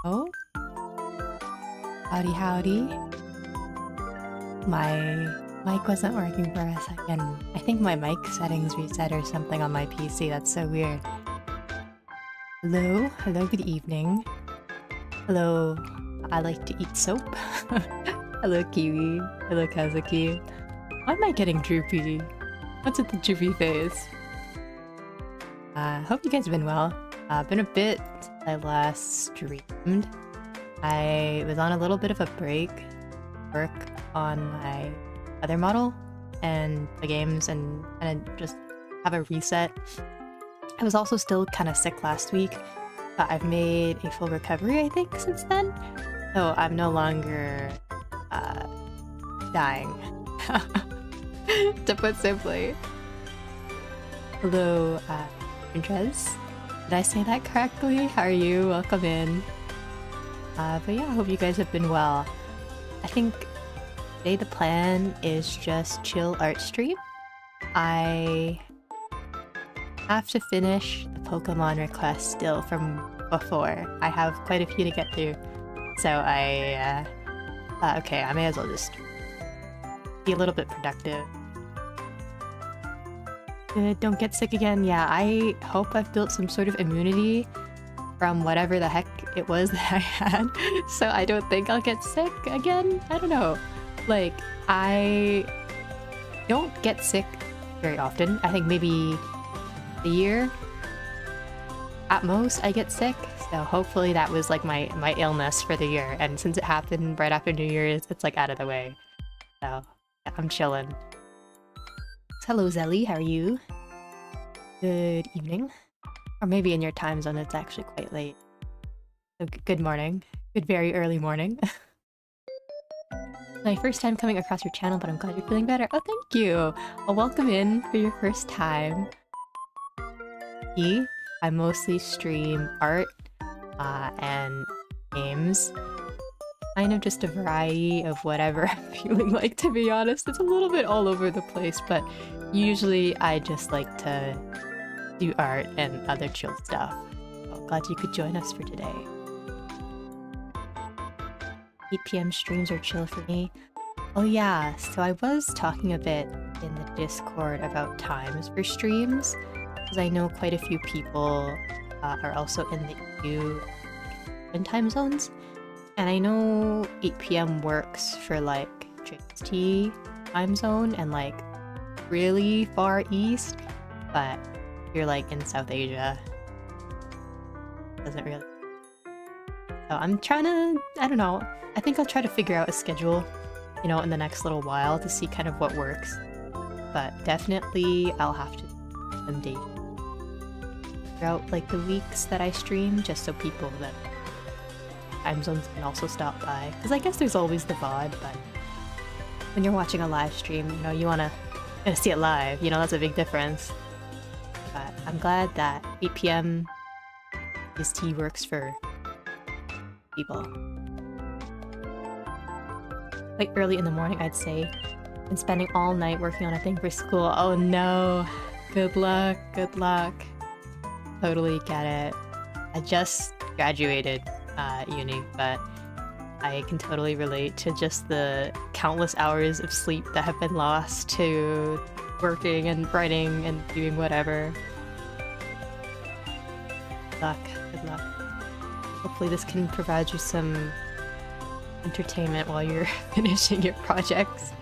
Oh, howdy, howdy. My mic wasn't working for a second. I think my mic settings reset or something on my PC. That's so weird. Hello, hello, good evening. Hello, I like to eat soap. Hello, Kiwi. Hello, Kazuki. Why am I getting droopy? What's with the droopy face? Hope you guys have been well. Been a bit since I last streamed. I was on a little bit of a break, work on my other model and the games, and kind of just have a reset. I was also still kind of sick last week, but I've made a full recovery, I think, since then. So I'm no longer dying, to put simply. Hello, Pinterest. Did I say that correctly? How are you? Welcome in. But yeah, I hope you guys have been well. I think today the plan is just chill art stream. I have to finish the Pokemon request still from before. I have quite a few to get through. So okay, I may as well just be a little bit productive. Good, don't get sick again. Yeah, I hope I've built some sort of immunity from whatever the heck it was that I had, so I don't think I'll get sick again. I don't know. Like, I don't get sick very often. I think maybe a year at most I get sick, so hopefully that was like my illness for the year, and since it happened right after New Year's, it's like out of the way. So yeah, I'm chilling. Hello Zelly, how are you? Good evening. Or maybe in your time zone it's actually quite late. So good morning. Good very early morning. My first time coming across your channel, but I'm glad you're feeling better. Oh, thank you! Well, welcome in for your first time. I mostly stream art and games. Kind of just a variety of whatever I'm feeling like, to be honest. It's a little bit all over the place, but usually I just like to do art and other chill stuff. So glad you could join us for today. 8 PM streams are chill for me. Oh yeah, so I was talking a bit in the Discord about times for streams, because I know quite a few people are also in the EU and time zones. And I know 8 PM works for like JST time zone and like really far east, but if you're like in South Asia, it doesn't really. So I'm trying to, I don't know, I think I'll try to figure out a schedule, you know, in the next little while to see kind of what works. But definitely I'll have to do some dates throughout like the weeks that I stream, just so people that time zones can also stop by, because I guess there's always the VOD, but when you're watching a live stream, you know, you want to see it live, you know, that's a big difference. But I'm glad that 8 PM this tea works for people. Quite early in the morning, I'd say. Been spending all night working on a thing for school. Oh no! Good luck, good luck. Totally get it. I just graduated uni, but I can totally relate to just the countless hours of sleep that have been lost to working and writing and doing whatever. Good luck, good luck. Hopefully this can provide you some entertainment while you're finishing your projects.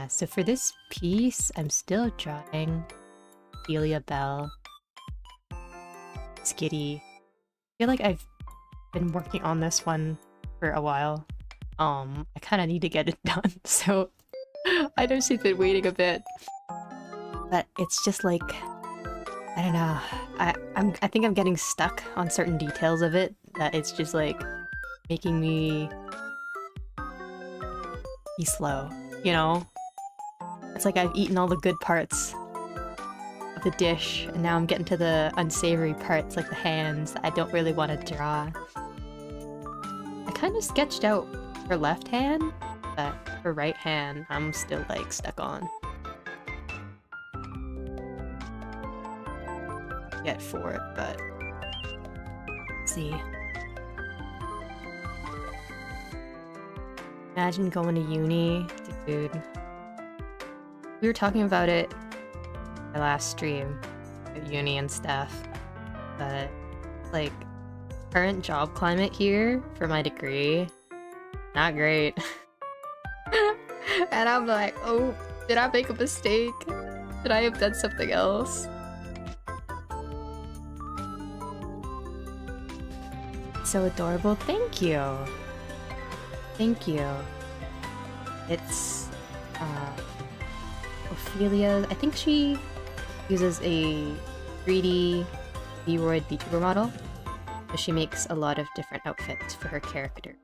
So for this piece, I'm still drawing Delia Bell. Skitty. I feel like I've been working on this one for a while. I kind of need to get it done, so I know she's been waiting a bit. But it's just like, I don't know. I think I'm getting stuck on certain details of it, that it's just like making me be slow, you know? It's like I've eaten all the good parts of the dish, and now I'm getting to the unsavory parts, like the hands, that I don't really want to draw. I kind of sketched out her left hand, but her right hand I'm still like stuck on. Get for it, but Let's see. Imagine going to uni, dude. We were talking about it in my last stream at uni and stuff, but like current job climate here for my degree, not great. And I'm like, oh, did I make a mistake? Should I have done something else? So adorable, thank you. Thank you. It's Ophelia. I think she uses a 3D V-Roid VTuber model. So she makes a lot of different outfits for her character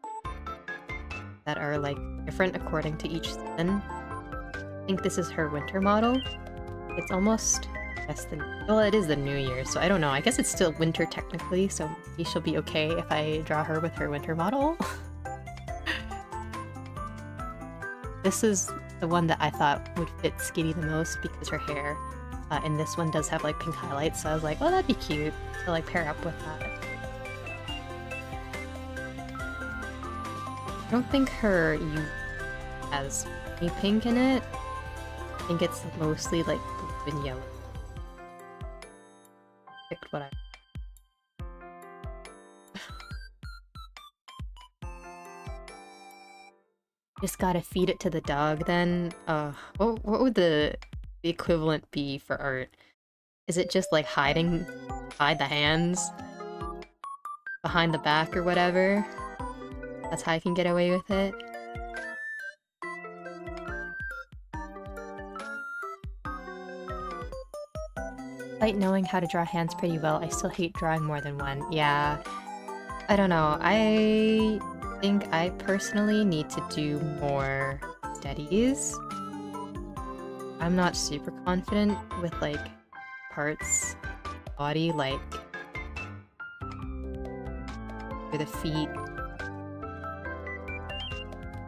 that are like different according to each season. I think this is her winter model. It's almost, I guess, well, it is the new year, so I don't know. I guess it's still winter technically, so maybe she'll be okay if I draw her with her winter model. This is the one that I thought would fit Skitty the most because her hair in this one does have like pink highlights, so I was like, oh, that'd be cute to like pair up with that. I don't think her has any pink in it. I think it's mostly like blue and yellow. Picked what I... Just gotta feed it to the dog then. What would the equivalent be for art? Is it just like hide the hands behind the back or whatever? That's how I can get away with it. Despite knowing how to draw hands pretty well, I still hate drawing more than one. Yeah, I don't know. I think I personally need to do more studies. I'm not super confident with like parts, body, like for the feet.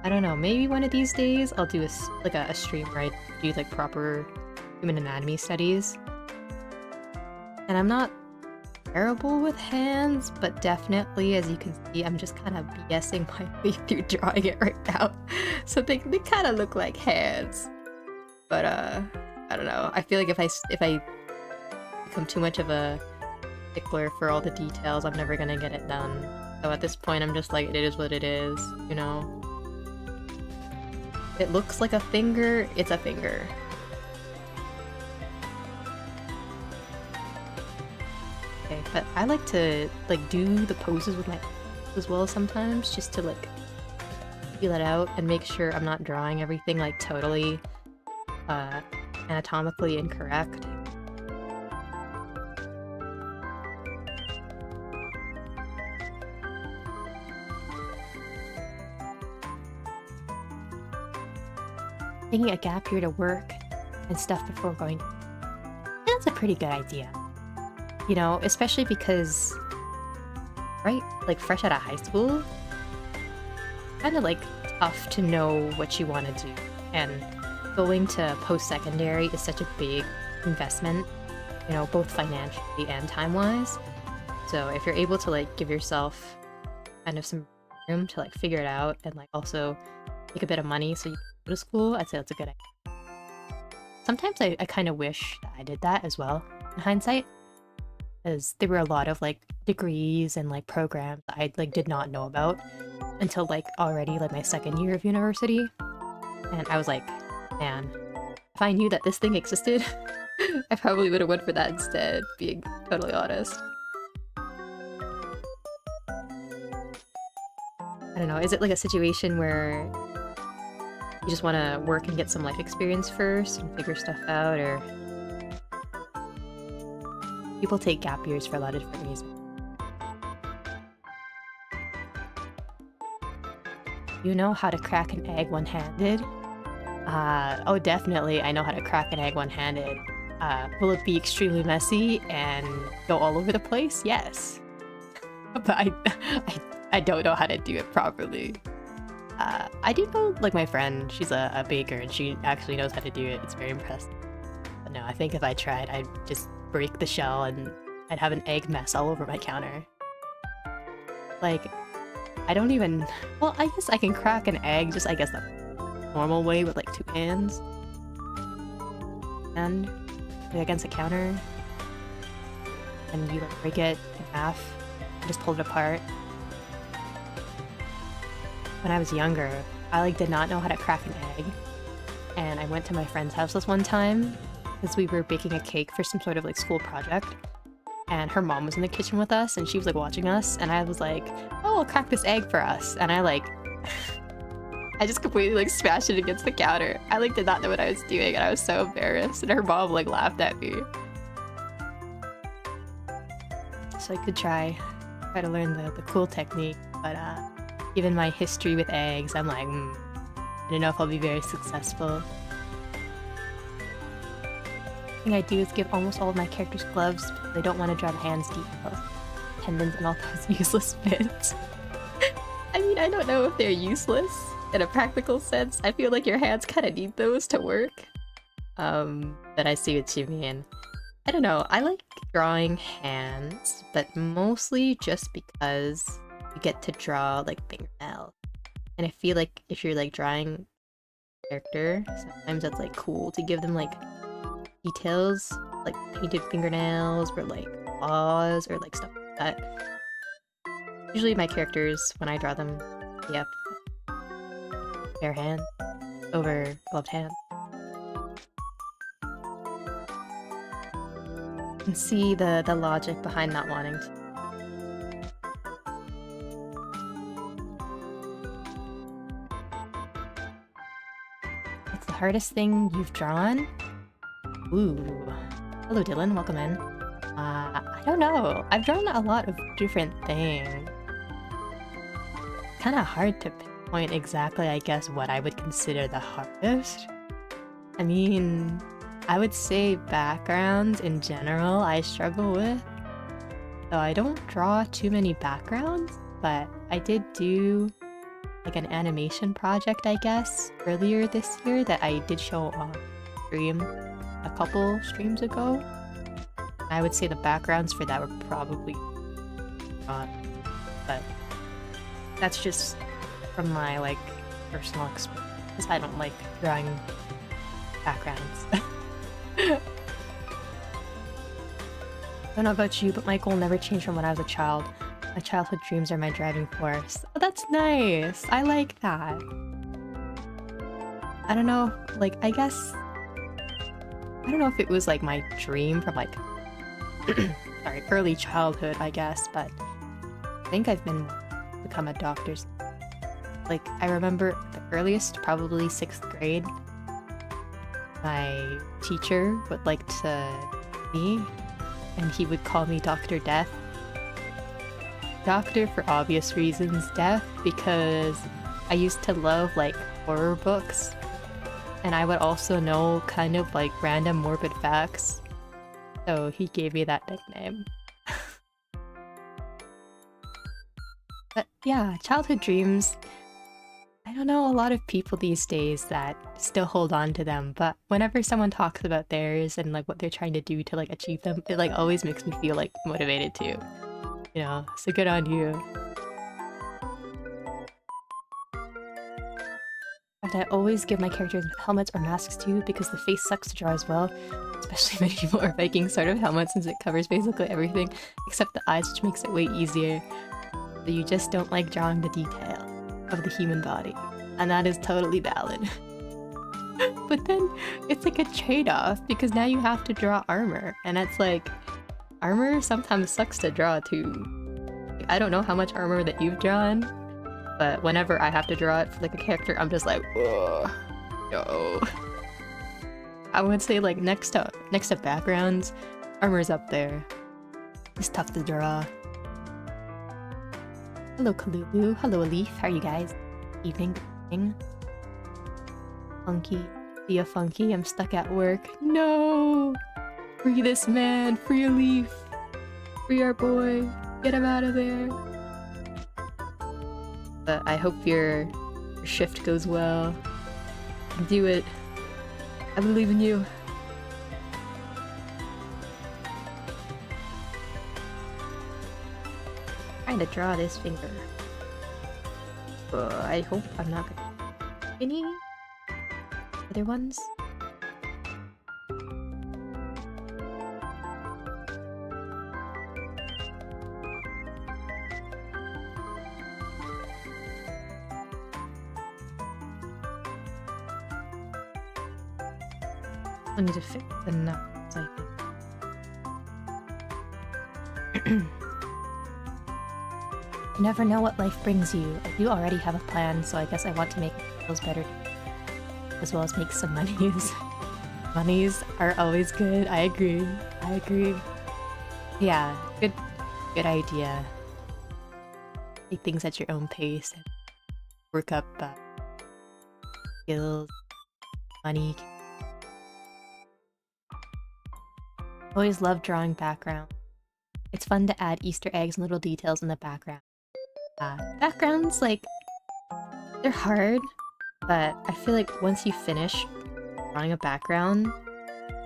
I don't know, maybe one of these days I'll do a stream where I do like proper human anatomy studies. And I'm not terrible with hands, but definitely, as you can see, I'm just kind of BSing my way through drawing it right now. So they kind of look like hands. But I don't know. I feel like if I become too much of a stickler for all the details, I'm never gonna get it done. So at this point, I'm just like, it is what it is, you know? It looks like a finger, it's a finger. Okay, but I like to like do the poses with my hands as well sometimes, just to like feel it out and make sure I'm not drawing everything like totally anatomically incorrect. Taking a gap year to work and stuff before going, that's a pretty good idea. You know, especially because, right, like fresh out of high school, kind of like tough to know what you want to do. And going to post-secondary is such a big investment, you know, both financially and time-wise. So if you're able to like give yourself kind of some room to like figure it out and like also make a bit of money so you can go to school, I'd say that's a good idea. Sometimes I kind of wish that I did that as well, in hindsight. Because there were a lot of like degrees and like programs I like did not know about until like already like my second year of university. And I was like, man, if I knew that this thing existed, I probably would have went for that instead, being totally honest. I don't know, is it like a situation where you just want to work and get some life experience first and figure stuff out, or... People take gap years for a lot of different reasons. You know how to crack an egg one-handed? Oh, definitely I know how to crack an egg one-handed. Will it be extremely messy and go all over the place? Yes. But I don't know how to do it properly. I do know, like, my friend, she's a baker and she actually knows how to do it. It's very impressive. But no, I think if I tried, I'd just break the shell and I'd have an egg mess all over my counter. Like, I don't even... Well, I guess I can crack an egg, just I guess the normal way with like 2 hands. And like, against a counter. And you like break it in half and just pull it apart. When I was younger, I like did not know how to crack an egg. And I went to my friend's house this one time because we were baking a cake for some sort of like school project. And her mom was in the kitchen with us and she was like watching us and I was like, oh, I'll crack this egg for us. And I like, I just completely like smashed it against the counter. I like did not know what I was doing and I was so embarrassed and her mom like laughed at me. So I could try to learn the cool technique, but given my history with eggs, I'm like, I don't know if I'll be very successful. The thing I do is give almost all of my characters gloves because they don't want to draw the hands details, tendons, and all those useless bits. I mean, I don't know if they're useless in a practical sense. I feel like your hands kind of need those to work. But I see what you mean. I don't know, I like drawing hands, but mostly just because you get to draw like fingernails. And I feel like if you're like drawing a character, sometimes that's like cool to give them like details, like painted fingernails or like claws or like stuff like that. Usually my characters, when I draw them, yep, bare hand over gloved hand. You can see the logic behind not wanting to. What's the hardest thing you've drawn? Ooh. Hello Dylan, welcome in. I don't know. I've drawn a lot of different things. Kinda hard to pinpoint exactly, I guess, what I would consider the hardest. I mean, I would say backgrounds in general I struggle with. So I don't draw too many backgrounds, but I did do like an animation project, I guess, earlier this year that I did show on stream a couple streams ago. I would say the backgrounds for that were probably drawn, but that's just from my like personal experience, because I don't like drawing backgrounds. I don't know about you, but my goal never changed from when I was a child. My childhood dreams are my driving force. Oh, that's nice! I like that. I don't know, like, I guess... I don't know if it was like my dream from like... sorry, early childhood, I guess, but... I think I've become a doctor. Like, I remember the earliest, probably 6th grade. My teacher would like to me, and he would call me Dr. Death. Doctor for obvious reasons, Death because I used to love like horror books, and I would also know kind of like random morbid facts, so he gave me that nickname. But yeah, childhood dreams. I don't know a lot of people these days that still hold on to them, but whenever someone talks about theirs and like what they're trying to do to like achieve them, it like always makes me feel like motivated too. You know, so good on you. But I always give my characters helmets or masks too because the face sucks to draw as well, especially medieval or Viking sort of helmets since it covers basically everything except the eyes, which makes it way easier. So you just don't like drawing the detail of the human body, and that is totally valid. But then it's like a trade-off because now you have to draw armor, and it's like armor sometimes sucks to draw too. Like, I don't know how much armor that you've drawn, but whenever I have to draw it for like a character, I'm just like, whoa, no. I would say like next to backgrounds, armor's up there. It's tough to draw. Hello Kalulu, hello Alif, how are you guys? Evening, good evening. Funky, via Funky, I'm stuck at work. No! Free this man, free Alif! Free our boy, get him out of there! But I hope your shift goes well. You can do it. I believe in you. trying to draw this finger. I hope I'm not gonna... Any other ones? I need to fix the nuts, I think. You never know what life brings you. I do already have a plan, so I guess I want to make it feels better, as well as make some monies. Monies are always good. I agree. I agree. Yeah, good idea. Take things at your own pace and work up skills, money. Always love drawing background. It's fun to add Easter eggs and little details in the background. Backgrounds, like, they're hard, but I feel like once you finish drawing a background,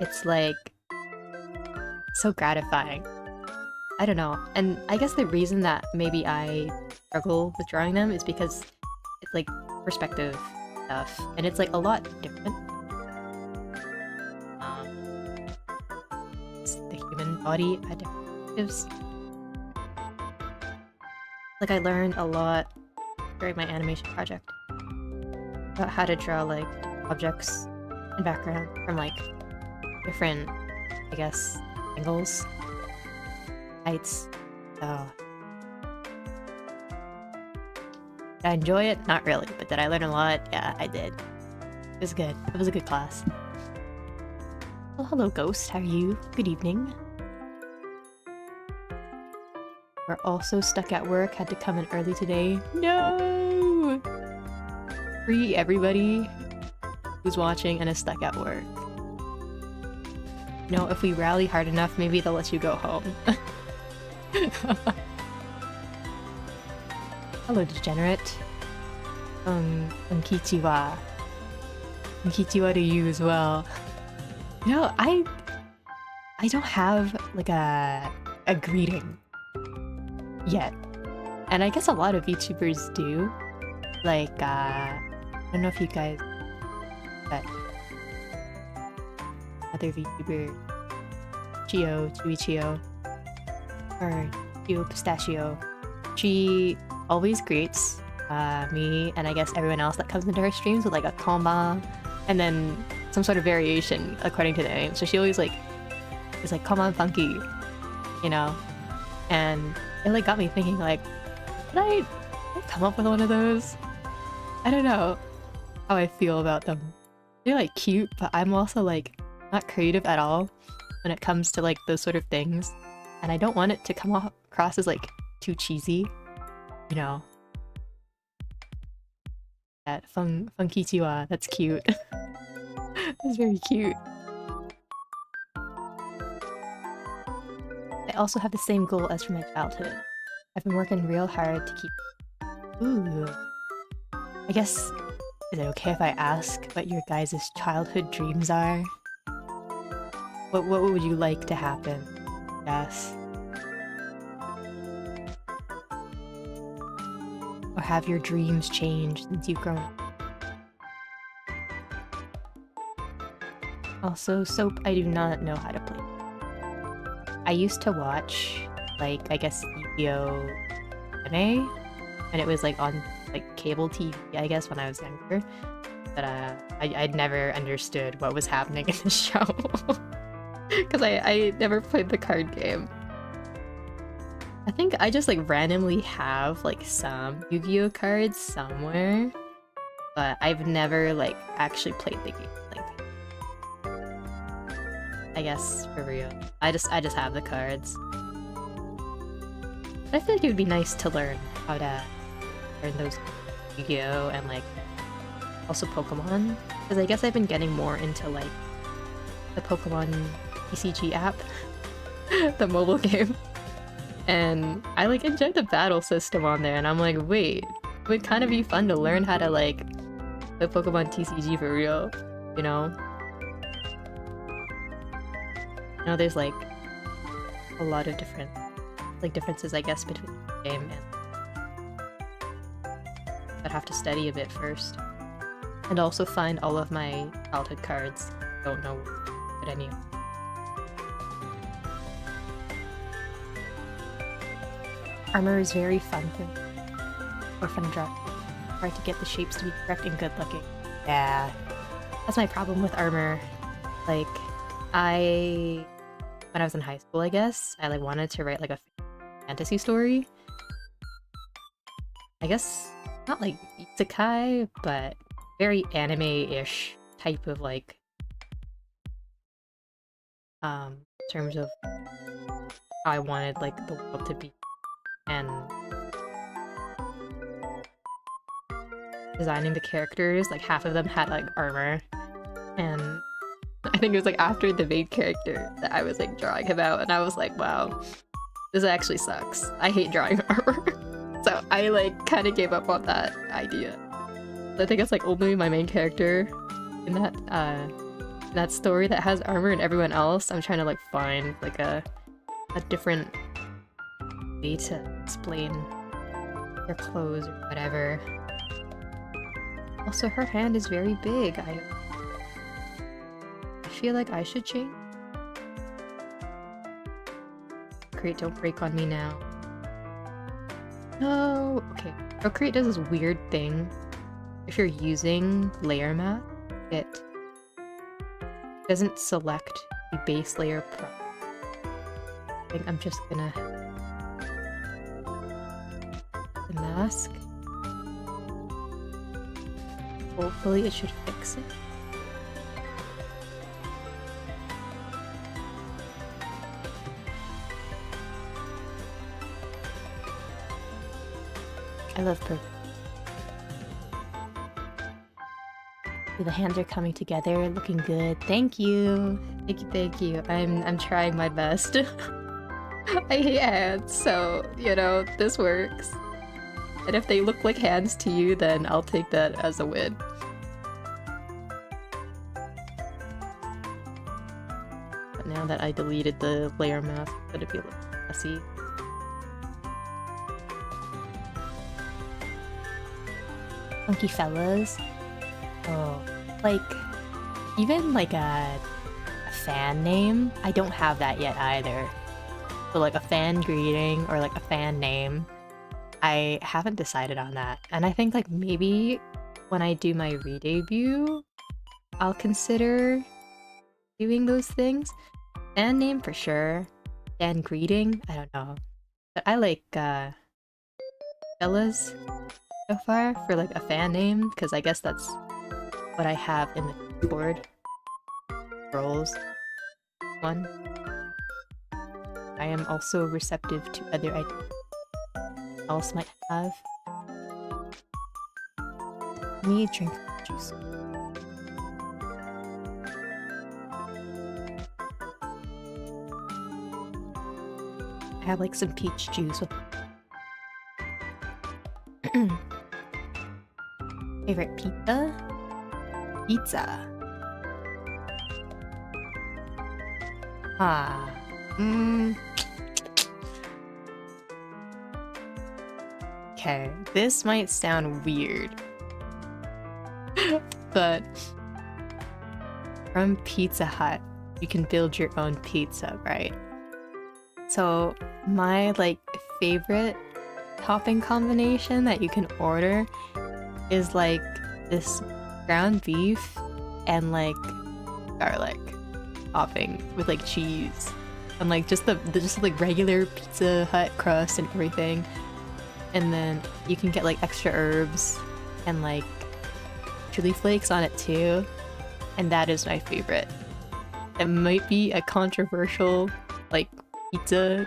it's like so gratifying. I don't know, and I guess the reason that maybe I struggle with drawing them is because it's like perspective stuff, and it's like a lot different. It's the human body at different perspectives. Like, I learned a lot during my animation project about how to draw, like, objects and background from, like, different, I guess, angles, heights. So... did I enjoy it? Not really, but did I learn a lot? Yeah, I did. It was good. It was a good class. Well, hello, Ghost. How are you? Good evening. We're also stuck at work. Had to come in early today. No! Free everybody who's watching and is stuck at work. You know, if we rally hard enough, maybe they'll let you go home. Hello, degenerate. Konnichiwa. Konnichiwa to you as well. You know, I don't have, like, a greeting yet. And I guess a lot of VTubers do. Like, I don't know if you guys... but other VTuber... Chewy, or Chio Pistachio. She always greets me and I guess everyone else that comes into her streams with like a konban and then some sort of variation according to the name. So she always like is like konban funky, you know? And it like got me thinking like, did I come up with one of those? I don't know how I feel about them. They're like cute, but I'm also like not creative at all when it comes to like those sort of things. And I don't want it to come across as like too cheesy, you know. That Funkyghosts, that's cute. That's very cute. I also have the same goal as from my childhood. I've been working real hard to keep... Ooh. I guess, is it okay if I ask what your guys' childhood dreams are? What would you like to happen? Yes. Or have your dreams changed since you've grown up? Also, Soap, I do not know how to play. I used to watch, like, I guess, EPO anime, and it was, like, on, like, cable TV, I guess, when I was younger. But, I'd never understood what was happening in the show. Because I never played the card game. I think I just like randomly have like some Yu-Gi-Oh cards somewhere, but I've never like actually played the game. Like, I guess for real, I just have the cards. But I feel like it would be nice to learn how to learn those Yu-Gi-Oh and like also Pokemon, because I guess I've been getting more into like the Pokemon TCG app, the mobile game. And I like enjoyed the battle system on there, and I'm like, wait, it would kind of be fun to learn how to like play Pokemon TCG for real, you know? You know, there's like a lot of different like differences, I guess, between game, and I'd have to study a bit first. And also find all of my childhood cards. Don't know what any of. Armor is very fun to draw. Hard to get the shapes to be correct and good looking. Yeah. That's my problem with armor. Like, when I was in high school, I guess, I like wanted to write like a fantasy story. I guess not like isekai, but very anime-ish type of like in terms of how I wanted like the world to be, and designing the characters. Like half of them had like armor, and I think it was like after the main character that I was like drawing him out, and I was like, wow, this actually sucks. I hate drawing armor. So I like kind of gave up on that idea. I think it's like only my main character in that story that has armor, and everyone else I'm trying to like find like a different way to explain their clothes or whatever. Also, her hand is very big. I feel like I should change. Procreate, don't break on me now. No! Okay. Procreate does this weird thing. If you're using layer math, it doesn't select the base layer properly. I think I'm just gonna mask. Hopefully it should fix it. I love purple. The hands are coming together, looking good. Thank you. Thank you, thank you. I'm trying my best. I hate hands, so, you know, this works. And if they look like hands to you, then I'll take that as a win. But now that I deleted the layer mask, it's gonna be a little messy. Funky fellas. Oh, like, even like a fan name, I don't have that yet either. So like a fan greeting or like a fan name, I haven't decided on that. And I think like maybe when I do my re-debut, I'll consider doing those things. Fan name for sure. Fan greeting, I don't know. But I like fellas so far for like a fan name, because I guess that's what I have in the Discord roles one. I am also receptive to other ideas else might have. Let me drink juice. I have like some peach juice with favorite pizza? Pizza. Okay, this might sound weird, but from Pizza Hut, you can build your own pizza, right? So my like favorite topping combination that you can order is like this ground beef and like garlic topping with like cheese and like just the like regular Pizza Hut crust and everything, and then you can get like extra herbs and like chili flakes on it too, and that is my favorite. It might be a controversial like pizza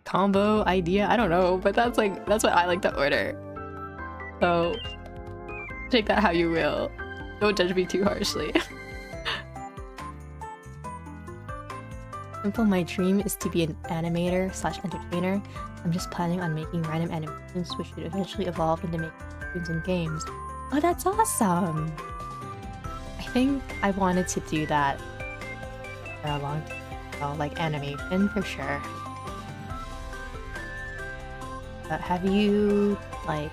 combo idea, I don't know, but that's what I like to order. So take that how you will. Don't judge me too harshly. Simple, my dream is to be an animator / entertainer. I'm just planning on making random animations which should eventually evolve into making cartoons and games. Oh, that's awesome! I think I wanted to do that for a long time. Well, like animation for sure. Have you, like,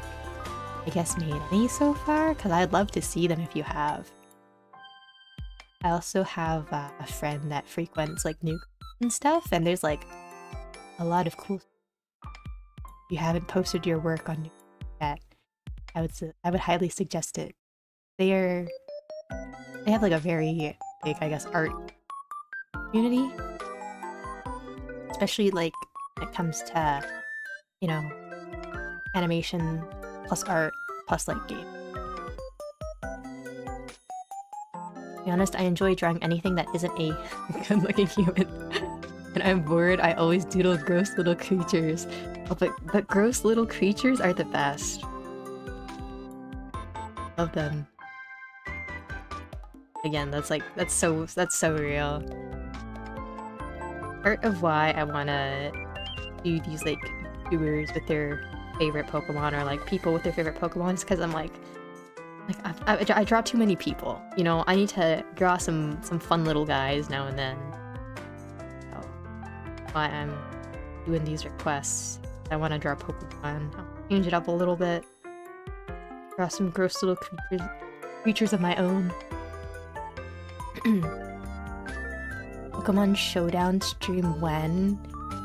I guess made any so far? Because I'd love to see them if you have. I also have a friend that frequents like new and stuff, and there's like a lot of cool. If you haven't posted your work on new yet, I would highly suggest it. They have like a very big, I guess, art community, especially like when it comes to, you know, animation plus art plus like game. To be honest, I enjoy drawing anything that isn't a good-looking human. When I'm bored, I always doodle gross little creatures. Oh, but gross little creatures are the best. Love them. Again, that's so real. Part of why I wanna do these like VTubers with their favorite Pokemon, or like people with their favorite Pokemon, is because I'm like I draw too many people. You know, I need to draw some fun little guys now and then. So that's why I'm doing these requests. I want to draw Pokemon. I'll change it up a little bit. Draw some gross little creatures of my own. Pokemon Showdown stream when?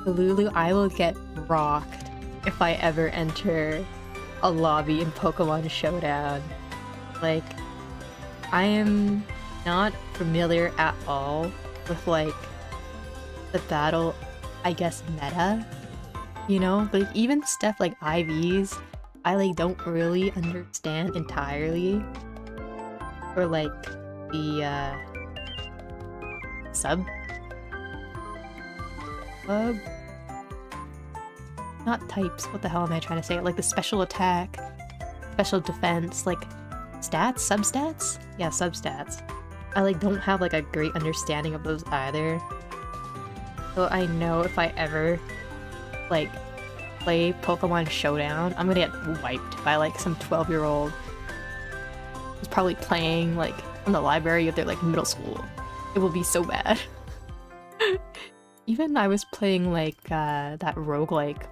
Lulu, I will get rocked if I ever enter a lobby in Pokemon Showdown. Like, I am not familiar at all with like the battle, I guess, meta. You know, like even stuff like IVs, I like don't really understand entirely. Or like the sub, not types. What the hell am I trying to say? Like the special attack, special defense, like stats, substats. Yeah, substats. I like don't have like a great understanding of those either. So I know if I ever like play Pokemon Showdown, I'm gonna get wiped by like some 12-year-old who's probably playing like from the library of their like middle school. It will be so bad. Even I was playing like that roguelike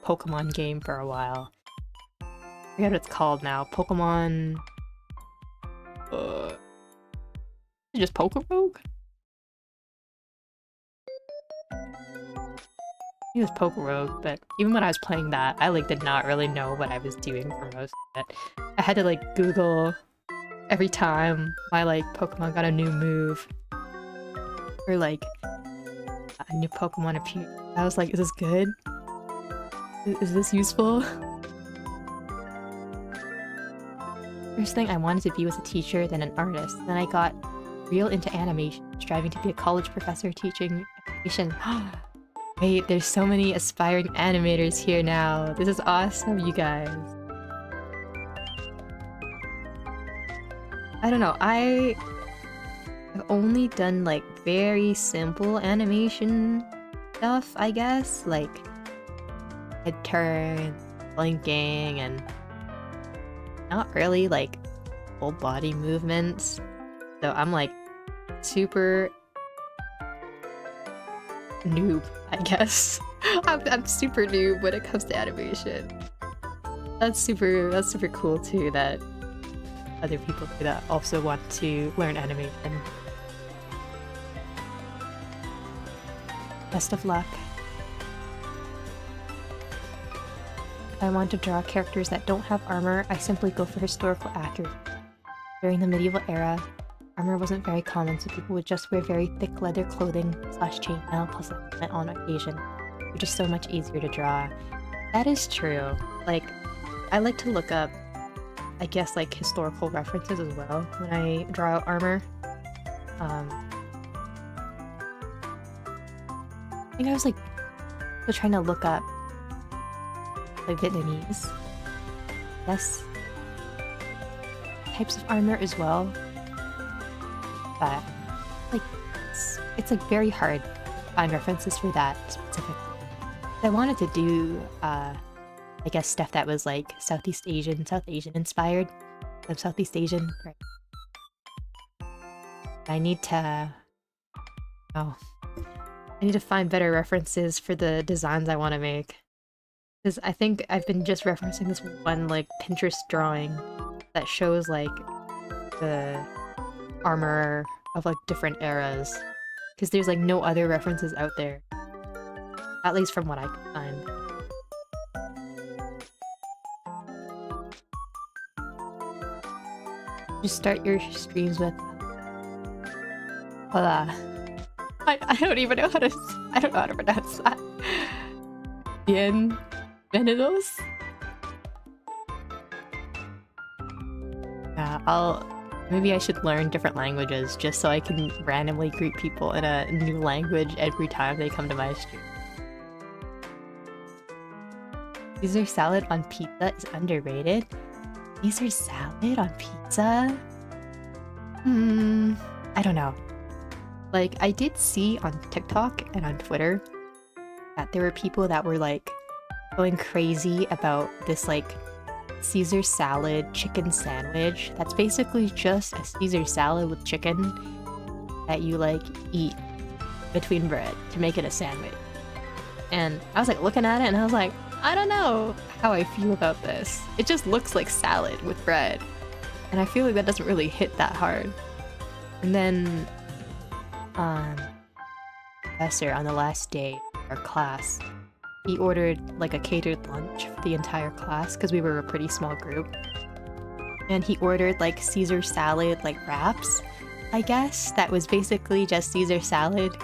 Pokemon game for a while. I forget what it's called now. Pokemon... just Pokerogue? It was Pokerogue, but even when I was playing that, I like did not really know what I was doing for most of it. I had to like Google every time my like Pokemon got a new move. Or like a new Pokemon appeared. I was like, is this good? Is this useful? First thing I wanted to be was a teacher, then an artist. Then I got real into animation, striving to be a college professor teaching animation. Wait, there's so many aspiring animators here now. This is awesome, you guys. I don't know, I've only done like very simple animation stuff, I guess. Like head turn, blinking, and not really like full body movements. So I'm like super noob, I guess. I'm super noob when it comes to animation. That's super cool too that other people do that also want to learn animation. Best of luck. If I want to draw characters that don't have armor, I simply go for historical accuracy. During the medieval era, armor wasn't very common, so people would just wear very thick leather clothing / chainmail plus a helmet on occasion, which is so much easier to draw. That is true. Like, I like to look up, I guess, like historical references as well when I draw out armor. I think I was like trying to look up like Vietnamese, yes, types of armor as well. But like it's like very hard to find references for that specifically. I wanted to do I guess stuff that was like South Asian inspired. I'm Southeast Asian, right? I need to I need to find better references for the designs I want to make. Because I think I've been just referencing this one, like, Pinterest drawing that shows, like, the armor of, like, different eras. Because there's, like, no other references out there. At least from what I could find. Just start your streams with... Hola. I don't even know how to... I don't know how to pronounce that. Bienvenidos? Yeah, maybe I should learn different languages just so I can randomly greet people in a new language every time they come to my stream. Caesar salad on pizza is underrated? Caesar salad on pizza? I don't know. Like, I did see on TikTok and on Twitter that there were people that were, like, going crazy about this, like, Caesar salad chicken sandwich. That's basically just a Caesar salad with chicken that you, like, eat between bread to make it a sandwich. And I was, like, looking at it and I was like, I don't know how I feel about this. It just looks like salad with bread. And I feel like that doesn't really hit that hard. And then, professor on the last day of our class, he ordered like a catered lunch for the entire class because we were a pretty small group. And he ordered like Caesar salad like wraps, I guess. That was basically just Caesar salad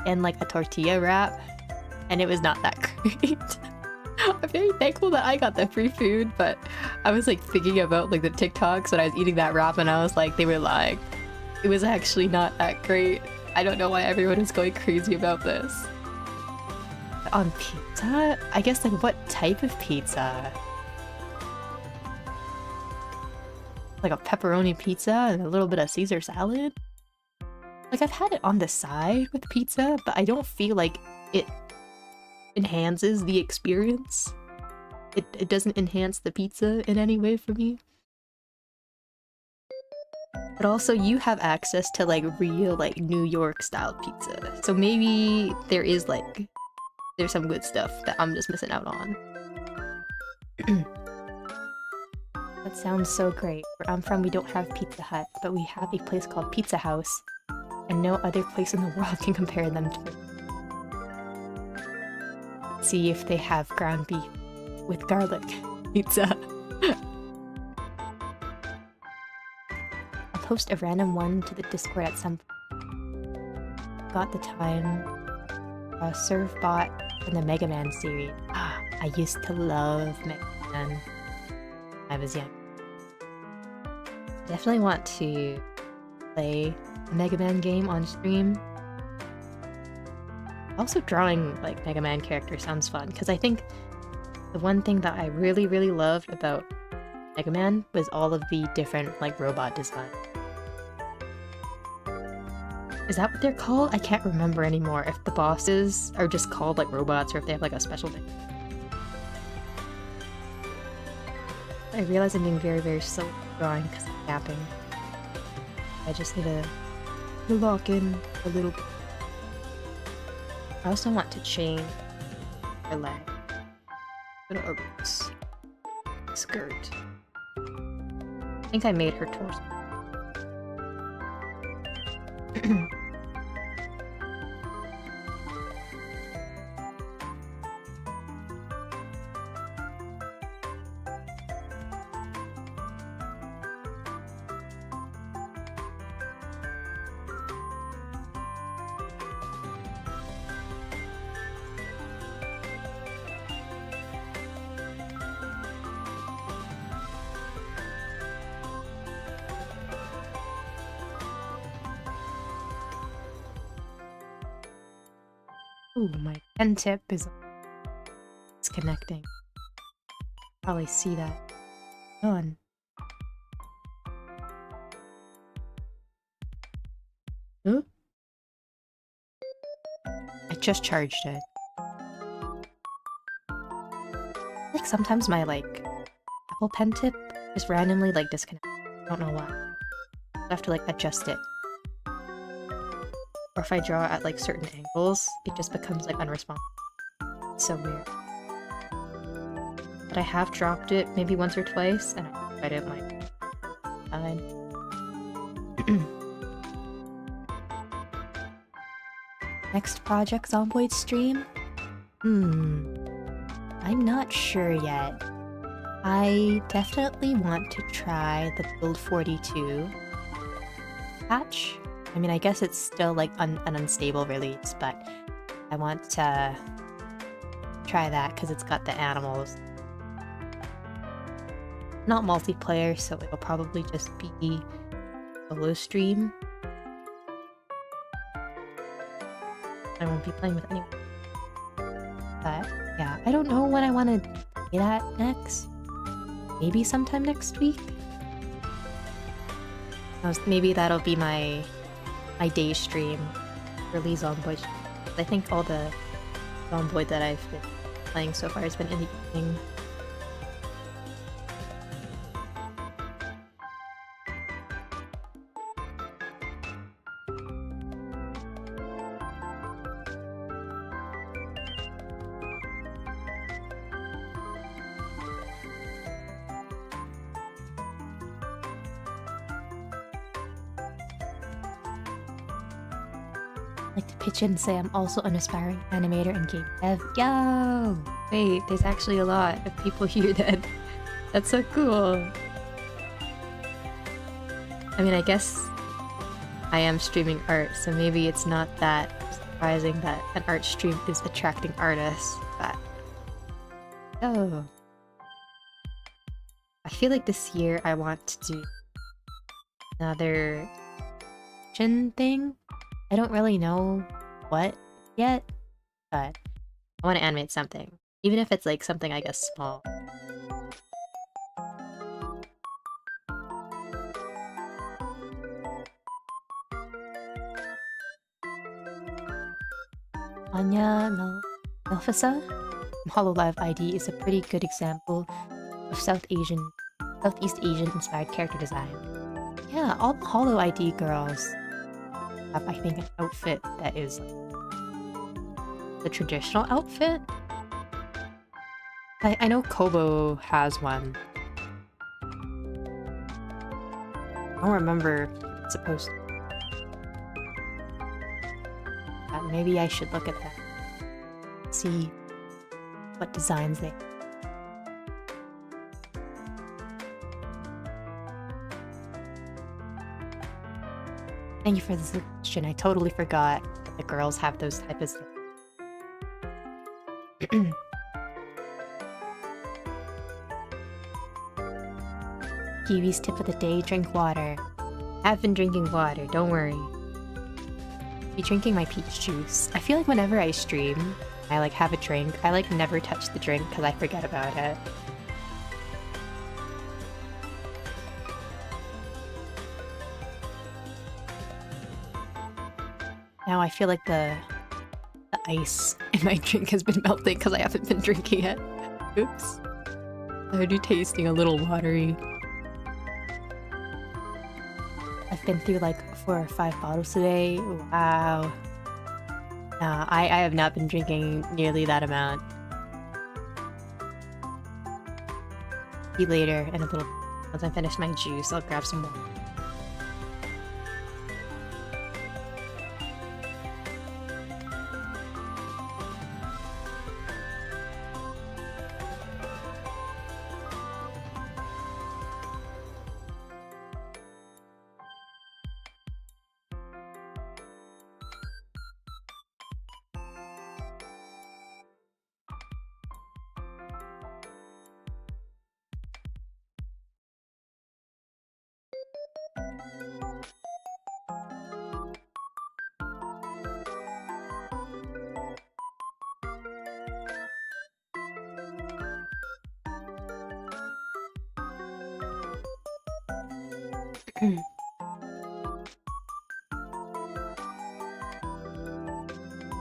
and like a tortilla wrap. And it was not that great. I'm very thankful that I got the free food, but I was like thinking about like the TikToks when I was eating that wrap and I was like, they were lying. It was actually not that great. I don't know why everyone is going crazy about this. On pizza? I guess like what type of pizza? Like a pepperoni pizza and a little bit of Caesar salad? Like I've had it on the side with pizza, but I don't feel like it enhances the experience. It doesn't enhance the pizza in any way for me. But also you have access to like real like New York style pizza. So maybe there's some good stuff that I'm just missing out on. That sounds so great. Where I'm from, we don't have Pizza Hut, but we have a place called Pizza House, and no other place in the world can compare them to. See if they have ground beef with garlic pizza. I'll post a random one to the Discord at some point. Got the time. Serve bot from the Mega Man series. I used to love Mega Man when I was young. I definitely want to play a Mega Man game on stream. Also drawing like Mega Man characters sounds fun, because I think the one thing that I really loved about Mega Man was all of the different like robot design. Is that what they're called? I can't remember anymore if the bosses are just called like robots or if they have like a special name. I realize I'm being very slow drawing because I'm napping. I just need to lock in a little bit. I also want to change her leg. A skirt. I think I made her torso. Ooh, my pen tip is disconnecting. Probably see that. On. Huh? I just charged it. Like sometimes my like Apple pen tip just randomly like disconnects. I don't know why. I have to like adjust it. Or if I draw at like certain angles, it just becomes like unresponsive. It's so weird. but I have dropped it maybe once or twice, and I didn't like it. Next project Zomboid stream? I'm not sure yet. I definitely want to try the Build 42 patch. I mean, I guess it's still like an unstable release, but I want to try that because it's got the animals. Not multiplayer, so it'll probably just be solo stream. I won't be playing with anyone. But yeah, I don't know what I want to play that next. Maybe sometime next week? Maybe that'll be my day stream. Early Zomboid. I think all the Zomboid that I've been playing so far has been in the evening. And say I'm also an aspiring animator and game dev. Yo! Wait, there's actually a lot of people here that's so cool. I mean, I guess I am streaming art, so maybe it's not that surprising that an art stream is attracting artists, but... Oh. I feel like this year I want to do another chin thing. I don't really know what yet, but I want to animate something, even if it's like something I guess small. Anya Melfisa Hololive ID is a pretty good example of Southeast Asian inspired character design. Yeah, all the Holo ID girls have, I think, an outfit that is like the traditional outfit. I know Kobo has one. I don't remember if it's supposed to. Maybe I should look at that. See what designs they have. Thank you for the suggestion. I totally forgot that the girls have those types of... Kiwi's tip of the day, drink water. I've been drinking water, don't worry. Be drinking my peach juice. I feel like whenever I stream, I like have a drink. I like never touch the drink because I forget about it. Now I feel like the ice in my drink has been melting because I haven't been drinking it. Oops. Already tasting a little watery. I've been through like 4 or 5 bottles today. Wow. Nah, I have not been drinking nearly that amount. See you later in a little bit. Once I finish my juice, I'll grab some more.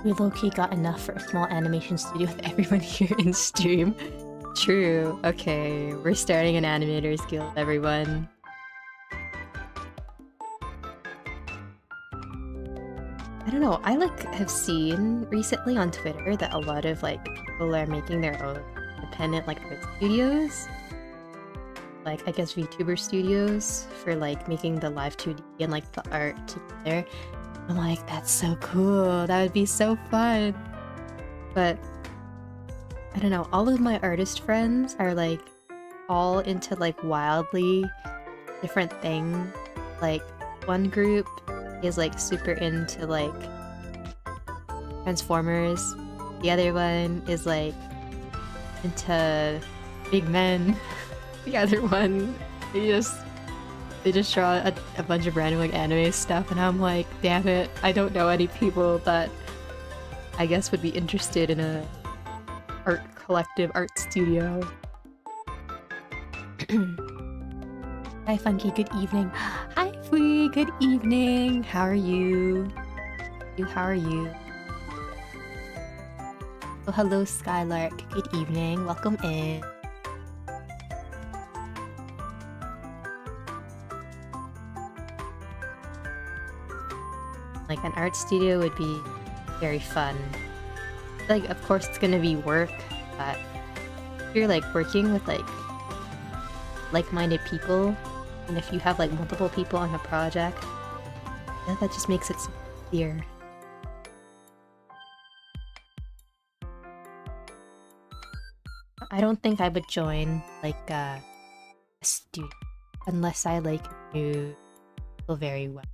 We low-key got enough for a small animation studio with everyone here in stream. True. Okay, we're starting an animators guild, everyone. I don't know, I like have seen recently on Twitter that a lot of like people are making their own independent like art studios, like I guess VTuber studios for like making the live 2D and like the art together. I'm like, that's so cool. That would be so fun. But I don't know, all of my artist friends are like all into like wildly different things. Like one group is like super into like Transformers. The other one is like into big men. The other one, they just draw a bunch of random like anime stuff, and I'm like, damn it, I don't know any people that I guess would be interested in a art collective art studio. Hi Funky, good evening. Hi Fui, good evening. How are you? How are you? Oh, hello Skylark, good evening. Welcome in. Like an art studio would be very fun. Like, of course it's gonna be work, but if you're like working with like-minded people, and if you have like multiple people on a project, yeah, that just makes it easier. I don't think I would join like a studio unless I like knew people very well.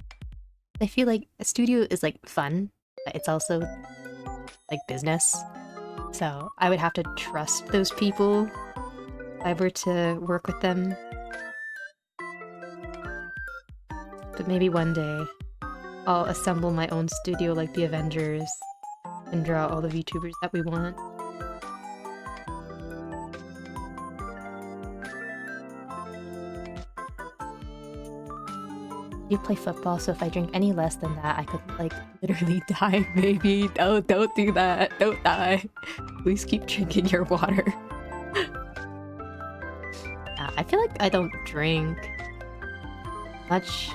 I feel like a studio is like fun, but it's also like business. So I would have to trust those people if I were to work with them. But maybe one day I'll assemble my own studio like the Avengers and draw all the VTubers that we want. You play football, so if I drink any less than that, I could like literally die. Maybe don't do that. Don't die. Please keep drinking your water. I feel like I don't drink much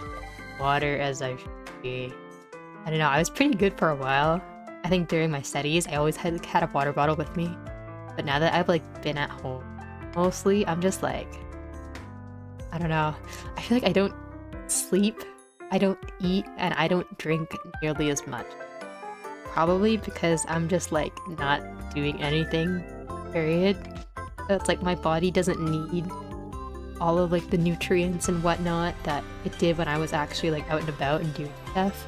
water as I should be. I don't know. I was pretty good for a while. I think during my studies, I always had a water bottle with me. But now that I've like been at home, mostly I'm just like, I don't know. I feel like I don't sleep, I don't eat, and I don't drink nearly as much. Probably because I'm just like not doing anything, period. So it's like my body doesn't need all of like the nutrients and whatnot that it did when I was actually like out and about and doing stuff.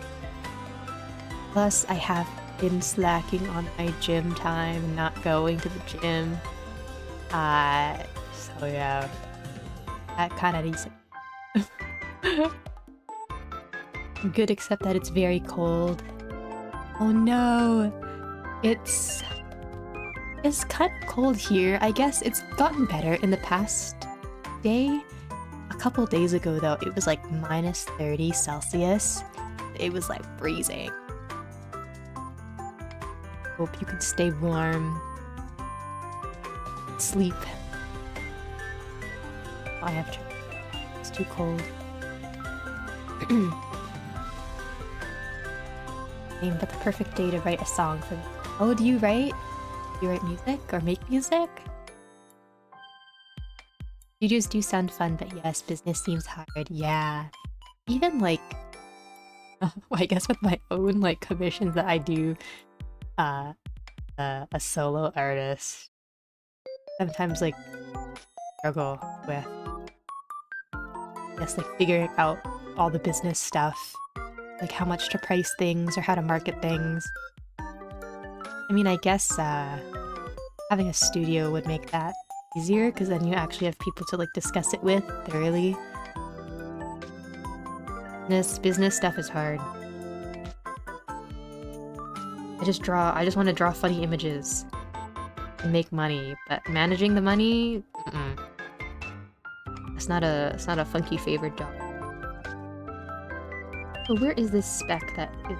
Plus I have been slacking on my gym time, not going to the gym. So yeah, that kind of needs good, except that it's very cold. Oh no! It's kind of cold here. I guess it's gotten better in the past day. A couple days ago though, it was like minus 30 Celsius. It was like freezing. Hope you can stay warm. Sleep. I have to. It's too cold. But the perfect day to write a song for me. Oh, do you write? Do you write music or make music? Studios do sound fun, but yes, business seems hard. Yeah. Even like, I guess with my own like commissions that I do, a solo artist, sometimes like struggle with, I guess like figuring out all the business stuff. Like how much to price things or how to market things. I mean, I guess having a studio would make that easier because then you actually have people to like discuss it with thoroughly. This business stuff is hard. I just want to draw funny images and make money, but managing the money, it's not a funky favorite job. So where is this spec that is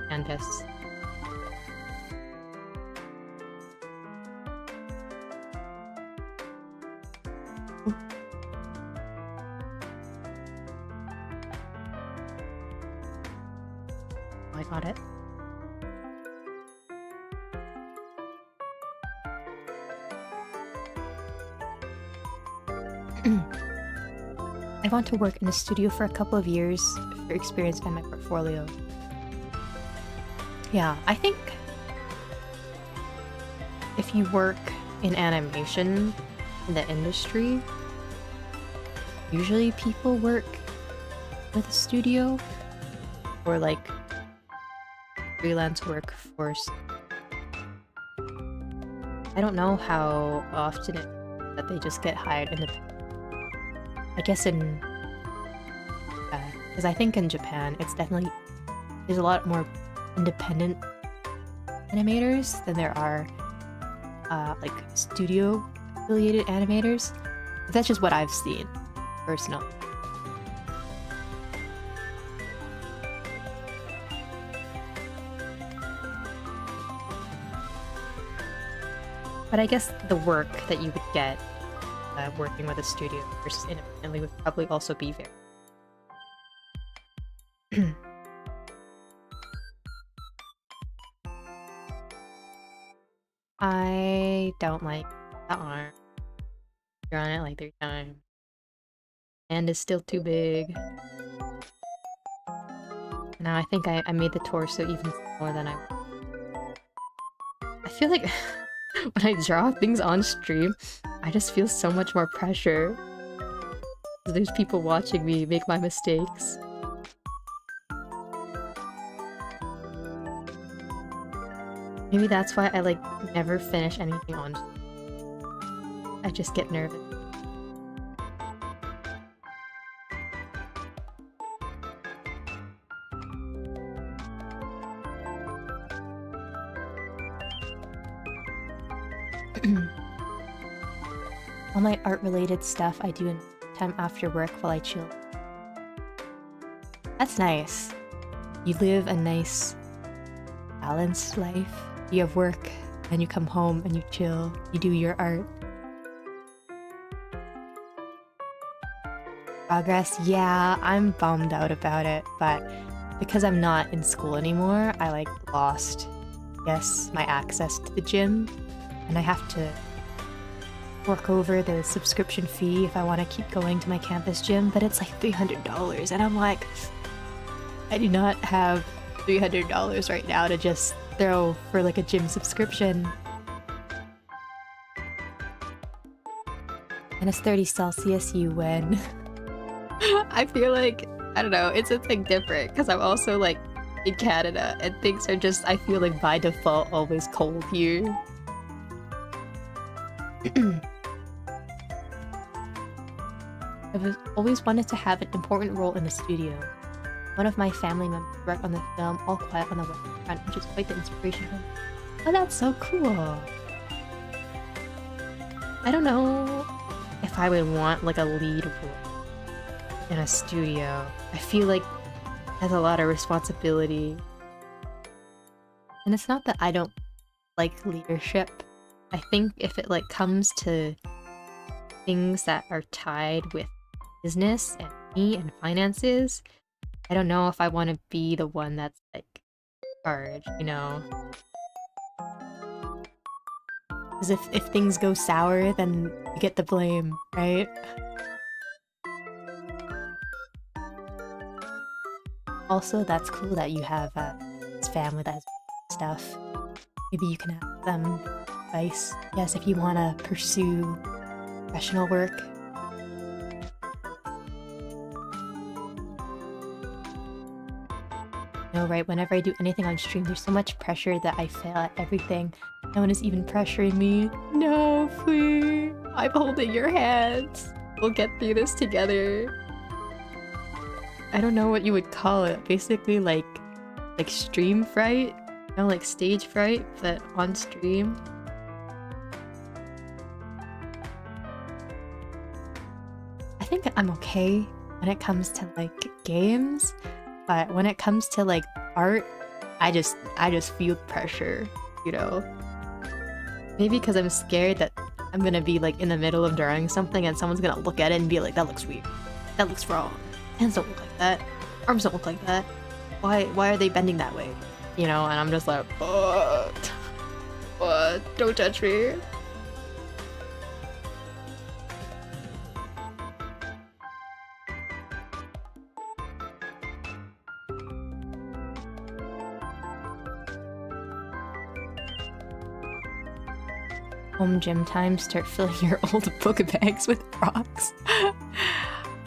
canvas? Oh, I got it. I want to work in a studio for a couple of years for experience and my portfolio. Yeah, I think if you work in animation in the industry, usually people work with a studio or like freelance workforce. I don't know how often that they just get hired independently. I guess in because I think in Japan it's definitely there's a lot more independent animators than there are like studio affiliated animators. That's just what I've seen personally. But I guess the work that you would get working with a studio versus independently would probably also be very. I don't like that arm. You're on it like 3 times. And it's still too big. Now I think I made the torso even smaller than I feel like when I draw things on stream, I just feel so much more pressure. There's people watching me make my mistakes. Maybe that's why I like never finish anything on stream. I just get nervous. All my art-related stuff I do in time after work while I chill. That's nice. You live a nice, balanced life. You have work, and you come home and you chill. You do your art. Progress? Yeah, I'm bummed out about it, but because I'm not in school anymore, I like lost, yes, my access to the gym, and I have to work over the subscription fee if I want to keep going to my campus gym, but it's like $300 and I'm like, I do not have $300 right now to just throw for like a gym subscription. And it's 30 Celsius, you win. I feel like, I don't know, it's like different because I'm also like in Canada and things are just, I feel like by default always cold here. I've always wanted to have an important role in the studio. One of my family members worked on the film All Quiet on the Western Front, which is quite the inspiration. Oh, that's so cool! I don't know if I would want like a lead role in a studio. I feel like it has a lot of responsibility. And it's not that I don't like leadership. I think if it like comes to things that are tied with business and money and finances, I don't know if I want to be the one that's like in charge, you know? Because if things go sour, then you get the blame, right? Also, that's cool that you have this family that has stuff. Maybe you can have them advice. Yes, if you want to pursue professional work. No, right? Whenever I do anything on stream, there's so much pressure that I fail at everything. No one is even pressuring me. No, please. I'm holding your hands. We'll get through this together. I don't know what you would call it. Basically, like stream fright. You know, like stage fright, but on stream. I think I'm okay when it comes to like games, but when it comes to like art, I just feel pressure, you know? Maybe because I'm scared that I'm gonna be like in the middle of drawing something and someone's gonna look at it and be like, that looks weird. That looks wrong. Hands don't look like that. Arms don't look like that. Why are they bending that way? You know, and I'm just like, what? What? Don't touch me. home gym time, start filling your old book bags with rocks.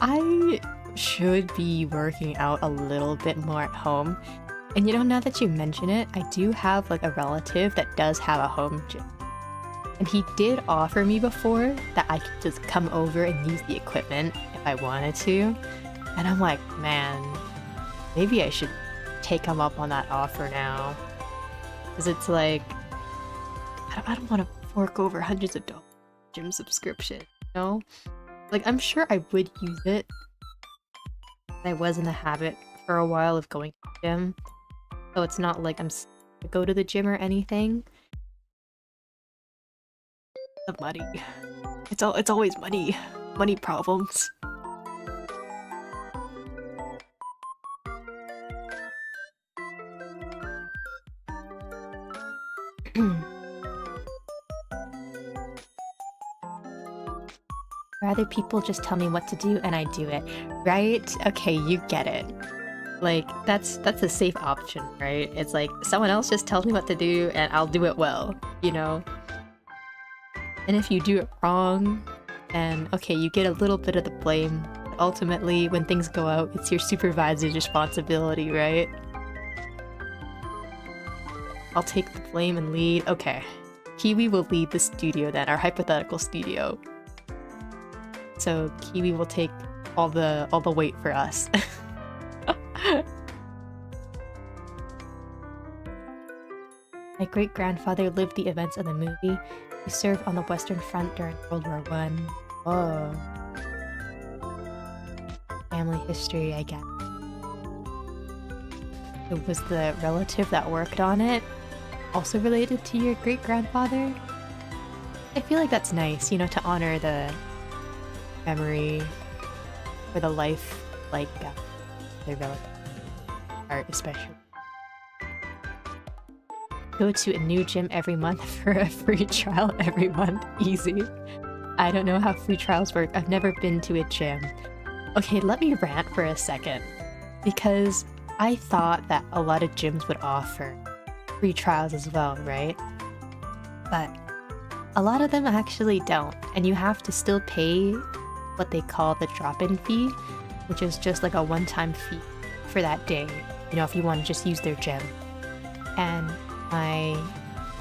I should be working out a little bit more at home. And you know, now that you mention it, I do have like a relative that does have a home gym. And he did offer me before that I could just come over and use the equipment if I wanted to. And I'm like, man, maybe I should take him up on that offer now. Because it's like, I don't want to fork over hundreds of dollars gym subscription, you know? Like, I'm sure I would use it. I was in the habit for a while of going to the gym. So it's not like I'm to go to the gym or anything. The money. It's always money. Money problems. Rather people just tell me what to do and I do it. Right? Okay, you get it. Like, that's a safe option, right? It's like, someone else just tells me what to do and I'll do it well, you know? And if you do it wrong, then okay, you get a little bit of the blame. But ultimately, when things go out, it's your supervisor's responsibility, right? I'll take the blame and lead. Okay. Kiwi will lead the studio then, our hypothetical studio. So Kiwi will take all the weight for us. My great-grandfather lived the events of the movie. He served on the Western Front during World War I. Oh. Family history, I guess. It was the relative that worked on it also related to your great-grandfather? I feel like that's nice, you know, to honor the memory or the life, like, their relative. Art, especially. Go to a new gym every month for a free trial every month. Easy. I don't know how free trials work. I've never been to a gym. Okay, let me rant for a second. Because I thought that a lot of gyms would offer free trials as well, right? But a lot of them actually don't. And you have to still pay what they call the drop-in fee, which is just like a one-time fee for that day. You know, if you want to just use their gym. And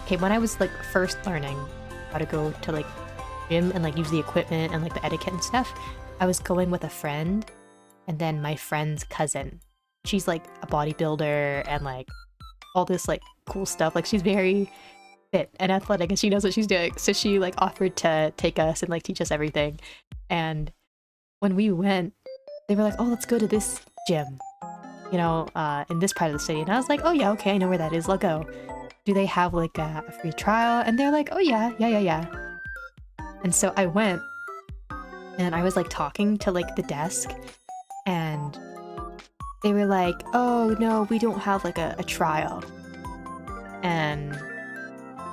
when I was like first learning how to go to like gym and like use the equipment and like the etiquette and stuff, I was going with a friend and then my friend's cousin. She's like a bodybuilder and like all this like cool stuff. Like she's very fit and athletic and she knows what she's doing. So she like offered to take us and like teach us everything. And when we went, they were like, oh, let's go to this gym, you know, in this part of the city. And I was like, oh yeah, okay, I know where that is. I'll go. Do they have like a free trial? And they're like, oh yeah. And so I went and I was like talking to like the desk and they were like, oh no, we don't have like a trial. And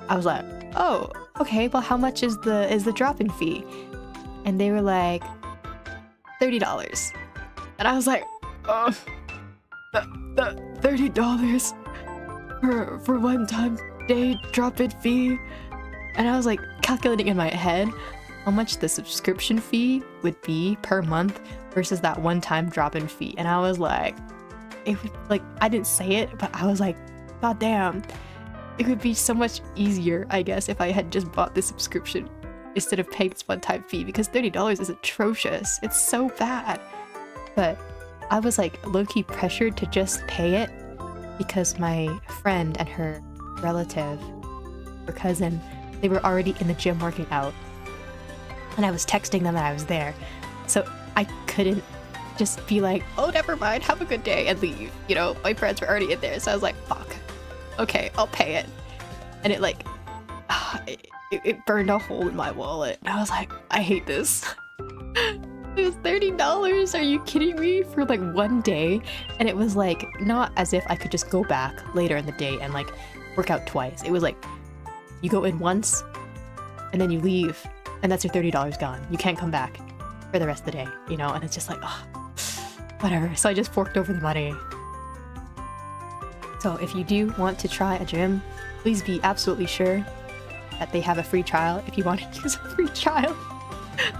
I was like, oh, okay, well how much is the drop-in fee? And they were like, $30. And I was like, oh, the $30 for one time day drop-in fee. And I was like calculating in my head how much the subscription fee would be per month versus that one-time drop-in fee. And I was like, it would, like, I didn't say it, but I was like, god damn, it would be so much easier, I guess, if I had just bought the subscription instead of paying this one-time fee, because $30 is atrocious. It's so bad. But I was like low-key pressured to just pay it because my friend and her relative, her cousin, they were already in the gym working out. And I was texting them that I was there. So I couldn't just be like, oh, never mind, have a good day, and leave. You know, my friends were already in there, so I was like, fuck. Okay, I'll pay it. And it like, it burned a hole in my wallet. And I was like, I hate this. It was $30, are you kidding me? For like one day. And it was like, not as if I could just go back later in the day and like work out twice. It was like, you go in once, and then you leave, and that's your $30 gone. You can't come back for the rest of the day, you know? And it's just like, oh, whatever. So I just forked over the money. So if you do want to try a gym, please be absolutely sure that they have a free trial if you want to use a free trial.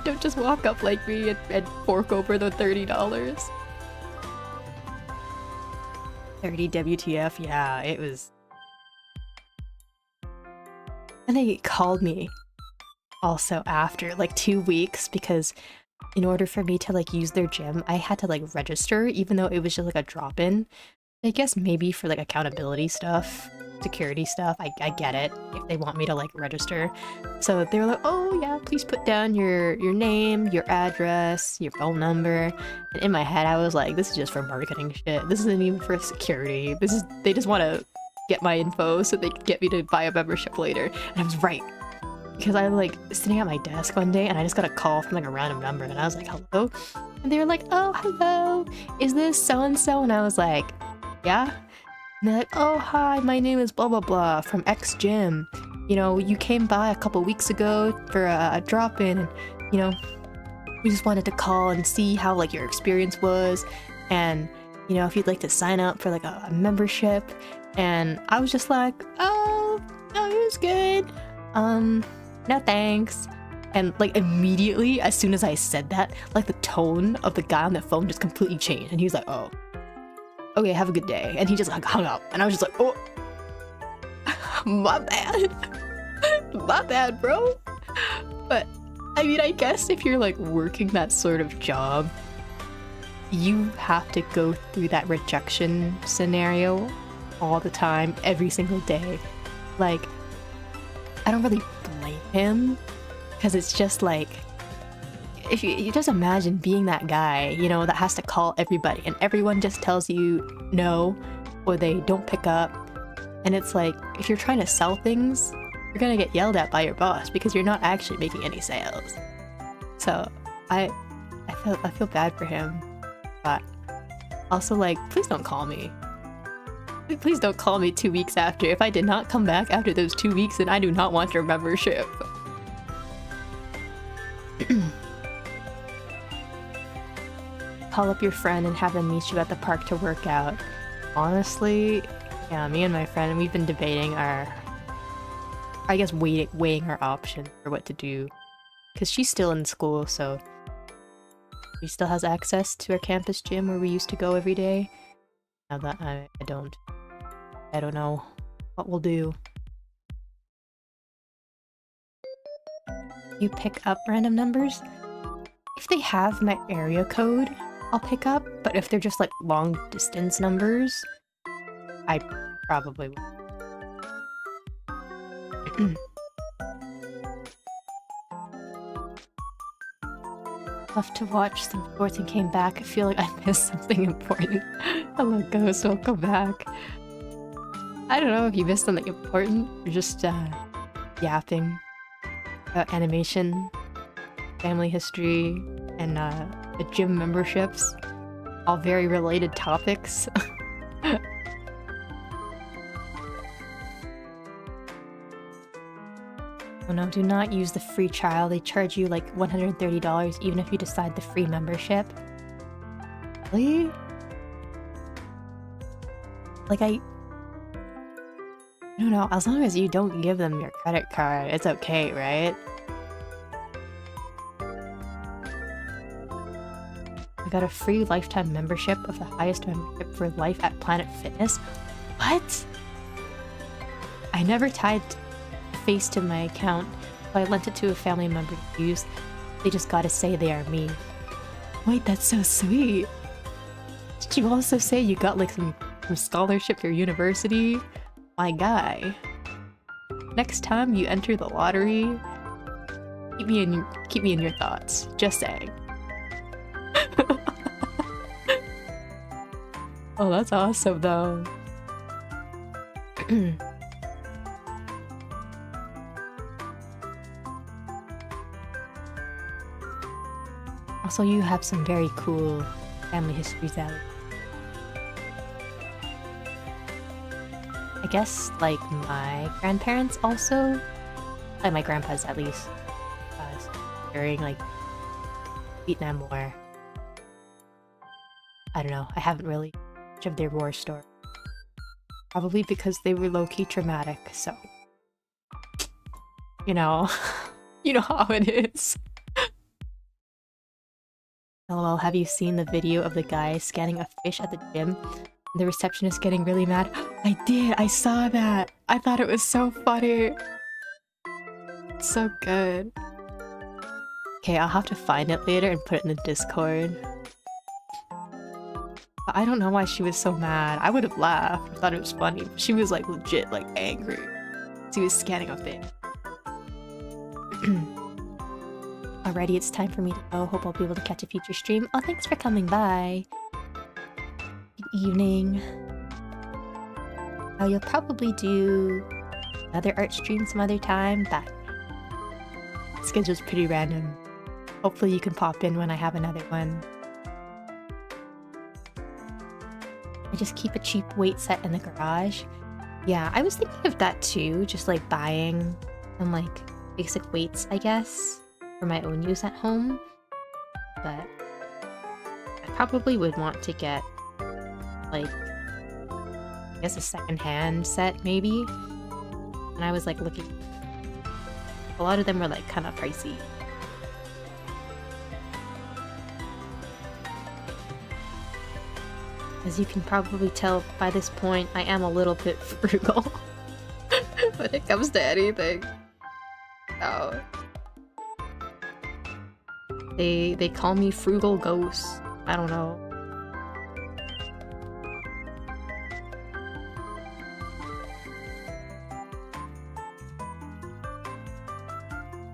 Don't just walk up like me and fork over the $30. 30 WTF, yeah, it was... And they called me also after like 2 weeks because in order for me to like use their gym, I had to like register even though it was just like a drop-in. I guess maybe for like accountability stuff, security stuff, I get it if they want me to like register. So they were like, oh yeah, please put down your name, your address, your phone number. And in my head I was like, this is just for marketing shit. This isn't even for security. They just want to get my info so they can get me to buy a membership later. And I was right. Because I was like sitting at my desk one day and I just got a call from like a random number and I was like, hello? And they were like, oh, hello, is this so-and-so? And I was like, yeah? And they're like, oh, hi, my name is blah blah blah from X Gym. You know, you came by a couple weeks ago for a drop-in and, you know, we just wanted to call and see how like your experience was and, you know, if you'd like to sign up for like a membership. And I was just like, oh, no, it was good. No thanks. And like immediately, as soon as I said that, like the tone of the guy on the phone just completely changed. And he was like, oh, okay, have a good day. And he just like hung up. And I was just like, oh, my bad. My bad, bro. But I mean, I guess if you're like working that sort of job, you have to go through that rejection scenario all the time, every single day. Like, I don't really blame him, because it's just like, if you just imagine being that guy, you know, that has to call everybody and everyone just tells you no, or they don't pick up. And it's like, if you're trying to sell things, you're gonna get yelled at by your boss because you're not actually making any sales. So I feel bad for him, but also like, please don't call me. Please don't call me 2 weeks after. If I did not come back after those 2 weeks, then I do not want your membership. Call up your friend and have them meet you at the park to work out. Honestly, yeah, me and my friend, we've been debating our... I guess weighing our options for what to do. Because she's still in school, so... She still has access to our campus gym where we used to go every day. Now that I don't. I don't know what we'll do. You pick up random numbers? If they have my area code, I'll pick up, but if they're just like long distance numbers, I probably won't. Left to watch some sports and came back. I feel like I missed something important. Hello, Ghost. Welcome back. I don't know if you missed something important. You're just yapping about animation, family history, and the gym memberships. All very related topics. Oh no, do not use the free trial. They charge you like $130 even if you decide the free membership. Really? Like I don't know, as long as you don't give them your credit card, it's okay, right? I got a free lifetime membership of the highest membership for life at Planet Fitness. What? I never tied face to my account, so I lent it to a family member to use. They just gotta say they are me. Wait, that's so sweet. Did you also say you got like some scholarship for university? My guy. Next time you enter the lottery, keep me in your thoughts. Just saying. Oh, that's awesome though. Also, you have some very cool family histories out. I guess, like, my grandparents also, like my grandpa's at least, during, like, Vietnam War. I don't know, I haven't really much of their war story. Probably because they were low-key traumatic, so. you know, you know how it is. LOL, have you seen the video of the guy scanning a fish at the gym? The receptionist getting really mad. I did, I saw that. I thought it was so funny. So good. Okay, I'll have to find it later and put it in the Discord. But I don't know why she was so mad. I would have laughed. I thought it was funny. But she was like legit like angry. She was scanning a fish. Alrighty, it's time for me to go. Hope I'll be able to catch a future stream. Oh, thanks for coming by. Good evening. You'll probably do another art stream some other time, but schedule's pretty random. Hopefully you can pop in when I have another one. I just keep a cheap weight set in the garage. Yeah, I was thinking of that too, just like buying some like basic weights, I guess, for my own use at home. But I probably would want to get like, I guess a second-hand set maybe. And I was like looking, a lot of them were like kind of pricey. As you can probably tell by this point, I am a little bit frugal when it comes to anything. Oh. They call me frugal ghost. I don't know.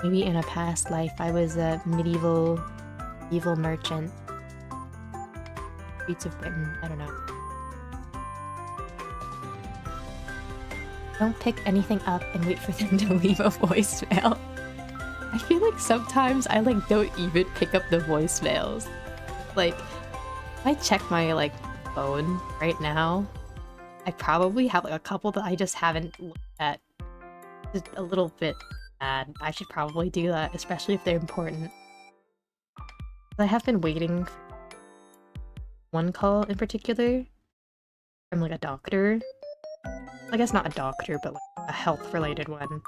Maybe in a past life I was a medieval merchant. Streets of Britain, I don't know. Don't pick anything up and wait for them to leave a voicemail. I feel like sometimes I like don't even pick up the voicemails. Like, if I check my like phone right now, I probably have like a couple that I just haven't looked at. Just a little bit bad. I should probably do that, especially if they're important. I have been waiting for one call in particular from like a doctor. I guess not a doctor, but like a health-related one.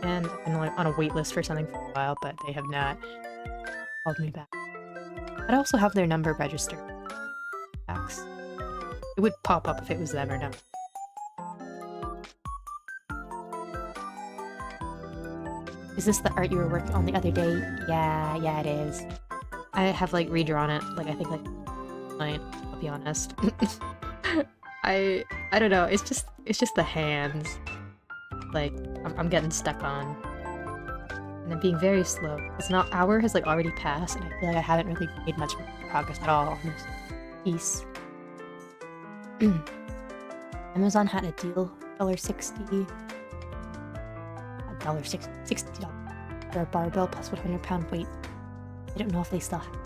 And I've been like on a wait list for something for a while, but they have not called me back. I'd also have their number registered. Fax. It would pop up if it was them or not. Is this the art you were working on the other day? Yeah, it is. I have like redrawn it, like I think like I'll be honest. I don't know, it's just the hands. Like I'm getting stuck on. And I'm being very slow. It's not hour has like already passed and I feel like I haven't really made much progress at all on this piece. Amazon had a deal, $1.60. $60 for a barbell plus 100-pound weight. I don't know if they still have it.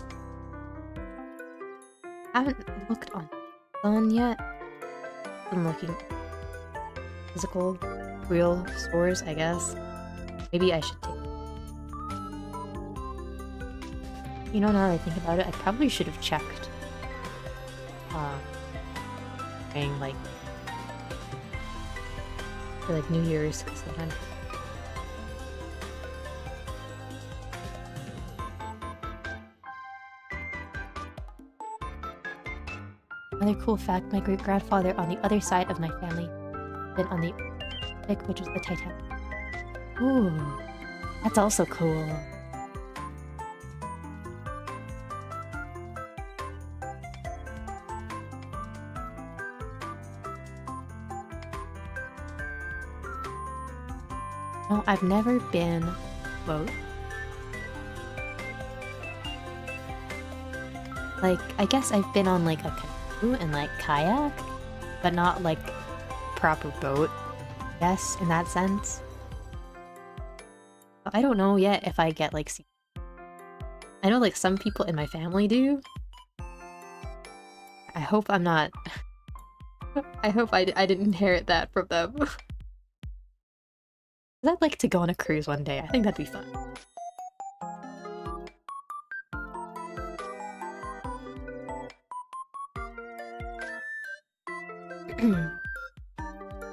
I haven't looked on phone yet. I'm looking physical, real stores, I guess. Maybe I should take it. You know, now that I think about it, I probably should have checked. Like for like New Year's, because then another cool fact, my great-grandfather on the other side of my family been on the Arctic, which is the Titanic. Ooh, that's also cool. No, I've never been boat. Like, I guess I've been on like a canoe and like kayak, but not like proper boat. Yes, in that sense. But I don't know yet if I get like I know like some people in my family do. I hope I'm not. I hope I didn't inherit that from them. I'd like to go on a cruise one day. I think that'd be fun.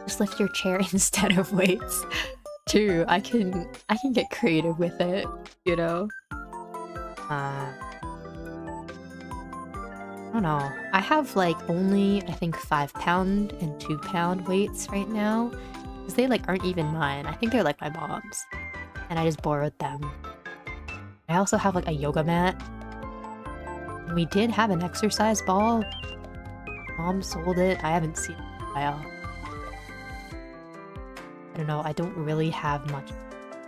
Just lift your chair instead of weights. too. I can get creative with it, you know? I don't know. I have like only, I think, 5-pound and 2-pound weights right now. Because they like aren't even mine. I think they're like my mom's. And I just borrowed them. I also have like a yoga mat. And we did have an exercise ball. Mom sold it. I haven't seen it in a while. I don't know. I don't really have much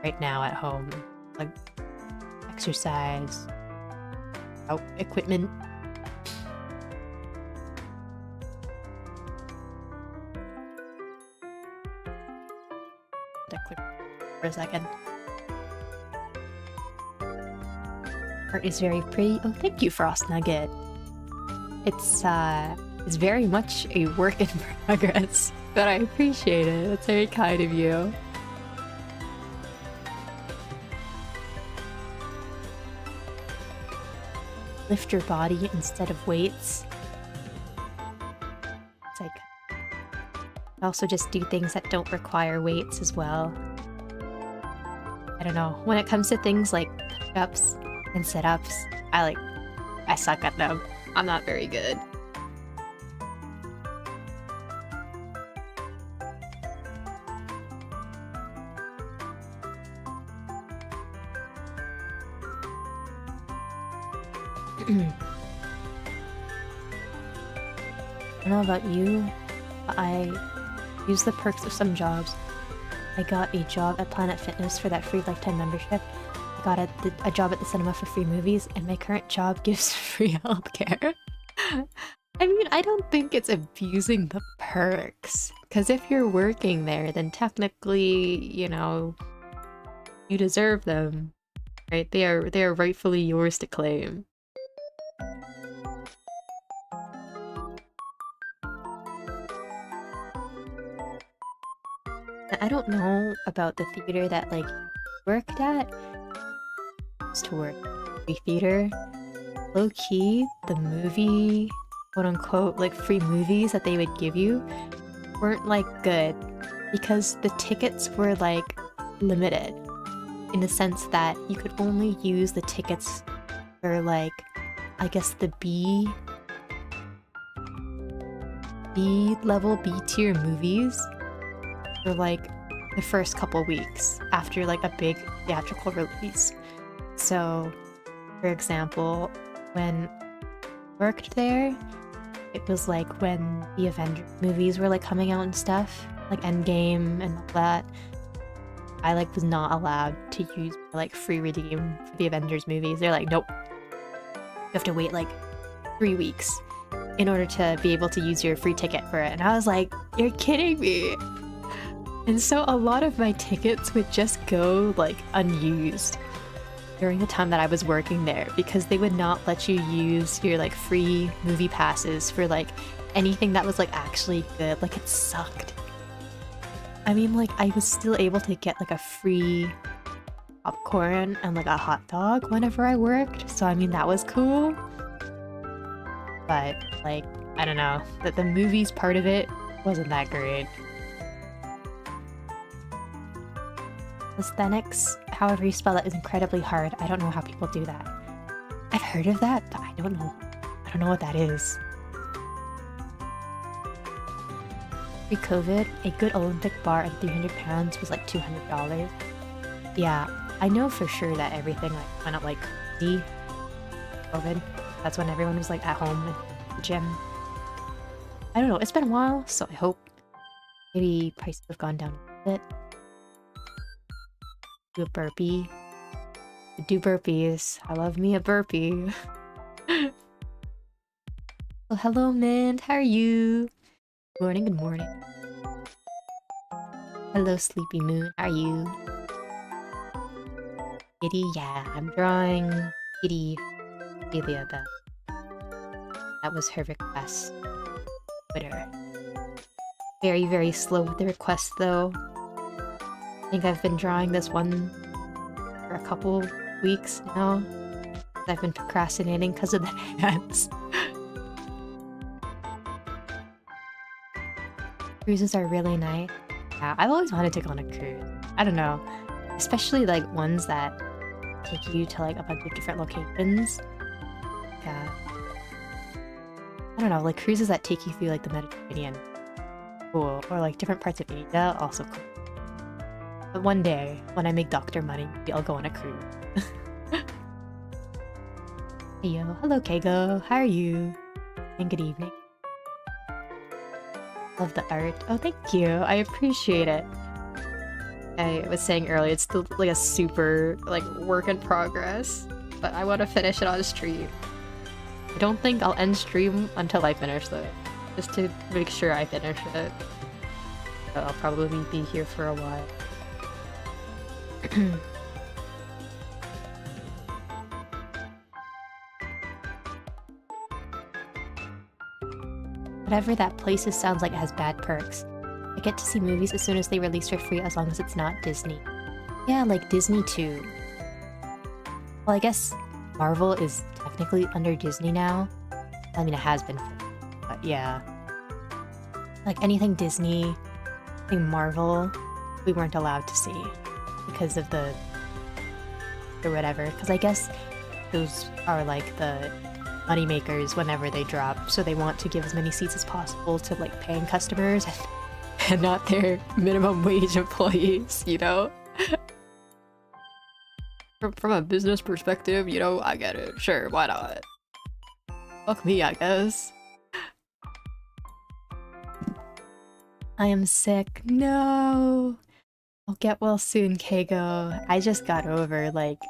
right now at home. Like exercise, equipment. For a second. Art is very pretty. Oh, thank you, Frost Nugget. It's very much a work in progress, but I appreciate it. It's very kind of you. Lift your body instead of weights. It's like also just do things that don't require weights as well. I don't know. When it comes to things like push-ups and sit-ups, I suck at them. I'm not very good. I don't know about you, but I use the perks of some jobs. I got a job at Planet Fitness for that free lifetime membership. I got a job at the cinema for free movies, and my current job gives free healthcare. I mean, I don't think it's abusing the perks. Because if you're working there, then technically, you know, you deserve them. Right? They are rightfully yours to claim. I don't know about the theater that, like, worked at. Used to work movie theater. Low-key, the movie, quote-unquote, like, free movies that they would give you weren't, like, good. Because the tickets were, like, limited. In the sense that you could only use the tickets for, like, I guess the B-level, B-tier movies. For like the first couple weeks after like a big theatrical release. So, for example, when I worked there, it was like when the Avengers movies were like coming out and stuff, like Endgame and all that. I like was not allowed to use like free redeem for the Avengers movies. They're like, nope, you have to wait like 3 weeks in order to be able to use your free ticket for it. And I was like, you're kidding me. And so a lot of my tickets would just go, like, unused during the time that I was working there because they would not let you use your, like, free movie passes for, like, anything that was, like, actually good. Like, it sucked. I mean, like, I was still able to get, like, a free popcorn and, like, a hot dog whenever I worked. So, I mean, that was cool. But, like, I don't know. The movies part of it wasn't that great. Aesthetics, however you spell it, is incredibly hard. I don't know how people do that. I've heard of that, but I don't know. I don't know what that is. Pre-COVID, a good Olympic bar at 300 pounds was like $200. Yeah, I know for sure that everything like went up like crazy. COVID. That's when everyone was like at home at the gym. I don't know, it's been a while, so I hope maybe prices have gone down a bit. Do a burpee. Do burpees. I love me a burpee. Well, hello, Mint. How are you? Good morning, good morning. Hello, Sleepy Moon. How are you? Kitty, yeah, I'm drawing Kitty Celia Bell. That was her request. Twitter. Very, very slow with the request, though. I think I've been drawing this one for a couple weeks now. I've been procrastinating because of the hands. Cruises are really nice. Yeah, I've always wanted to go on a cruise. I don't know. Especially like ones that take you to like a bunch of different locations. Yeah. I don't know, like cruises that take you through like the Mediterranean. Cool. Or like different parts of Asia, also cool. But one day, when I make doctor money, maybe I'll go on a cruise. Hey yo, hello Keigo, how are you? And good evening. Love the art. Oh, thank you. I appreciate it. I was saying earlier, it's still like a super like work in progress, but I want to finish it on stream. I don't think I'll end stream until I finish though, just to make sure I finish it. But I'll probably be here for a while. Whatever that place is sounds like it has bad perks. I get to see movies as soon as they release for free as long as it's not Disney. Yeah, like Disney too. Well, I guess Marvel is technically under Disney now. I mean, it has been, but yeah. Like anything Disney, anything Marvel, we weren't allowed to see because of the or whatever. Because I guess those are like the money makers whenever they drop, so they want to give as many seats as possible to like paying customers and not their minimum wage employees, you know? From a business perspective, you know, I get it. Sure, why not? Fuck me, I guess. I am sick. No! I'll get well soon, Keigo. I just got over like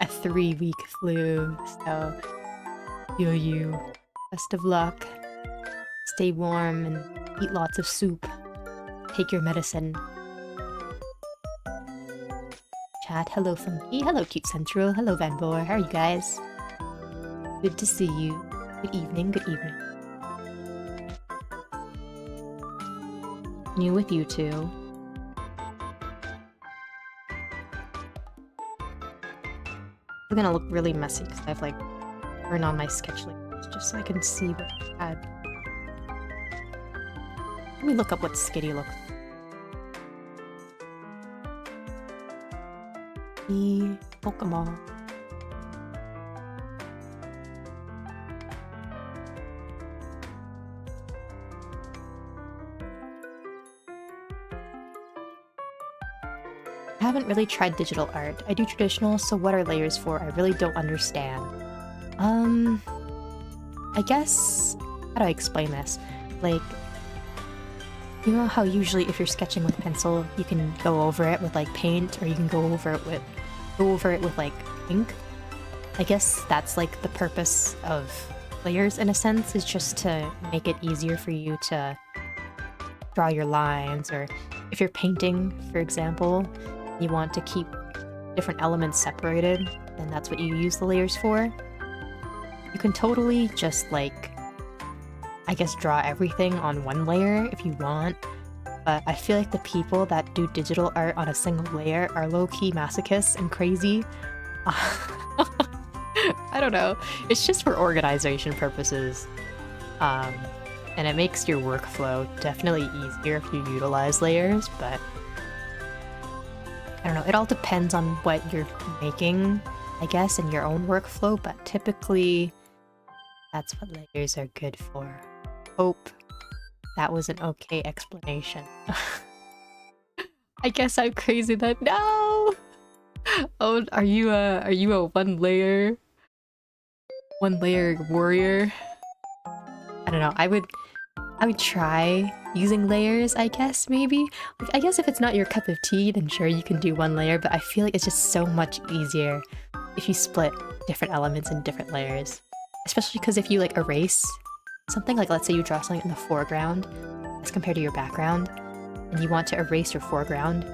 a 3-week flu, so you. Best of luck. Stay warm and eat lots of soup. Take your medicine. Chat, hello Funky, hello Cute Central, hello Vanbor, how are you guys? Good to see you. Good evening, good evening. New with you two. We're gonna look really messy because I've like turned on my sketch layers just so I can see what I had. Let me look up what Skitty looks like. The Pokemon. I haven't really tried digital art. I do traditional, so what are layers for? I really don't understand. I guess... how do I explain this? Like, you know how usually if you're sketching with pencil, you can go over it with like paint, or you can go over it with like ink? I guess that's like the purpose of layers in a sense, is just to make it easier for you to draw your lines, or if you're painting, for example, you want to keep different elements separated, then that's what you use the layers for. You can totally just like, I guess, draw everything on one layer if you want, but I feel like the people that do digital art on a single layer are low-key masochists and crazy. I don't know. It's just for organization purposes. And it makes your workflow definitely easier if you utilize layers, but I don't know. It all depends on what you're making, I guess, in your own workflow, but typically that's what layers are good for. Hope that was an okay explanation. I guess I'm crazy then. No! Oh, are you a one layer warrior? I don't know. I would try using layers, I guess, maybe. Like, I guess if it's not your cup of tea, then sure, you can do one layer, but I feel like it's just so much easier if you split different elements in different layers. Especially because if you like erase something, like let's say you draw something in the foreground as compared to your background, and you want to erase your foreground,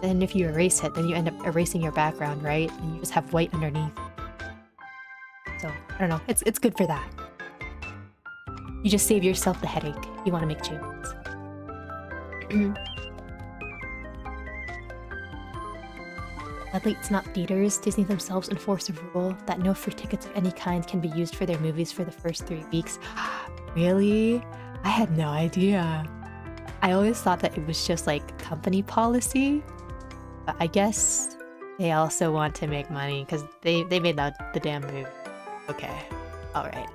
then if you erase it, then you end up erasing your background, right? And you just have white underneath. So, I don't know, it's good for that. You just save yourself the headache if you want to make changes. Sadly, it's not theaters. Disney themselves enforce a rule that no free tickets of any kind can be used for their movies for the first 3 weeks. Really? I had no idea. I always thought that it was just like company policy, But I guess they also want to make money because they made the damn move. Okay, all right.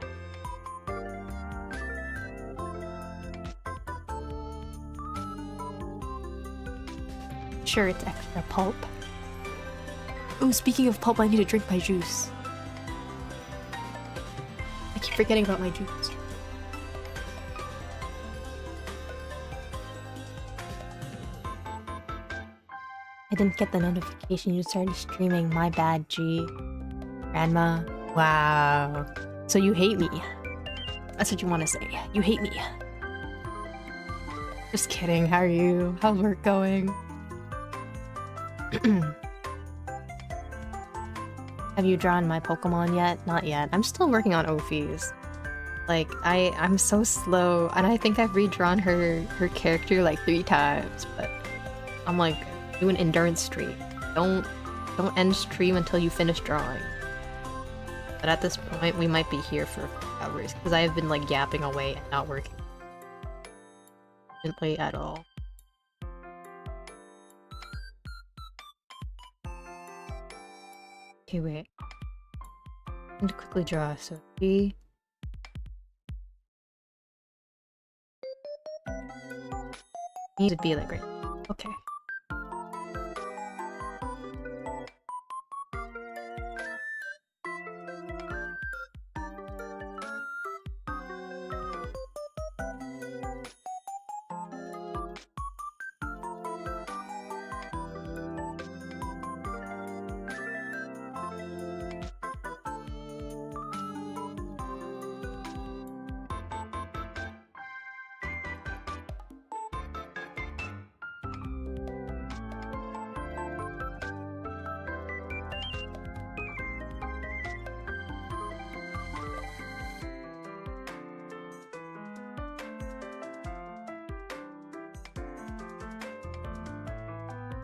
Sure, it's extra pulp. Oh, speaking of pulp, I need to drink my juice. I keep forgetting about my juice. I didn't get the notification you started streaming. My bad, G. Grandma. Wow. So you hate me. That's what you want to say. You hate me. Just kidding. How are you? How's work going? Have you drawn my Pokemon yet? Not yet. I'm still working on Ophi's. Like, I'm so slow, and I think I've redrawn her character like 3 times, but I'm like, do an endurance streak. Don't end stream until you finish drawing. But at this point, we might be here for hours, because I have been like yapping away and not working efficiently at all. Okay, wait. I need to quickly draw, so B. Needs to be like right. Okay.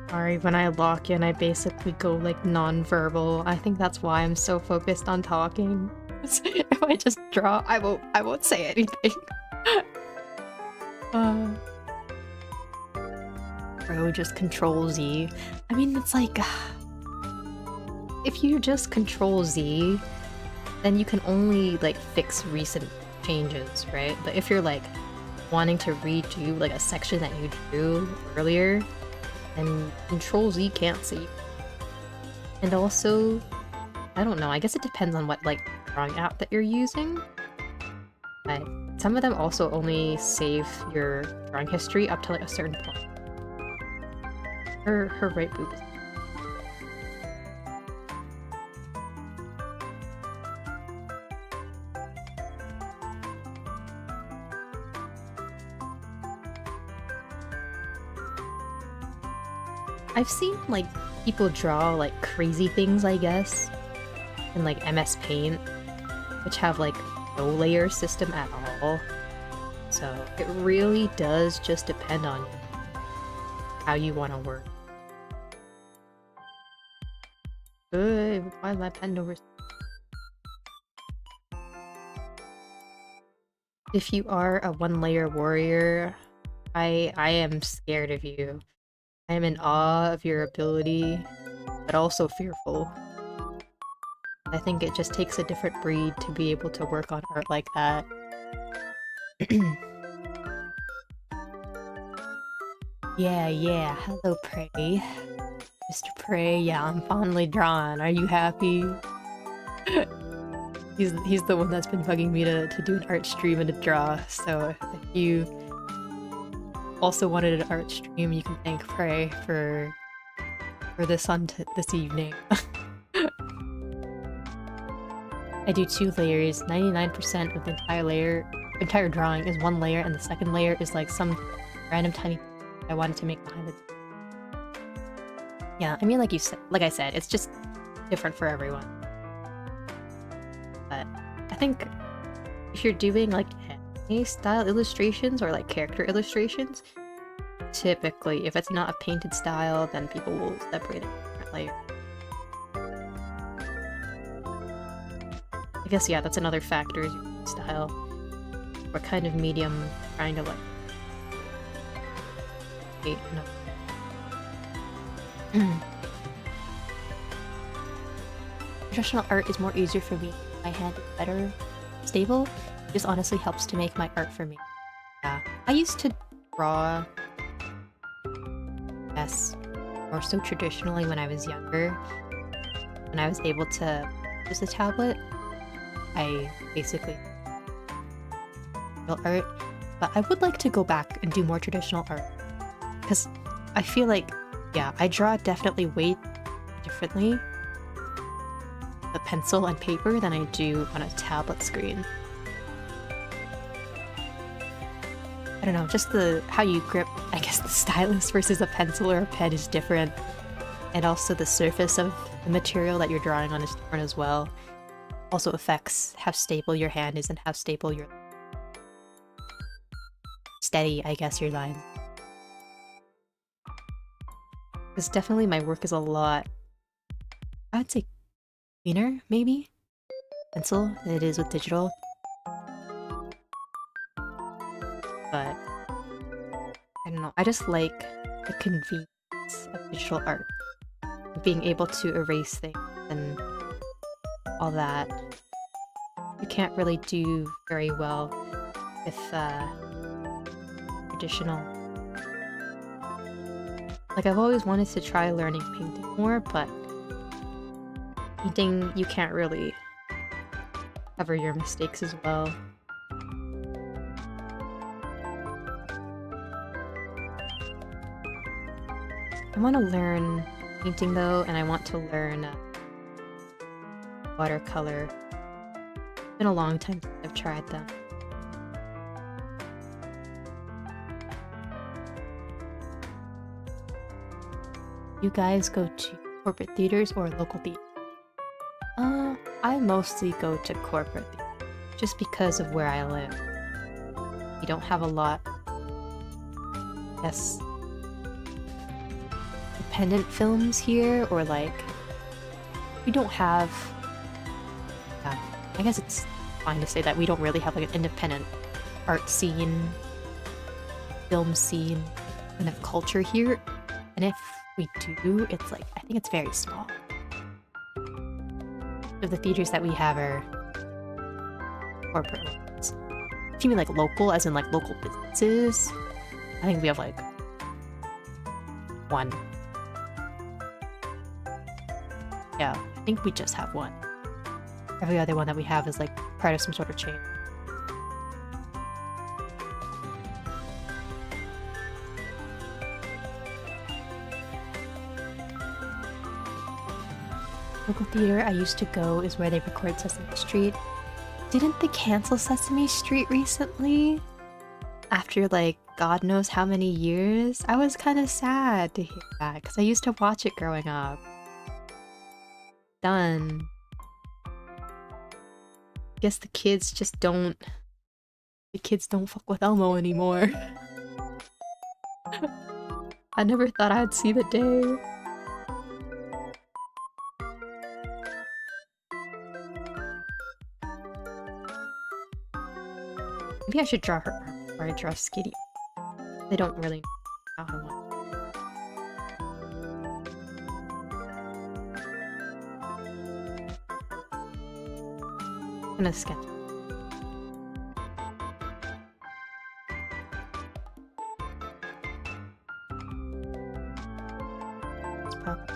Sorry, when I lock in, I basically go like non-verbal. I think that's why I'm so focused on talking. If I just draw, I won't say anything. Bro, just Control Z. I mean, it's like, if you just Control Z, then you can only like fix recent changes, right? But if you're like wanting to redo like a section that you drew earlier, and Control Z can't see. And also, I don't know, I guess it depends on what like drawing app that you're using. But some of them also only save your drawing history up to like a certain point. Her right boob. I've seen like people draw like crazy things, I guess, in like MS Paint, which have like no layer system at all. So it really does just depend on how you want to work. Good. Why is my pen over? If you are a one-layer warrior, I am scared of you. I am in awe of your ability, but also fearful. I think it just takes a different breed to be able to work on art like that. Yeah, hello Prey. Mr. Prey, yeah, I'm fondly drawn. Are you happy? He's the one that's been bugging me to do an art stream and to draw, so if you also wanted an art stream, you can thank Prey for this on this evening. I do 2 layers. 99% of the entire drawing is 1 layer, and the second layer is like some random tiny I wanted to make behind it. Yeah, I mean, like I said, it's just different for everyone. But I think if you're doing like anime style illustrations or like character illustrations, typically if it's not a painted style, then people will separate it in different layers. I guess, yeah, that's another factor, is your style. What kind of medium trying to like... Wait, no. Traditional art is more easier for me. My hand is better stable. This honestly helps to make my art for me. Yeah. I used to draw, yes, more so traditionally when I was younger. When I was able to use the tablet, I basically real art. But I would like to go back and do more traditional art. Because I feel like, yeah, I draw definitely way differently with pencil and paper than I do on a tablet screen. I don't know, just how you grip, I guess the stylus versus a pencil or a pen is different. And also the surface of the material that you're drawing on is different as well. Also affects how stable your hand is and how stable your steady, I guess, your lines. Because definitely my work is a lot, I would say cleaner, maybe? Pencil than it is with digital. But I don't know, I just like the convenience of digital art. Being able to erase things and all that. You can't really do very well with traditional. Like, I've always wanted to try learning painting more, but painting, you can't really cover your mistakes as well. I want to learn painting though, and I want to learn watercolor. It's been a long time since I've tried them. You guys go to corporate theaters or local theaters? I mostly go to corporate theaters, just because of where I live. We don't have a lot, yes, independent films here, or like, we don't have, yeah, I guess it's fine to say that we don't really have like an independent art scene, film scene, kind of culture here, and if we do, it's like, I think it's very small. So the theaters that we have are corporate ones. If you mean like local, as in like local businesses, I think we have like one. Yeah, I think we just have one. Every other one that we have is like part of some sort of chain. Local theater I used to go is where they record Sesame Street. Didn't they cancel Sesame Street recently? After like God knows how many years? I was kind of sad to hear that because I used to watch it growing up. Done. Guess the kids just don't... The kids don't fuck with Elmo anymore. I never thought I'd see the day. Maybe I should draw her arm before I draw Skitty. They don't really know how I want. I'm gonna sketch. It's probably...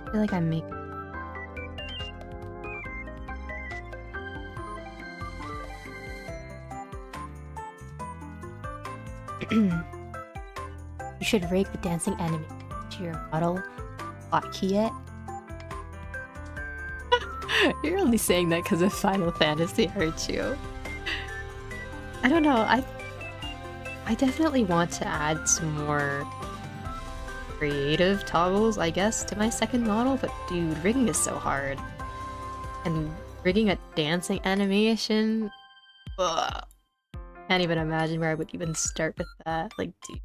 I feel like I'm making... You should rake the dancing enemy to your model. Hotkey it. You're only saying that because of Final Fantasy, aren't you? I don't know. I definitely want to add some more creative toggles, I guess, to my second model, but dude, rigging is so hard. And rigging a dancing animation? Ugh. Can't even imagine where I would even start with that. Like, dude.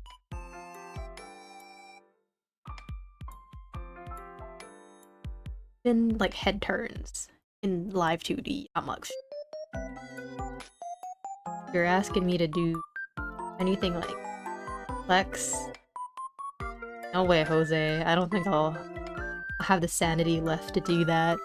Even, like, head turns in live 2D, I'm like, you're asking me to do anything like flex? No way, Jose. I don't think I'll have the sanity left to do that.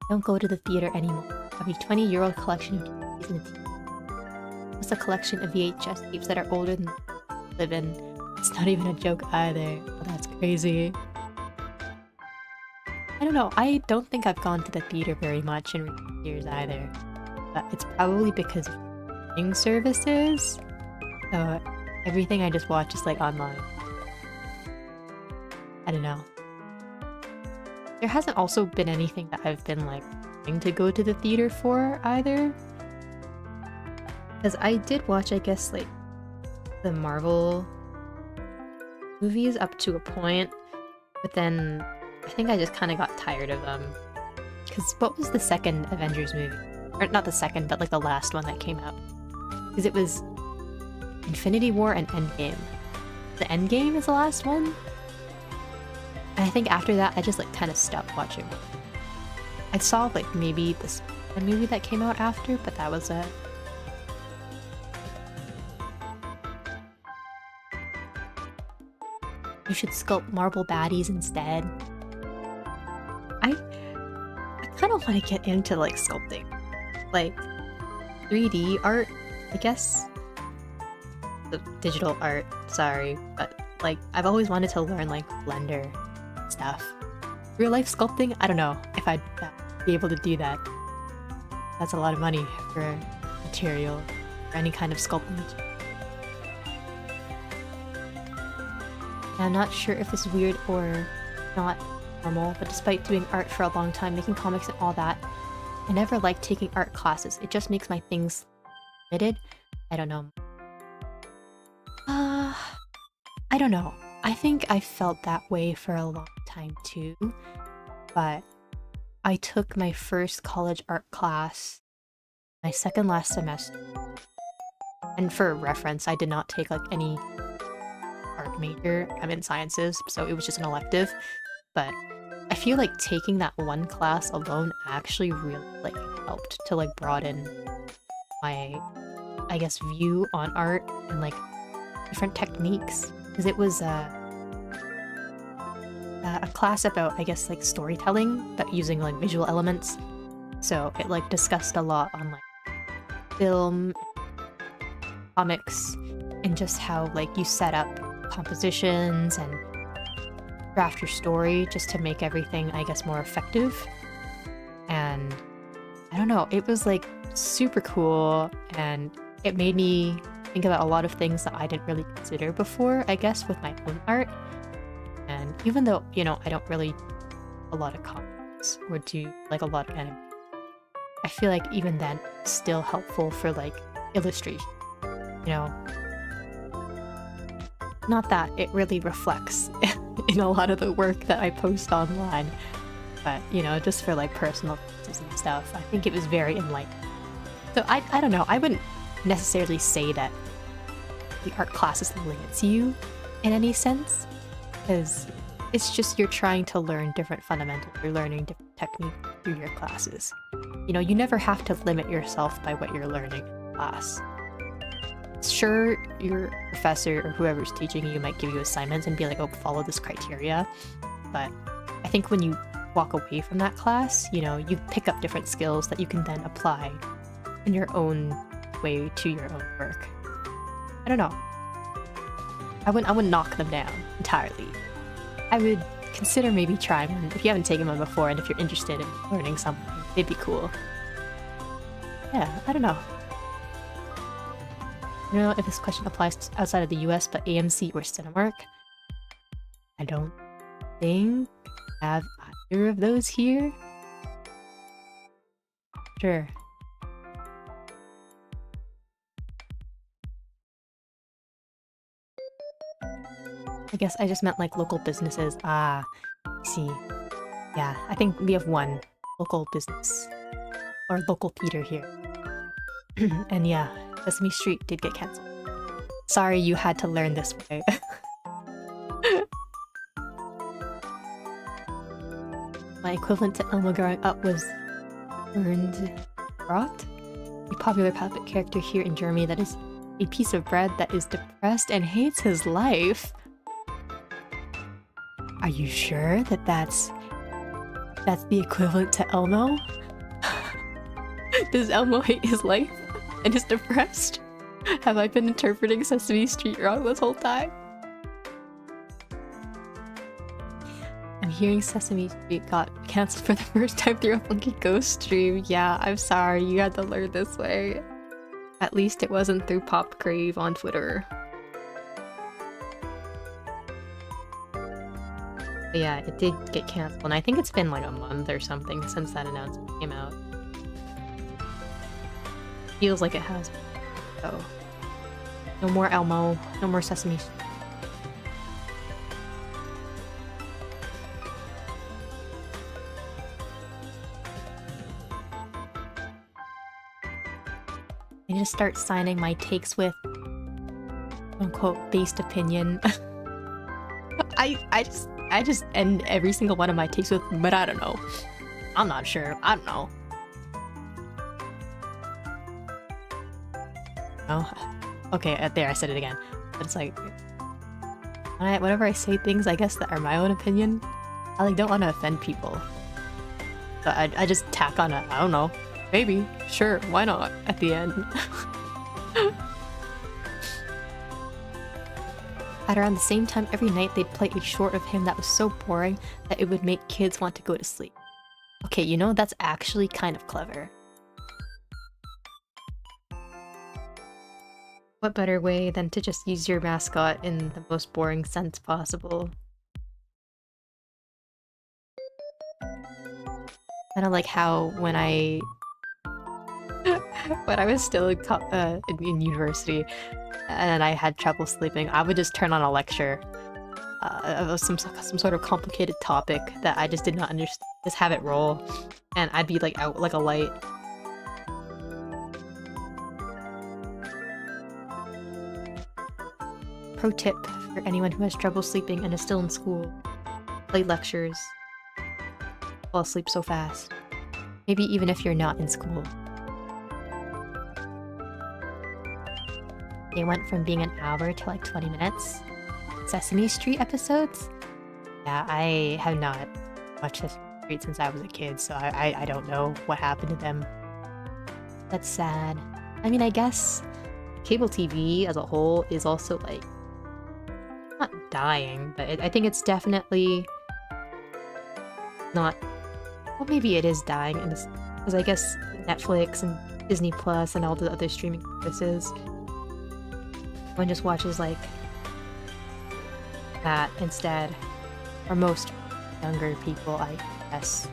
Don't go to the theater anymore. I have a 20-year-old collection of DVDs and TVs. Plus a collection of VHS tapes that are older than I live in. It's not even a joke either. Oh, that's crazy. I don't know. I don't think I've gone to the theater very much in recent years either. But it's probably because of streaming services. So everything I just watch is like online. I don't know. There hasn't also been anything that I've been like wanting to go to the theater for either. Because I did watch, I guess, like the Marvel movies up to a point, but then I think I just kind of got tired of them. Because what was the second Avengers movie? Or not the second, but like the last one that came out. Because it was Infinity War and Endgame. The Endgame is the last one? And I think after that, I just like kind of stopped watching. I saw like maybe this movie that came out after, but that was it. You should sculpt marble baddies instead. I kind of want to get into like sculpting, like 3D art, I guess. The digital art, sorry, but like I've always wanted to learn like Blender stuff. Real life sculpting, I don't know if I'd be able to do that. That's a lot of money for material, for any kind of sculpting. I'm not sure if this is weird or not normal, but despite doing art for a long time, making comics and all that, I never liked taking art classes. It just makes my things limited. I don't know. I don't know. I think I felt that way for a long time too, but I took my first college art class my second last semester. And for reference, I did not take like any art major. I'm in sciences, so it was just an elective. But I feel like taking that one class alone actually really like helped to like broaden my, I guess, view on art and like different techniques. Because it was a class about, I guess, like storytelling, but using like visual elements. So it like discussed a lot on like film, comics, and just how like you set up compositions and craft your story just to make everything, I guess, more effective. And I don't know, it was like super cool, and it made me think about a lot of things that I didn't really consider before, I guess, with my own art. And even though, you know, I don't really do a lot of comics or do like a lot of anime, I feel like even then it's still helpful for like illustration, you know. Not that it really reflects in a lot of the work that I post online, but you know, just for like personal purposes and stuff, I think it was very enlightening. So I don't know, I wouldn't necessarily say that the art classes limits you in any sense, because it's just you're trying to learn different fundamentals, you're learning different techniques through your classes. You know, you never have to limit yourself by what you're learning in class. Sure, your professor or whoever's teaching you might give you assignments and be like, oh, follow this criteria, but I think when you walk away from that class, you know, you pick up different skills that you can then apply in your own way to your own work. I don't know. I wouldn't knock them down entirely. I would consider maybe trying one if you haven't taken one before, and if you're interested in learning something, it'd be cool. Yeah, I don't know. I don't know if this question applies outside of the US, but AMC or Cinemark? I don't think I have either of those here. Sure. I guess I just meant like local businesses. Ah, I see. Yeah, I think we have one local business or local theater here. And yeah, Sesame Street did get cancelled. Sorry you had to learn this way. My equivalent to Elmo growing up was Earned Rot, a popular puppet character here in Germany that is a piece of bread that is depressed and hates his life. Are you sure that that's the equivalent to Elmo? Does Elmo hate his life and is depressed? Have I been interpreting Sesame Street wrong this whole time? I'm hearing Sesame Street got cancelled for the first time through a Funkyghosts stream. Yeah, I'm sorry, you had to learn this way. At least it wasn't through Popgrave on Twitter. But yeah, it did get cancelled, and I think it's been like a month or something since that announcement came out. Feels like it has been. So, no more Elmo, no more Sesame Street. I just start signing my takes with quote-unquote based opinion. I just end every single one of my takes with, but I don't know. I'm not sure. I don't know. Oh, okay, there, I said it again. But it's like, whenever I say things, I guess that are my own opinion, I like don't want to offend people. But I just tack on a, I don't know, maybe, sure, why not, at the end. At around the same time every night they'd play a short of him that was so boring that it would make kids want to go to sleep. Okay, you know, that's actually kind of clever. What better way than to just use your mascot in the most boring sense possible? Kind of like how when I was still in university and I had trouble sleeping, I would just turn on a lecture of some sort of complicated topic that I just did not understand, just have it roll, and I'd be like out like a light. Pro tip for anyone who has trouble sleeping and is still in school: play lectures. Fall asleep so fast. Maybe even if you're not in school. They went from being an hour to like 20 minutes. Sesame Street episodes? Yeah, I have not watched Sesame Street since I was a kid, so I don't know what happened to them. That's sad. I mean, I guess cable TV as a whole is also like, not dying, but I think it's definitely not, well, maybe it is dying, because I guess Netflix and Disney Plus and all the other streaming services, one just watches like that instead, or most younger people, I guess.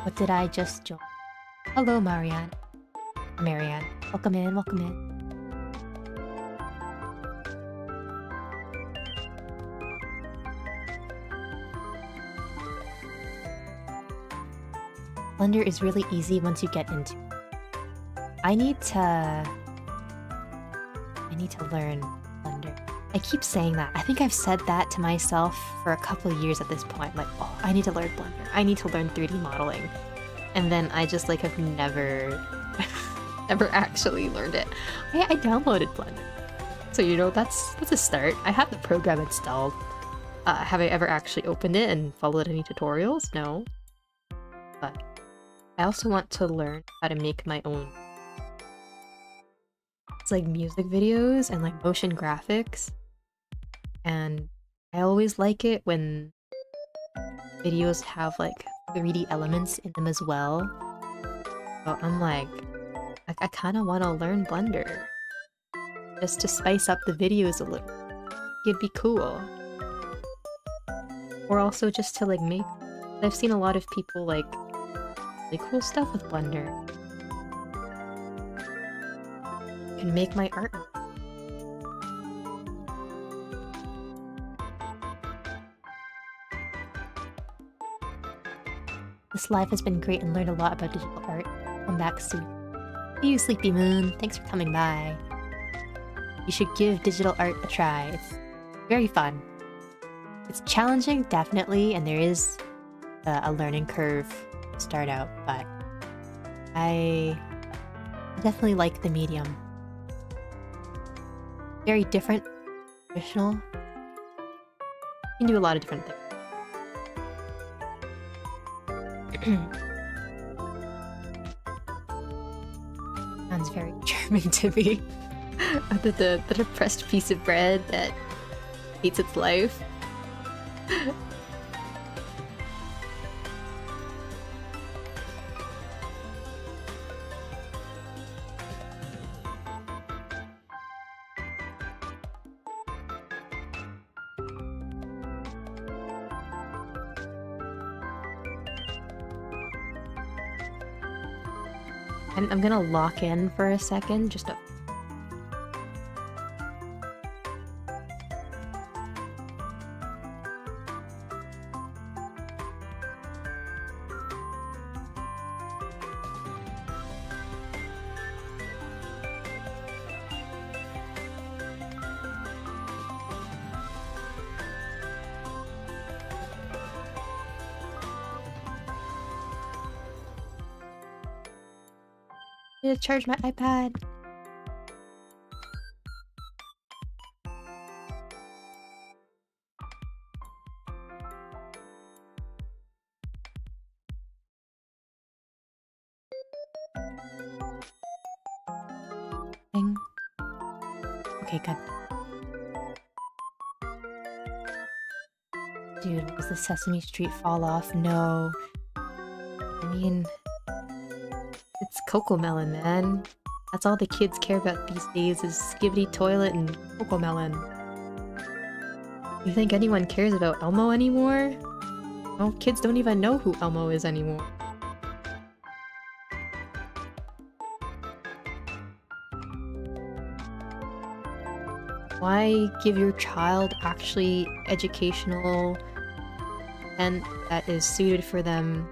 What did I just join? Hello, Marianne. Welcome in, welcome in. Blender is really easy once you get into it. I need to learn Blender. I keep saying that. I think I've said that to myself for a couple of years at this point. Like, oh, I need to learn Blender. I need to learn 3D modeling. And then I just like have never actually learned it. I downloaded Blender. So, you know, that's a start. I have the program installed. Have I ever actually opened it and followed any tutorials? No. But I also want to learn how to make my own, it's like music videos and like motion graphics. And I always like it when videos have like 3D elements in them as well. So I'm like, I kind of want to learn Blender just to spice up the videos a little. It'd be cool. Or also just to like make... I've seen a lot of people like really cool stuff with Blender. Can make my art. This live has been great and learned a lot about digital art. Come back soon. Hey, you Sleepy Moon, thanks for coming by. You should give digital art a try. It's very fun. It's challenging, definitely, and there is a learning curve to start out, but I definitely like the medium. Very different, traditional. You can do a lot of different things. Sounds very charming to me. the depressed piece of bread that hates its life. I'm gonna lock in for a second, just to... I need to charge my iPad. Ding. Okay, good. Dude, does the Sesame Street fall off? No. I mean... It's Cocomelon, man. That's all the kids care about these days is Skibidi Toilet and Cocomelon. You think anyone cares about Elmo anymore? No, kids don't even know who Elmo is anymore. Why give your child actually educational and that is suited for them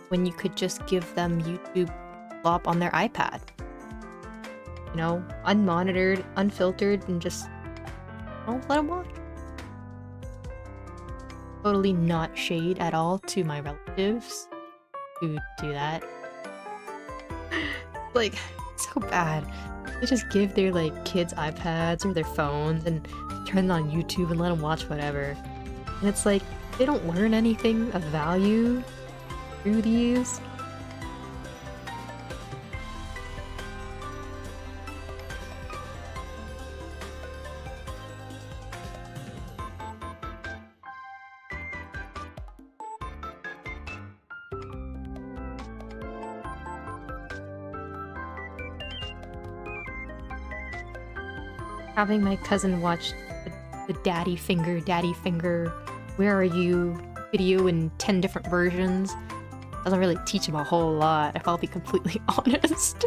when you could just give them YouTube flop on their iPad? You know, unmonitored, unfiltered, and just, let them watch. Totally not shade at all to my relatives who do that. Like, so bad. They just give their, like, kids iPads or their phones and turn them on YouTube and let them watch whatever. And it's like, they don't learn anything of value through these. Having my cousin watch the Daddy Finger, Where Are You video in 10 different versions doesn't really teach him a whole lot, if I'll be completely honest.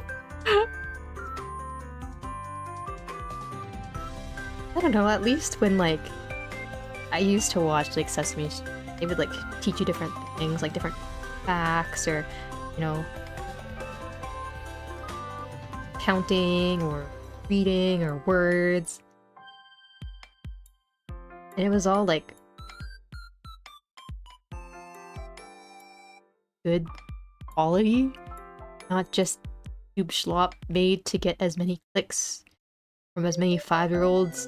I don't know, at least when, like, I used to watch, like, Sesame Street, they would, like, teach you different things, like different facts, or, you know, counting, or reading, or words. And it was all, like, good quality, not just tube schlop made to get as many clicks from as many 5-year-olds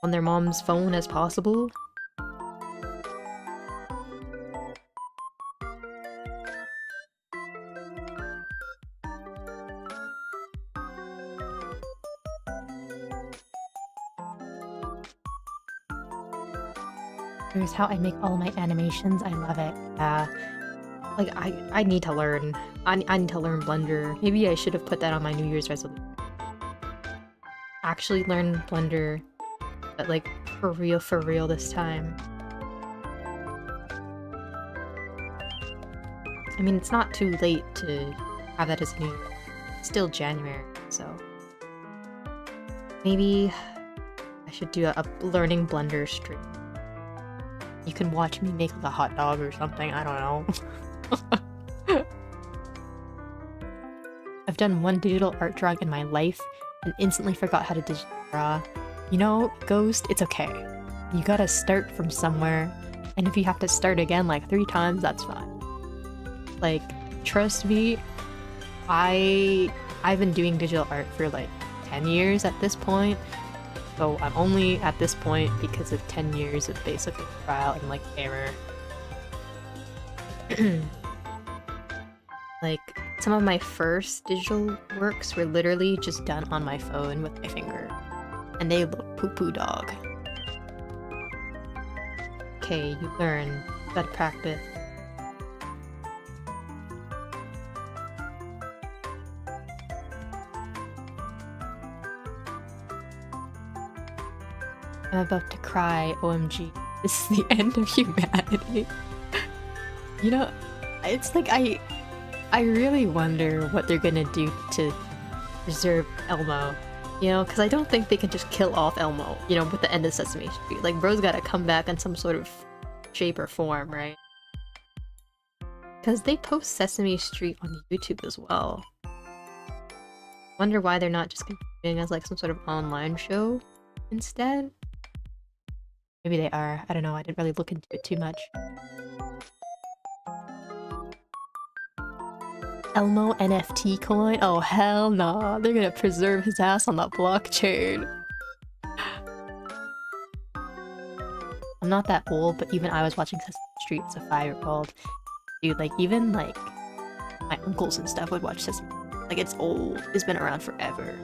on their mom's phone as possible. Here's how I make all my animations. I love it. Yeah. Like, I need to learn. I need to learn Blender. Maybe I should have put that on my New Year's resolution. Actually learn Blender, but like, for real this time. I mean, it's not too late to have that as a new year. It's still January, so... Maybe I should do a learning Blender stream. You can watch me make like a hot dog or something, I don't know. I've done one digital art drawing in my life and instantly forgot how to digital draw. You know, Ghost, it's okay. You gotta start from somewhere, and if you have to start again like 3 times, that's fine. Like, trust me, I've been doing digital art for like 10 years at this point, so I'm only at this point because of 10 years of basically trial and like error. Like, some of my first digital works were literally just done on my phone with my finger, and they look poo-poo dog. Okay, you learn, you gotta practice. I'm about to cry, OMG. This is the end of humanity. You know, it's like I really wonder what they're gonna do to preserve Elmo. You know, because I don't think they can just kill off Elmo, you know, with the end of Sesame Street. Like, bro's gotta come back in some sort of shape or form, right? Because they post Sesame Street on YouTube as well. Wonder why they're not just continuing as like some sort of online show instead? Maybe they are. I don't know. I didn't really look into it too much. Elmo NFT coin? Oh, hell nah. They're gonna preserve his ass on the blockchain. I'm not that old, but even I was watching Sesame Street as a 5-year-old. Dude, like, even, like, my uncles and stuff would watch Sesame Street. Like, it's old. It's been around forever.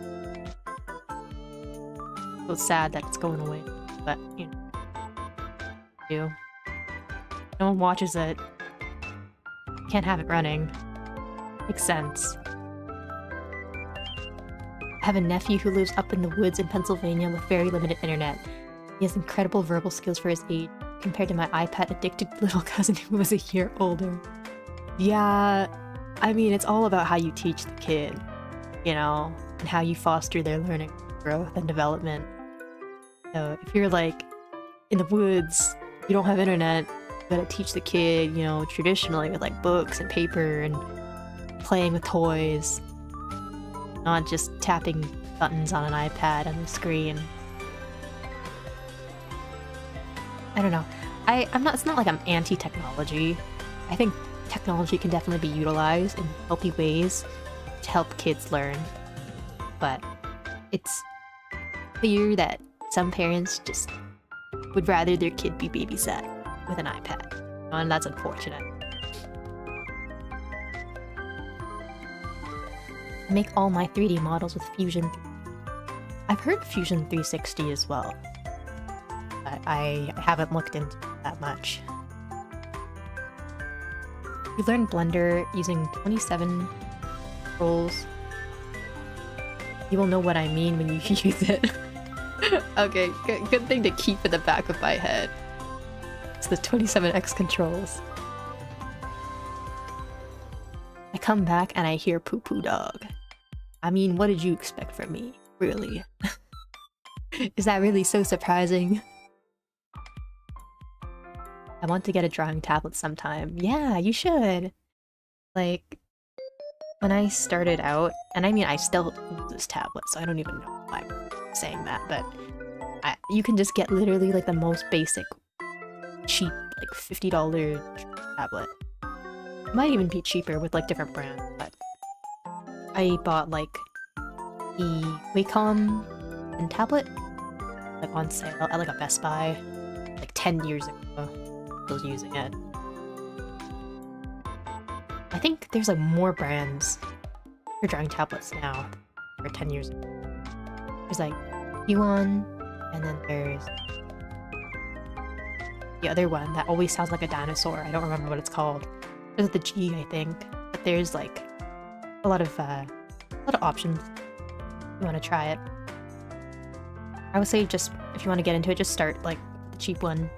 So it's sad that it's going away. But, you know. No one watches it. Can't have it running. Makes sense. I have a nephew who lives up in the woods in Pennsylvania with very limited internet. He has incredible verbal skills for his age, compared to my iPad-addicted little cousin who was a year older. Yeah, I mean, it's all about how you teach the kid, you know, and how you foster their learning, growth, and development. So if you're, like, in the woods, you don't have internet, you gotta teach the kid, you know, traditionally with, like, books and paper and playing with toys, not just tapping buttons on an iPad on the screen. I don't know. it's not like I'm anti-technology. I think technology can definitely be utilized in healthy ways to help kids learn. But it's clear that some parents just would rather their kid be babysat with an iPad. And that's unfortunate. I make all my 3D models with Fusion. I've heard Fusion 360 as well, but I haven't looked into it that much. You learn Blender using 27 controls. You will know what I mean when you use it. Okay, good thing to keep in the back of my head. It's the 27x controls. I come back and I hear poo poo dog. I mean, what did you expect from me? Really? Is that really so surprising? I want to get a drawing tablet sometime. Yeah, you should! Like, when I started out, and I mean I still use this tablet, so I don't even know why I'm saying that, but you can just get literally like the most basic, cheap, like $50 tablet. It might even be cheaper with like different brands, but I bought like the Wacom and tablet like on sale at like a Best Buy like 10 years ago. I was using it. I think there's like more brands for drawing tablets now for 10 years ago. There's like Yuan, and then there's the other one that always sounds like a dinosaur. I don't remember what it's called. There's the G, I think. But there's like a lot of options. If you want to try it. I would say just if you want to get into it, just start like the cheap one,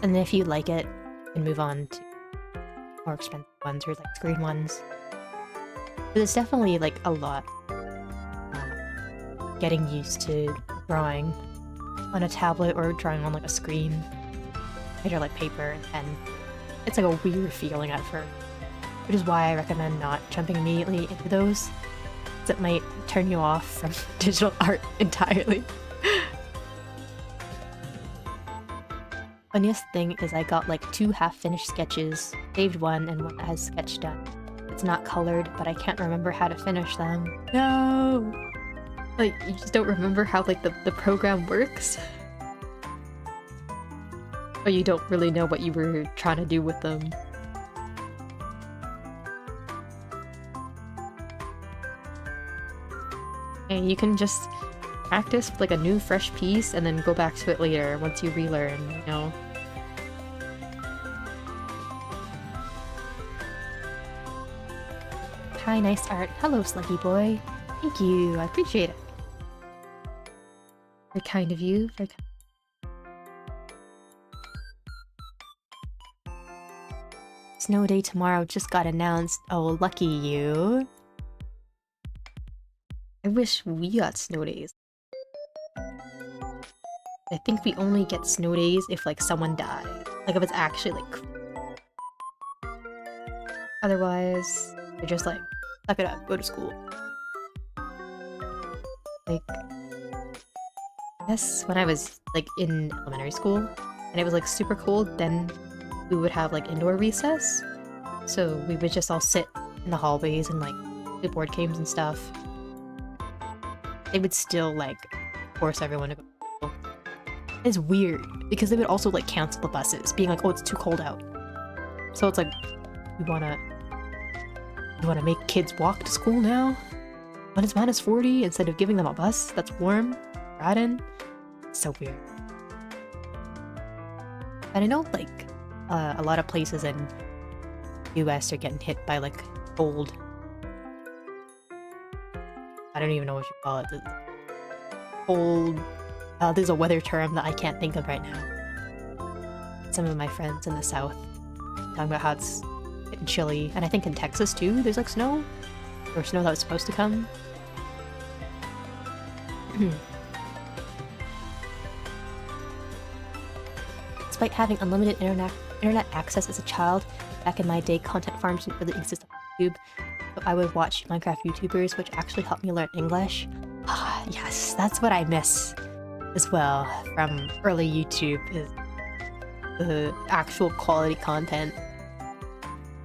and then if you like it, you can move on to more expensive ones or like screen ones. But it's definitely like a lot getting used to drawing on a tablet or drawing on like a screen or like paper, and it's like a weird feeling at first, which is why I recommend not jumping immediately into those, because it might turn you off from digital art entirely. Funniest thing is I got like 2 half-finished sketches, saved one and one that has sketch done. It's not colored, but I can't remember how to finish them. No! Like, you just don't remember how like the program works? Or you don't really know what you were trying to do with them. And you can just practice with like a new fresh piece and then go back to it later once you relearn, you know? Hi, nice art. Hello, Sluggy Boy. Thank you, I appreciate it. Very kind of you. Very kind. Snow day tomorrow just got announced. Oh, lucky you. I wish we got snow days. I think we only get snow days if like someone died. Like if it's actually like... Otherwise, they're just like, suck it up, go to school. Like... Yes, when I was like in elementary school and it was like super cold, then we would have like indoor recess. So we would just all sit in the hallways and like play board games and stuff. They would still like force everyone to go to school. It's weird because they would also like cancel the buses, being like, oh, it's too cold out. So it's like, you wanna make kids walk to school now when it's -40 instead of giving them a bus that's warm, ride in? It's so weird. And I know like a lot of places in the US are getting hit by like cold. I don't even know what you call it. Cold. There's a weather term that I can't think of right now. Some of my friends in the South talking about how it's getting chilly, and I think in Texas too there's like snow, or snow that was supposed to come. Despite having unlimited internet access as a child, back in my day, content farms didn't really exist on YouTube, so I would watch Minecraft YouTubers, which actually helped me learn English. Ah, yes, that's what I miss as well from early YouTube, is the actual quality content.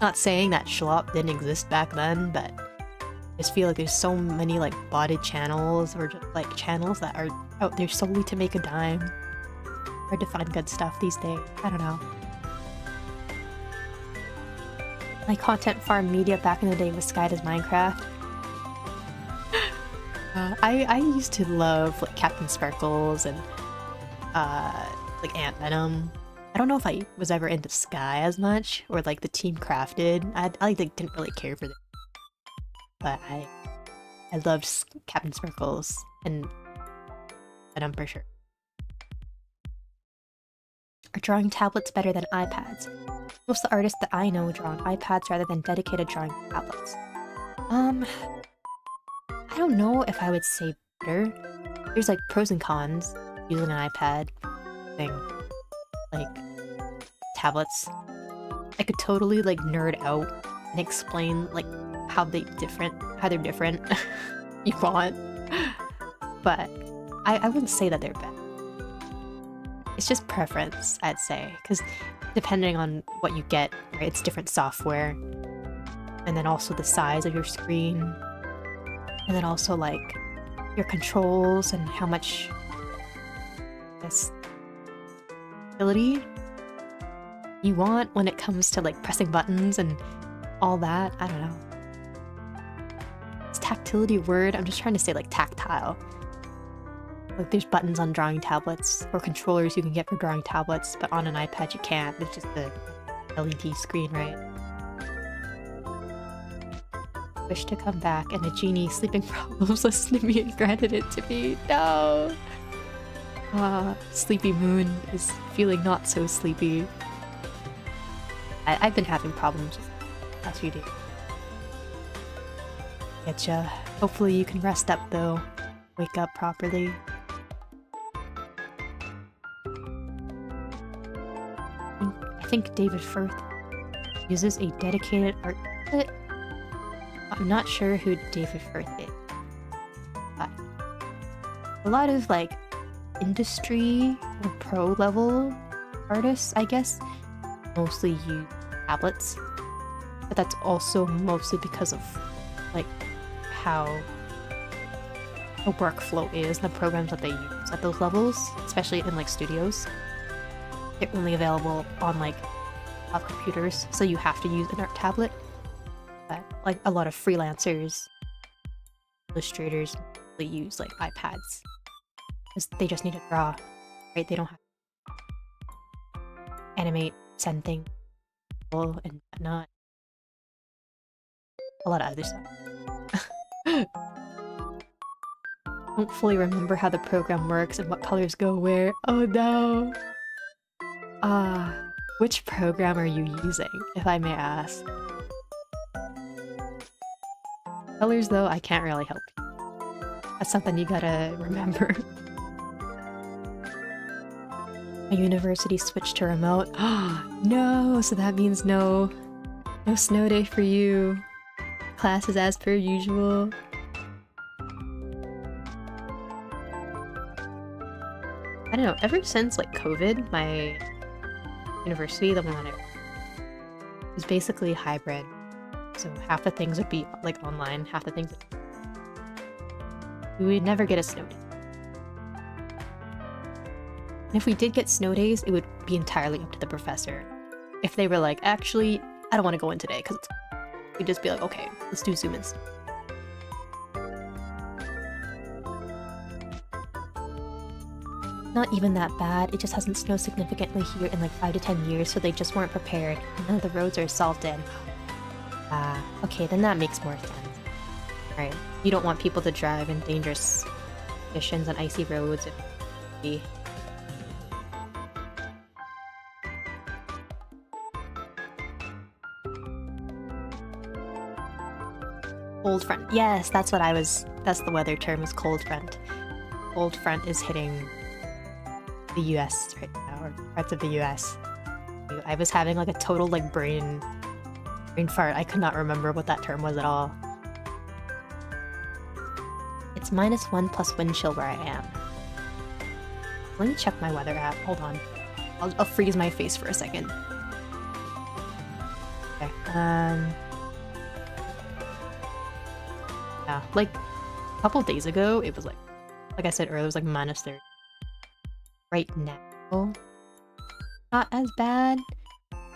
Not saying that Schlop didn't exist back then, but I just feel like there's so many like botted channels or just like channels that are out there solely to make a dime. Hard to find good stuff these days. I don't know. My content farm media back in the day was Skyed as Minecraft. I used to love like Captain Sparkles and like Ant Venom. I don't know if I was ever into Sky as much, or like the Team Crafted. I like didn't really care for them, but I loved Captain Sparkles and Venom for sure. Are drawing tablets better than iPads? Most of the artists that I know draw on iPads rather than dedicated drawing tablets. I don't know if I would say better. There's like pros and cons using an iPad thing. Like tablets. I could totally like nerd out and explain like how they're different you want. But I wouldn't say that they're bad. It's just preference, I'd say, because depending on what you get, right, it's different software, and then also the size of your screen, and then also like your controls and how much, I guess, ability you want when it comes to like pressing buttons and all that. I don't know. Is tactility a word? I'm just trying to say like tactile. Like there's buttons on drawing tablets or controllers you can get for drawing tablets, but on an iPad you can't. It's just a LED screen, right? Wish to come back, and a genie sleeping problems listened to me and granted it to me. No! Sleepy Moon is feeling not so sleepy. I've been having problems the past few days. Getcha. Hopefully you can rest up though. Wake up properly. I think David Firth uses a dedicated art outlet. I'm not sure who David Firth is. But a lot of like industry or pro level artists, I guess, mostly use tablets. But that's also mostly because of like how the workflow is and the programs that they use at those levels, especially in like studios. They're only available on like computers, so you have to use an art tablet. But like a lot of freelancers, illustrators use like iPads because they just need to draw, right? They don't have to animate, send things, and whatnot. A lot of other stuff. Don't fully remember how the program works and what colors go where. Oh no! Which program are you using, if I may ask? Colors though, I can't really help you. That's something you gotta remember. My university switched to remote. No! So that means no snow day for you. Classes as per usual. I don't know, ever since like COVID, my university, the one that I was basically hybrid. So half the things would be like online, half the things we would never get a snow day. And if we did get snow days, it would be entirely up to the professor. If they were like, actually, I don't want to go in today, because we'd just be like, okay, let's do Zoom instead. Not even that bad, it just hasn't snowed significantly here in like 5 to 10 years, so they just weren't prepared. None of the roads are salted. Okay, then that makes more sense. Right, you don't want people to drive in dangerous conditions on icy roads. Cold front. Yes, that's what that's the weather term, is cold front. Cold front is hitting the US right now, or parts of the US. I was having like a total like brain fart. I could not remember what that term was at all. It's -1 plus wind chill where I am. Let me check my weather app. Hold on. I'll freeze my face for a second. Okay. Yeah, like a couple days ago, it was like I said earlier, it was like -30. Right now, not as bad.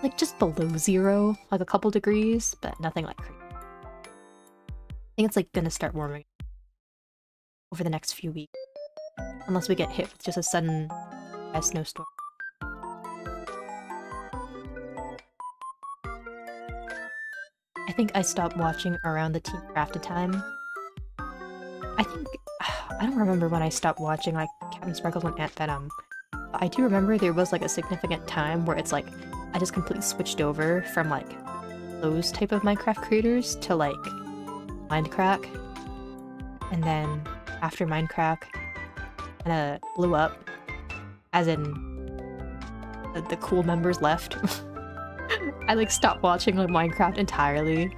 Like just below 0, like a couple degrees, but nothing like crazy. I think it's like gonna start warming over the next few weeks, unless we get hit with just a sudden snowstorm. I think I stopped watching around the Team Crafted time. I don't remember when I stopped watching like Captain Sparkles and Aunt Venom. But I do remember there was like a significant time where it's like I just completely switched over from like those type of Minecraft creators to like Minecraft, and then after Minecraft kinda blew up, as in the cool members left. I like stopped watching like Minecraft entirely,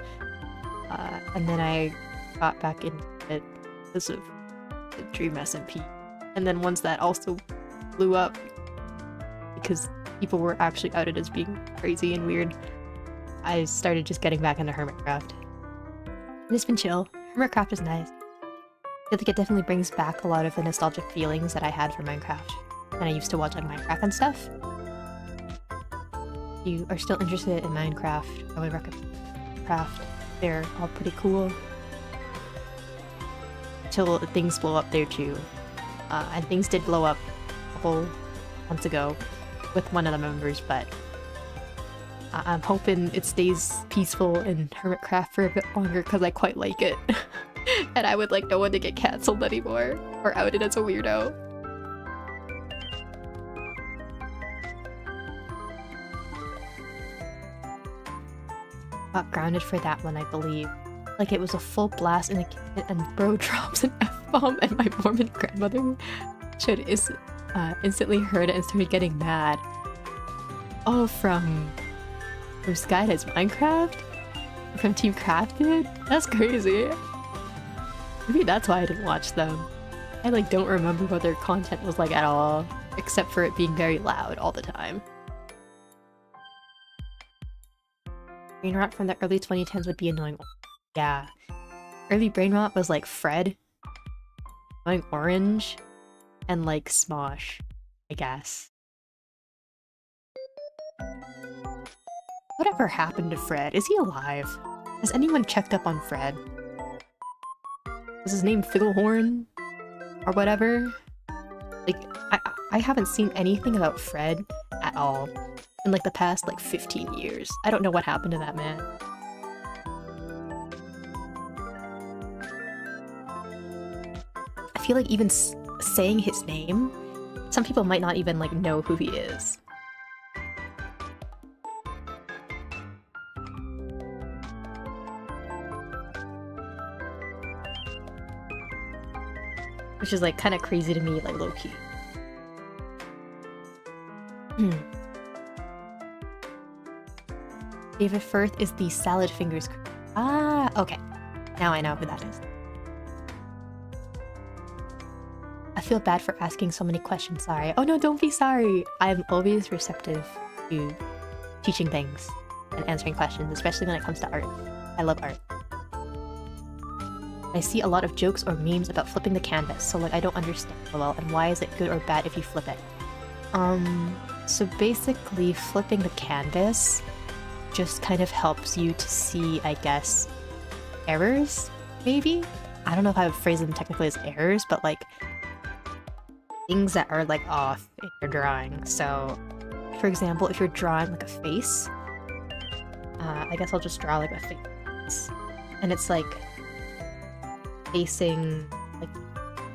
and then I got back into it because of the Dream SMP, and then once that also blew up because people were actually outed as being crazy and weird, I started just getting back into Hermitcraft. And it's been chill. Hermitcraft is nice. I feel like it definitely brings back a lot of the nostalgic feelings that I had for Minecraft when I used to watch like Minecraft and stuff. If you are still interested in Minecraft, I would recommend Minecraft. They're all pretty cool. Until things blow up there too. And things did blow up a couple months ago with one of the members, but I'm hoping it stays peaceful in Hermitcraft for a bit longer because I quite like it. And I would like no one to get cancelled anymore or outed as a weirdo. Got grounded for that one, I believe. Like it was a full blast in the kitchen and bro drops an F-bomb and my Mormon grandmother should instantly heard it and started getting mad. Oh, from Skydive's Minecraft? From Team Crafted? That's crazy. Maybe that's why I didn't watch them. I like don't remember what their content was like at all, except for it being very loud all the time. Brain rot from the early 2010s would be annoying. Yeah. Early brain rot was like Fred, annoying orange, and like Smosh, I guess. Whatever happened to Fred? Is he alive? Has anyone checked up on Fred? Was his name Fiddlehorn? Or whatever? Like, I haven't seen anything about Fred at all in like the past like 15 years. I don't know what happened to that man. I feel like even saying his name, some people might not even like know who he is. Which is like kind of crazy to me, like low-key. David Firth is the Salad Fingers. Ah, okay. Now I know who that is. I feel bad for asking so many questions, sorry. Oh no, don't be sorry! I'm always receptive to teaching things and answering questions, especially when it comes to art. I love art. I see a lot of jokes or memes about flipping the canvas, so like I don't understand well, and why is it good or bad if you flip it? So basically flipping the canvas just kind of helps you to see, I guess, errors, maybe? I don't know if I would phrase them technically as errors, but like things that are like off in your drawing. So, for example, if you're drawing like a face, I guess I'll just draw like a face, and it's like facing like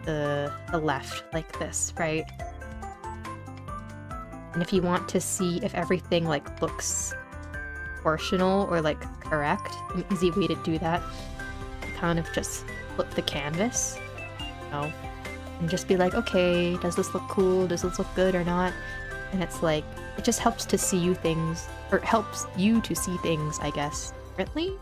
the left like this, right? And if you want to see if everything like looks proportional or like correct, an easy way to do that, you kind of just flip the canvas, you know, and just be like, okay, does this look cool? Does this look good or not? And it's like, it just helps to see you things, or helps you to see things, I guess, differently?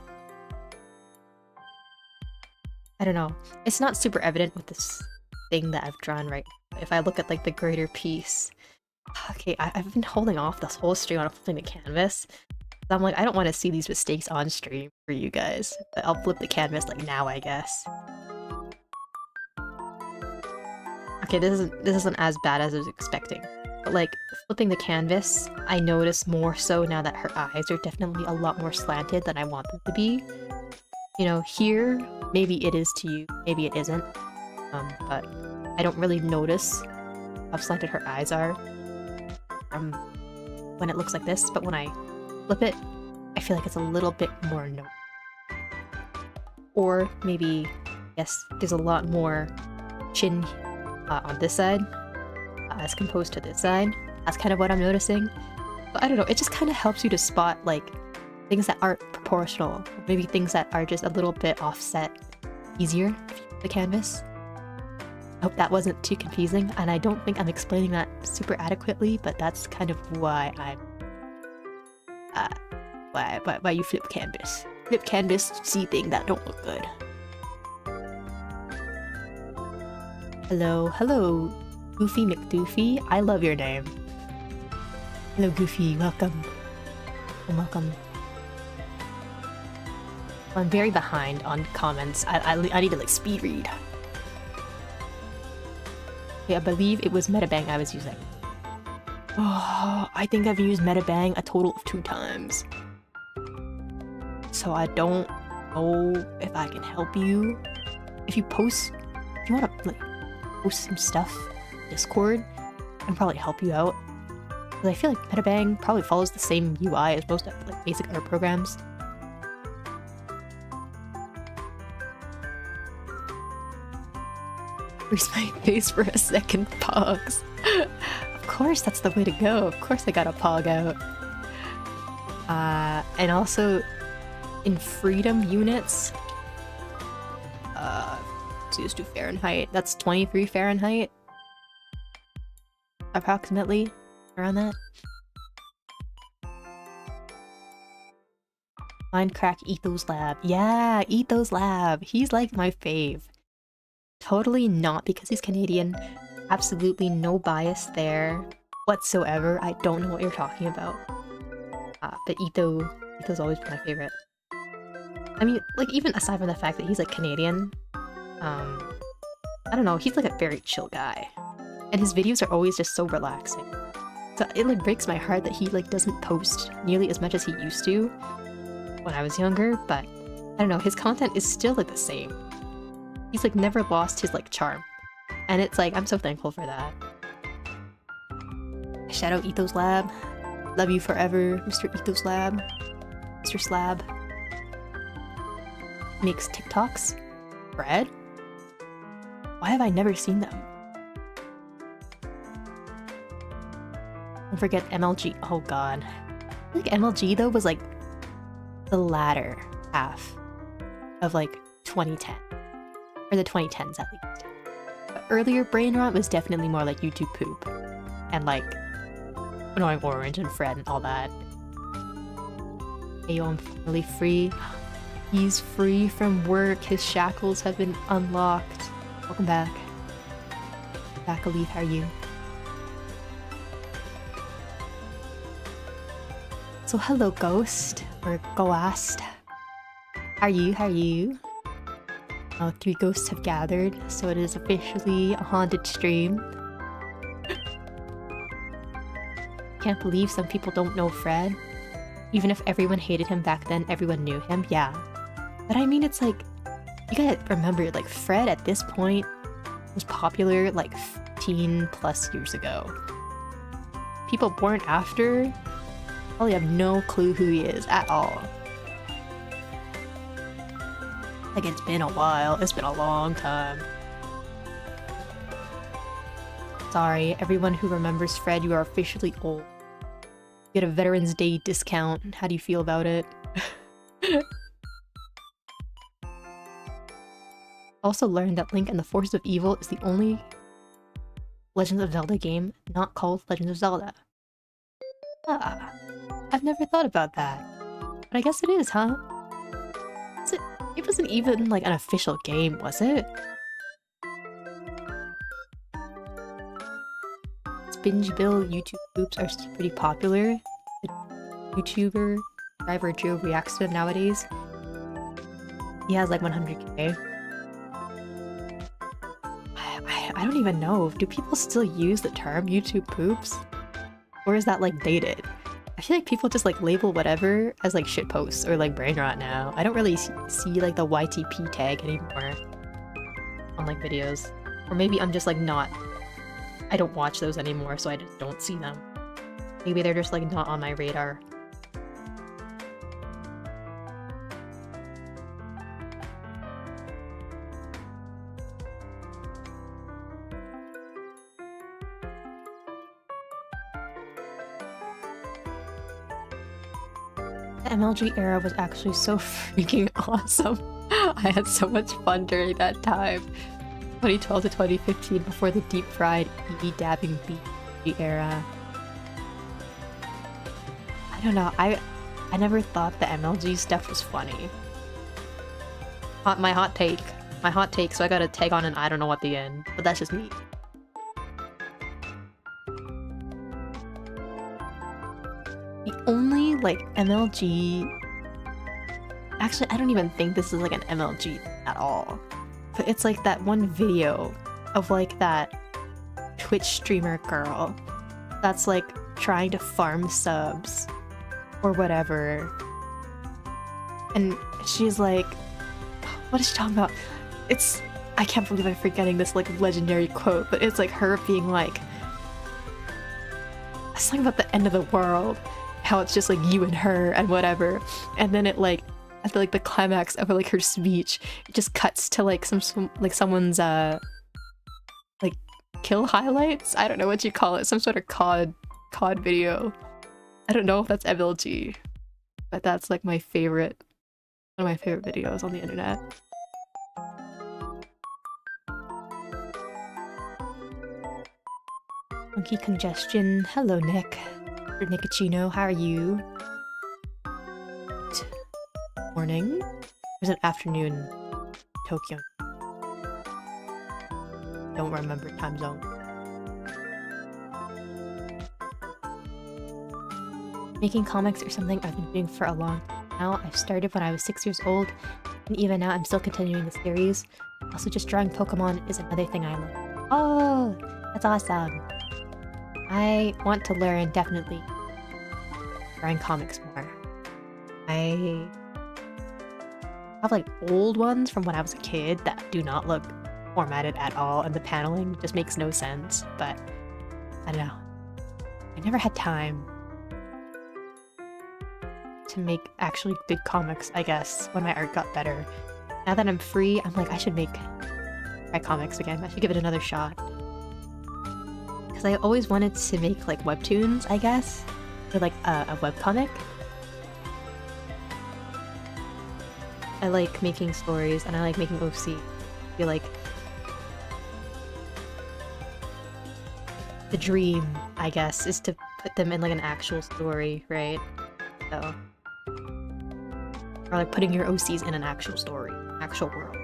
I don't know. It's not super evident with this thing that I've drawn right now. If I look at like the greater piece. Okay, I've been holding off this whole stream on flipping the canvas. I'm like, I don't want to see these mistakes on stream for you guys. But I'll flip the canvas like now, I guess. Okay, this isn't as bad as I was expecting. But like, flipping the canvas, I notice more so now that her eyes are definitely a lot more slanted than I want them to be. You know, here, maybe it is to you, maybe it isn't. But I don't really notice how slanted her eyes are when it looks like this, but when I flip it, I feel like it's a little bit more noticeable. Or maybe, yes, there's a lot more chin on this side as opposed to this side. That's kind of what I'm noticing. But I don't know, it just kind of helps you to spot like things that aren't proportional, maybe things that are just a little bit offset easier if you flip the canvas. I hope that wasn't too confusing, and I don't think I'm explaining that super adequately, but that's kind of why I'm why you flip canvas. Flip canvas to see things that don't look good. Hello, Goofy McDoofy. I love your name. Hello, Goofy. Welcome. Welcome. I'm very behind on comments. I need to like speed read. Okay, I believe it was Metabang I was using. Oh, I think I've used Metabang a total of 2 times. So I don't know if I can help you. If you want to like post some stuff in Discord and probably help you out. Because I feel like Metabang probably follows the same UI as most like basic art programs. Freeze my face for a second, pogs. Of course, that's the way to go. Of course, I got a pog out. And also in freedom units, let's do Fahrenheit. That's 23 Fahrenheit, approximately, around that. Minecraft Ethos Lab. Yeah, Ethos Lab. He's like my fave. Totally not because he's Canadian. Absolutely no bias there whatsoever. I don't know what you're talking about. But Etho's always been my favorite. I mean, like, even aside from the fact that he's like Canadian, I don't know, he's like a very chill guy. And his videos are always just so relaxing. So it like breaks my heart that he like doesn't post nearly as much as he used to when I was younger, but I don't know, his content is still like the same. He's like never lost his like charm. And it's like, I'm so thankful for that. Shout out Ethos Lab. Love you forever, Mr. Ethos Lab. Mr. Slab. Makes TikToks? Bread? Why have I never seen them? Don't forget MLG. Oh god. I feel like MLG though was like the latter half of like 2010. Or the 2010s at least. But earlier Brain Rot was definitely more like YouTube poop. And like Annoying Orange and Fred and all that. Hey yo, I'm finally free. He's free from work. His shackles have been unlocked. Welcome back. Back, Alith, how are you? So hello, Ghost. Or Ghost. How are you? How are you? 3 ghosts have gathered, so it is officially a haunted stream. Can't believe some people don't know Fred. Even if everyone hated him back then, everyone knew him. Yeah. But I mean, it's like, you gotta remember, like, Fred at this point was popular like 15 plus years ago. People born after probably have no clue who he is at all. Like, it's been a while. It's been a long time. Sorry, everyone who remembers Fred, you are officially old. You get a Veterans Day discount. How do you feel about it? Also learned that Link and the Forces of Evil is the only Legends of Zelda game not called Legends of Zelda. Ah, I've never thought about that. But I guess it is, huh? It wasn't even like an official game, was it? Binge Bill YouTube poops are still pretty popular. The YouTuber Driver Joe reacts to them nowadays. He has like 100k. I don't even know. Do people still use the term YouTube poops? Or is that like dated? I feel like people just like label whatever as like shit posts or like brain rot now. I don't really see like the YTP tag anymore on like videos. Or maybe I'm just like not... I don't watch those anymore, so I just don't see them. Maybe they're just like not on my radar. The MLG era was actually so freaking awesome. I had so much fun during that time. 2012 to 2015 before the deep fried EV dabbing beat era. I don't know, I never thought the MLG stuff was funny. My hot take, so I gotta tag on an I don't know at the end, but that's just me. The only like MLG... Actually, I don't even think this is like an MLG at all. But it's like that one video of like that Twitch streamer girl that's like trying to farm subs or whatever. And she's like, what is she talking about? I can't believe I'm forgetting this like legendary quote, but it's like her being like, a song about the end of the world, how it's just like you and her and whatever, and then it like at the, like the climax of like her speech, it just cuts to like some like someone's like kill highlights. I don't know what you call it, some sort of COD video. I don't know if that's MLG, but that's like my favorite, one of my favorite videos on the internet. Monkey congestion. Hello, Nick. Or Nicocino, how are you? Morning? There's an afternoon Tokyo. Don't remember time zone. Making comics or something I've been doing for a long time now. I started when I was 6 years old, and even now I'm still continuing the series. Also, just drawing Pokemon is another thing I love. Oh, that's awesome. I want to learn, definitely, drawing comics more. I have like old ones from when I was a kid that do not look formatted at all, and the paneling just makes no sense, but I don't know. I never had time to make actually good comics, I guess, when my art got better. Now that I'm free, I'm like, I should try comics again. I should give it another shot. Because I always wanted to make like webtoons, I guess, or like a webcomic. I like making stories and I like making OC. I feel like the dream, I guess, is to put them in like an actual story, right? So, or like putting your OCs in an actual story, actual world.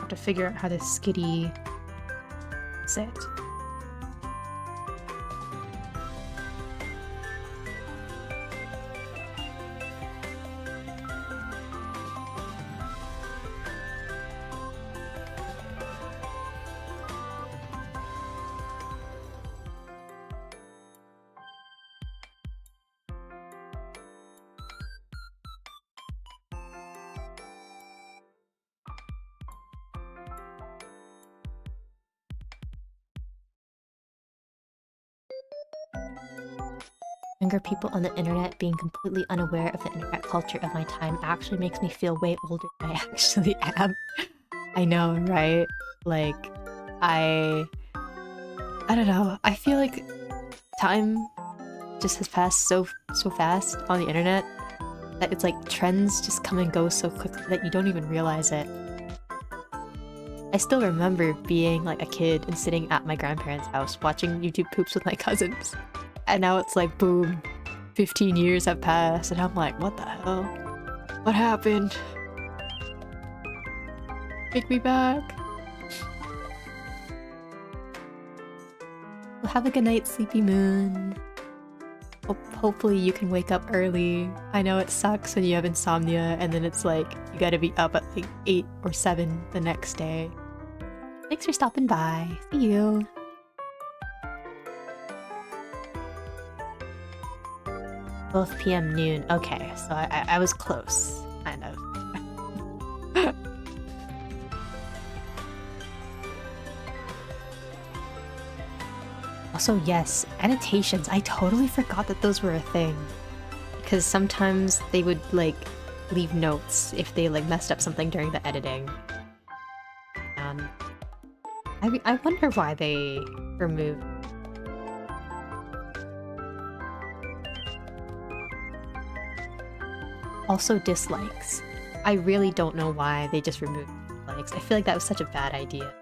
To figure out how to skitty sit. Younger people on the internet being completely unaware of the internet culture of my time actually makes me feel way older than I actually am. I know, right? Like, I don't know. I feel like time just has passed so fast on the internet that it's like trends just come and go so quickly that you don't even realize it. I still remember being like a kid and sitting at my grandparents' house watching YouTube poops with my cousins. And now it's like, boom, 15 years have passed, and I'm like, what the hell? What happened? Take me back. Well, have a good night, Sleepy Moon. Hopefully you can wake up early. I know it sucks when you have insomnia, and then it's like, you gotta be up at like 8 or 7 the next day. Thanks for stopping by. See you. 12 p.m. noon. Okay, so I was close, kind of. Also, yes, annotations. I totally forgot that those were a thing. Because sometimes they would, like, leave notes if they, like, messed up something during the editing. I wonder why they removed. Also dislikes. I really don't know why they just removed dislikes. I feel like that was such a bad idea.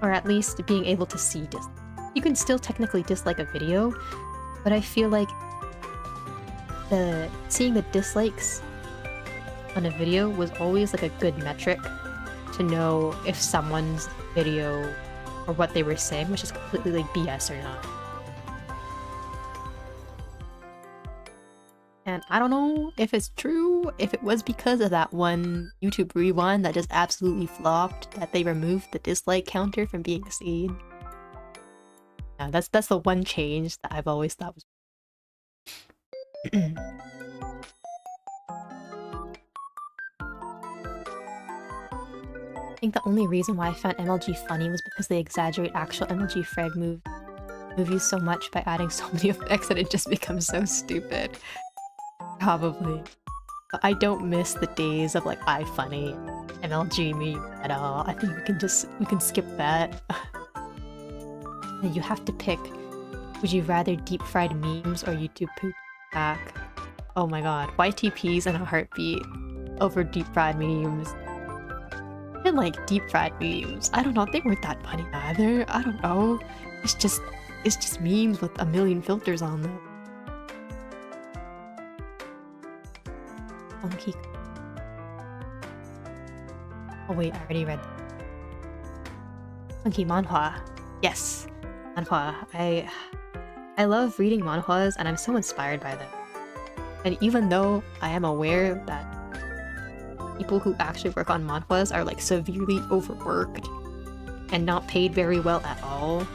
Or at least being able to see dislikes. You can still technically dislike a video, but I feel like seeing the dislikes on a video was always like a good metric to know if someone's video or what they were saying was just completely like BS or not. And And I don't know if it's true, if it was because of that one YouTube rewind that just absolutely flopped, that they removed the dislike counter from being seen. Yeah, that's the one change that I've always thought was I think the only reason why I found MLG funny was because they exaggerate actual MLG frag movies so much by adding so many effects that it just becomes so stupid. Probably. But I don't miss the days of like iFunny, MLG meme at all. I think we can skip that. And you have to pick, would you rather deep fried memes or YouTube poop back? Oh my god, YTPs in a heartbeat over deep fried memes. Even like deep fried memes, I don't know, they weren't that funny either. I don't know. It's just memes with a million filters on them. Funky. Oh wait, I already read. Funky manhwa. Yes, manhwa. I love reading manhwas and I'm so inspired by them. And even though I am aware that people who actually work on manhwas are like severely overworked and not paid very well at all,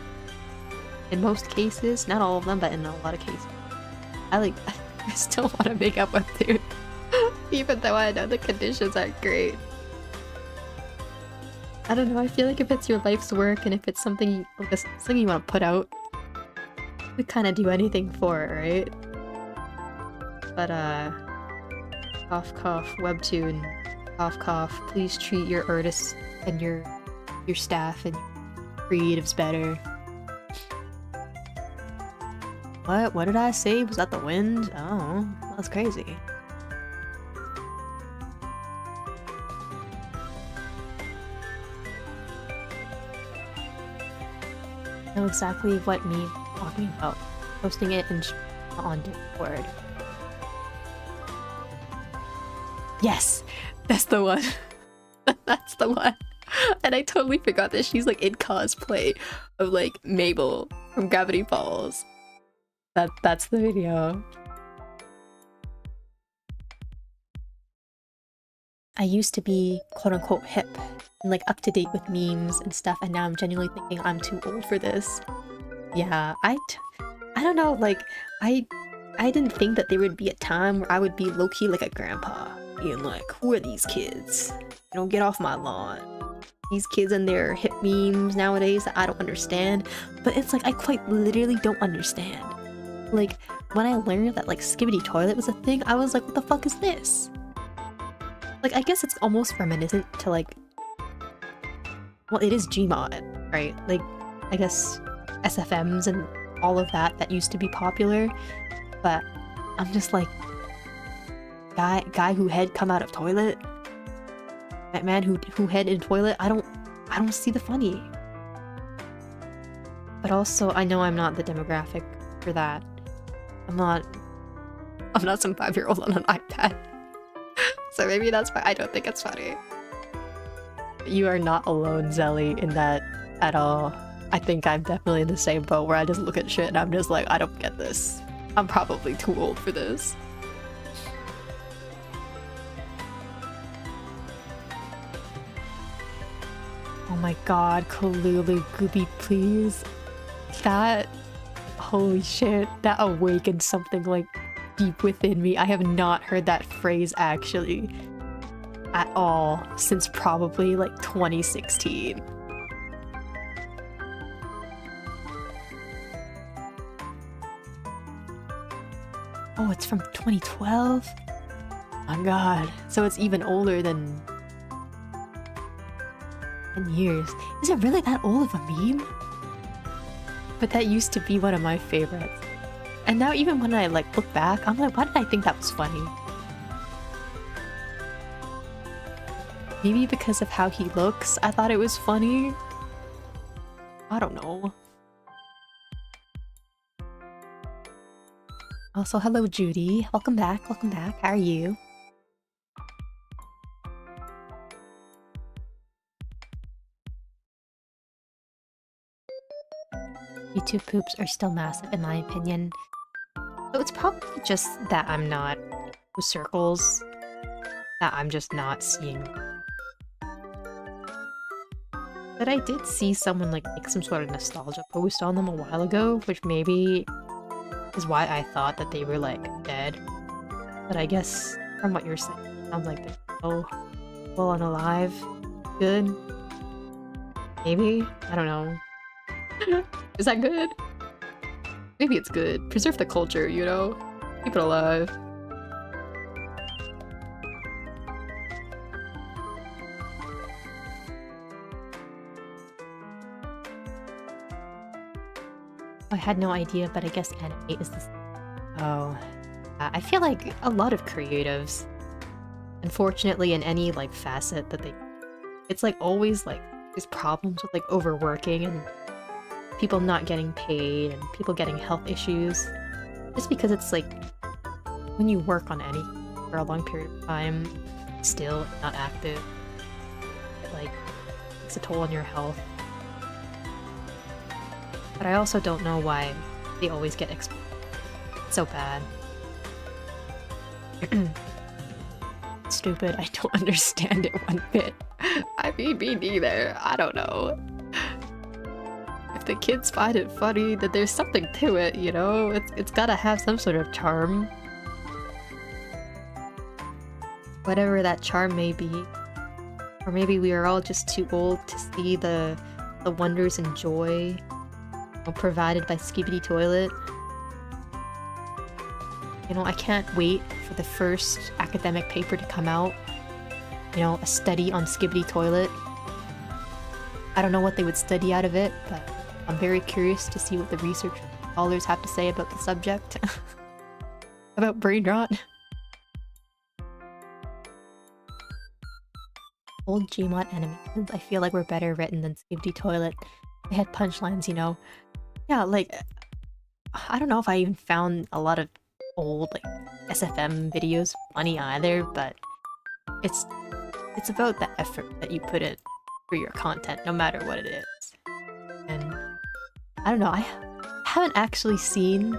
in most cases, not all of them, but in a lot of cases, I still want to make up webtoon. Even though I know the conditions aren't great. I don't know, I feel like if it's your life's work and if it's something you want to put out, you kind of do anything for it, right? But cough cough, webtoon, cough cough, please treat your artists and your staff and creatives better. What did I say? Was that the wind? Oh, that's crazy. I know exactly what meme I'm talking about. Posting it on Discord. Yes! That's the one! That's the one! And I totally forgot that she's like in cosplay of like Mabel from Gravity Falls. That's the video. I used to be quote-unquote hip and like up to date with memes and stuff, and now I'm genuinely thinking I'm too old for this. Yeah, I don't know, like I didn't think that there would be a time where I would be low-key like a grandpa, being like, who are these kids? You know, get off my lawn. These kids and their hip memes nowadays that I don't understand. But it's like I quite literally don't understand. Like, when I learned that like Skibbity Toilet was a thing, I was like, what the fuck is this? Like, I guess it's almost reminiscent to like, well, it is Gmod, right? Like, I guess SFMs and all of that used to be popular, but I'm just like, guy who head come out of toilet, that man who head in toilet, I don't see the funny. But also, I know I'm not the demographic for that. I'm not some 5-year-old on an iPad. So maybe that's why I don't think it's funny. You are not alone, Zelly, in that at all. I think I'm definitely in the same boat where I just look at shit and I'm just like, I don't get this. I'm probably too old for this. Oh my god, Kalulu Gooby, please. That... Holy shit, that awakened something like deep within me. I have not heard that phrase actually at all since probably like 2016. Oh, it's from 2012? Oh my god. So it's even older than 10 years. Is it really that old of a meme? But that used to be one of my favorites. And now even when I like look back, I'm like, why did I think that was funny? Maybe because of how he looks, I thought it was funny. I don't know. Also, hello Judy. Welcome back, welcome back. How are you? YouTube poops are still massive in my opinion. So it's probably just that I'm not circles that I'm just not seeing. But I did see someone like make some sort of nostalgia post on them a while ago, which maybe is why I thought that they were like dead. But I guess from what you're saying, it sounds like they're still well and alive. Good. Maybe? I don't know. Is that good? Maybe it's good. Preserve the culture, you know? Keep it alive. I had no idea, but I guess anime is this. Oh. I feel like a lot of creatives, unfortunately, in any like facet that they, it's like always like there's problems with like overworking and people not getting paid and people getting health issues, just because it's like when you work on anything for a long period of time, still not active, it like takes a toll on your health. But I also don't know why they always get exploited. It's so bad. Stupid, I don't understand it one bit. I mean, me neither. I don't know. If the kids find it funny, then there's something to it, you know? It's gotta have some sort of charm. Whatever that charm may be. Or maybe we are all just too old to see the wonders and joy provided by Skibidi Toilet. You know, I can't wait for the first academic paper to come out. You know, a study on Skibidi Toilet. I don't know what they would study out of it, but I'm very curious to see what the research scholars have to say about the subject. About brain rot. Old Gmod animations, I feel like were better written than Skibidi Toilet. They had punchlines, you know. Yeah, like, I don't know if I even found a lot of old, like, SFM videos funny either, but it's about the effort that you put in for your content, no matter what it is. And I don't know, I haven't actually seen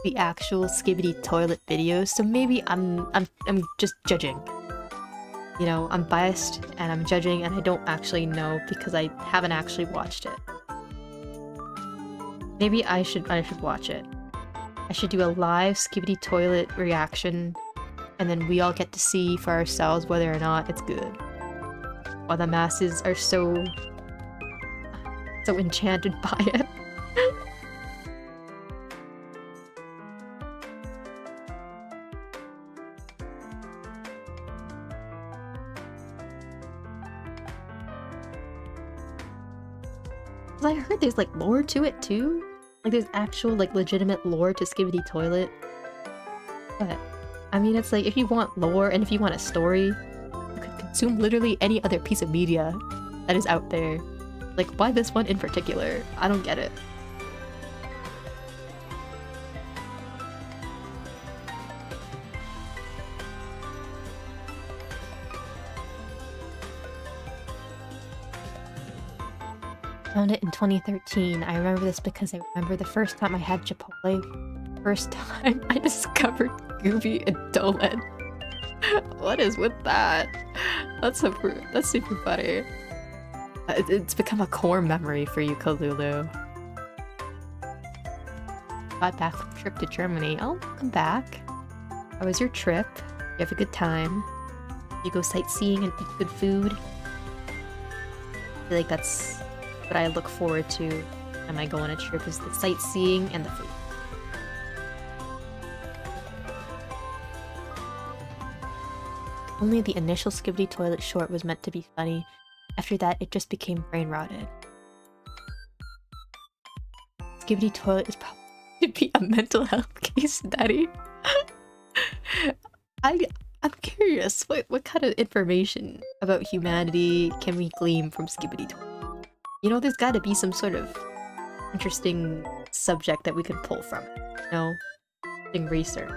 the actual Skibidi Toilet videos, so maybe I'm just judging. You know, I'm biased and I'm judging and I don't actually know because I haven't actually watched it. Maybe I should watch it. I should do a live Skibidi Toilet reaction, and then we all get to see for ourselves whether or not it's good. While the masses are so enchanted by it. I heard there's like lore to it too. Like there's actual like legitimate lore to Skibidi Toilet. But I mean, it's like if you want lore and if you want a story, you could consume literally any other piece of media that is out there. Like why this one in particular? I don't get it. Found it in 2013. I remember this because I remember the first time I had Chipotle. First time I discovered Gooby and Dolen. What is with that? That's super funny. It's become a core memory for you, Kalulu. Got back from trip to Germany. Oh, welcome back. How was your trip? You have a good time? You go sightseeing and eat good food? I feel like that's what I look forward to when I go on a trip is the sightseeing and the food. Only the initial Skibidi Toilet short was meant to be funny. After that, it just became brain rotted. Skibidi Toilet is probably to be a mental health case study. I'm curious, what kind of information about humanity can we glean from Skibidi Toilet? You know, there's gotta be some sort of interesting subject that we could pull from it, you know? In research.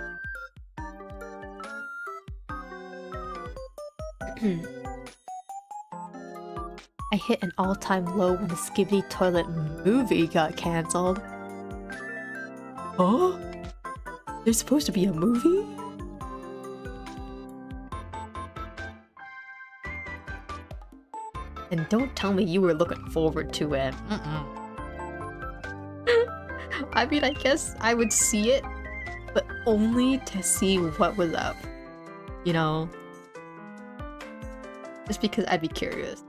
I hit an all-time low when the Skibidi Toilet movie got cancelled. Huh? There's supposed to be a movie? And don't tell me you were looking forward to it. I mean, I guess I would see it, but only to see what was up. You know? Just because I'd be curious.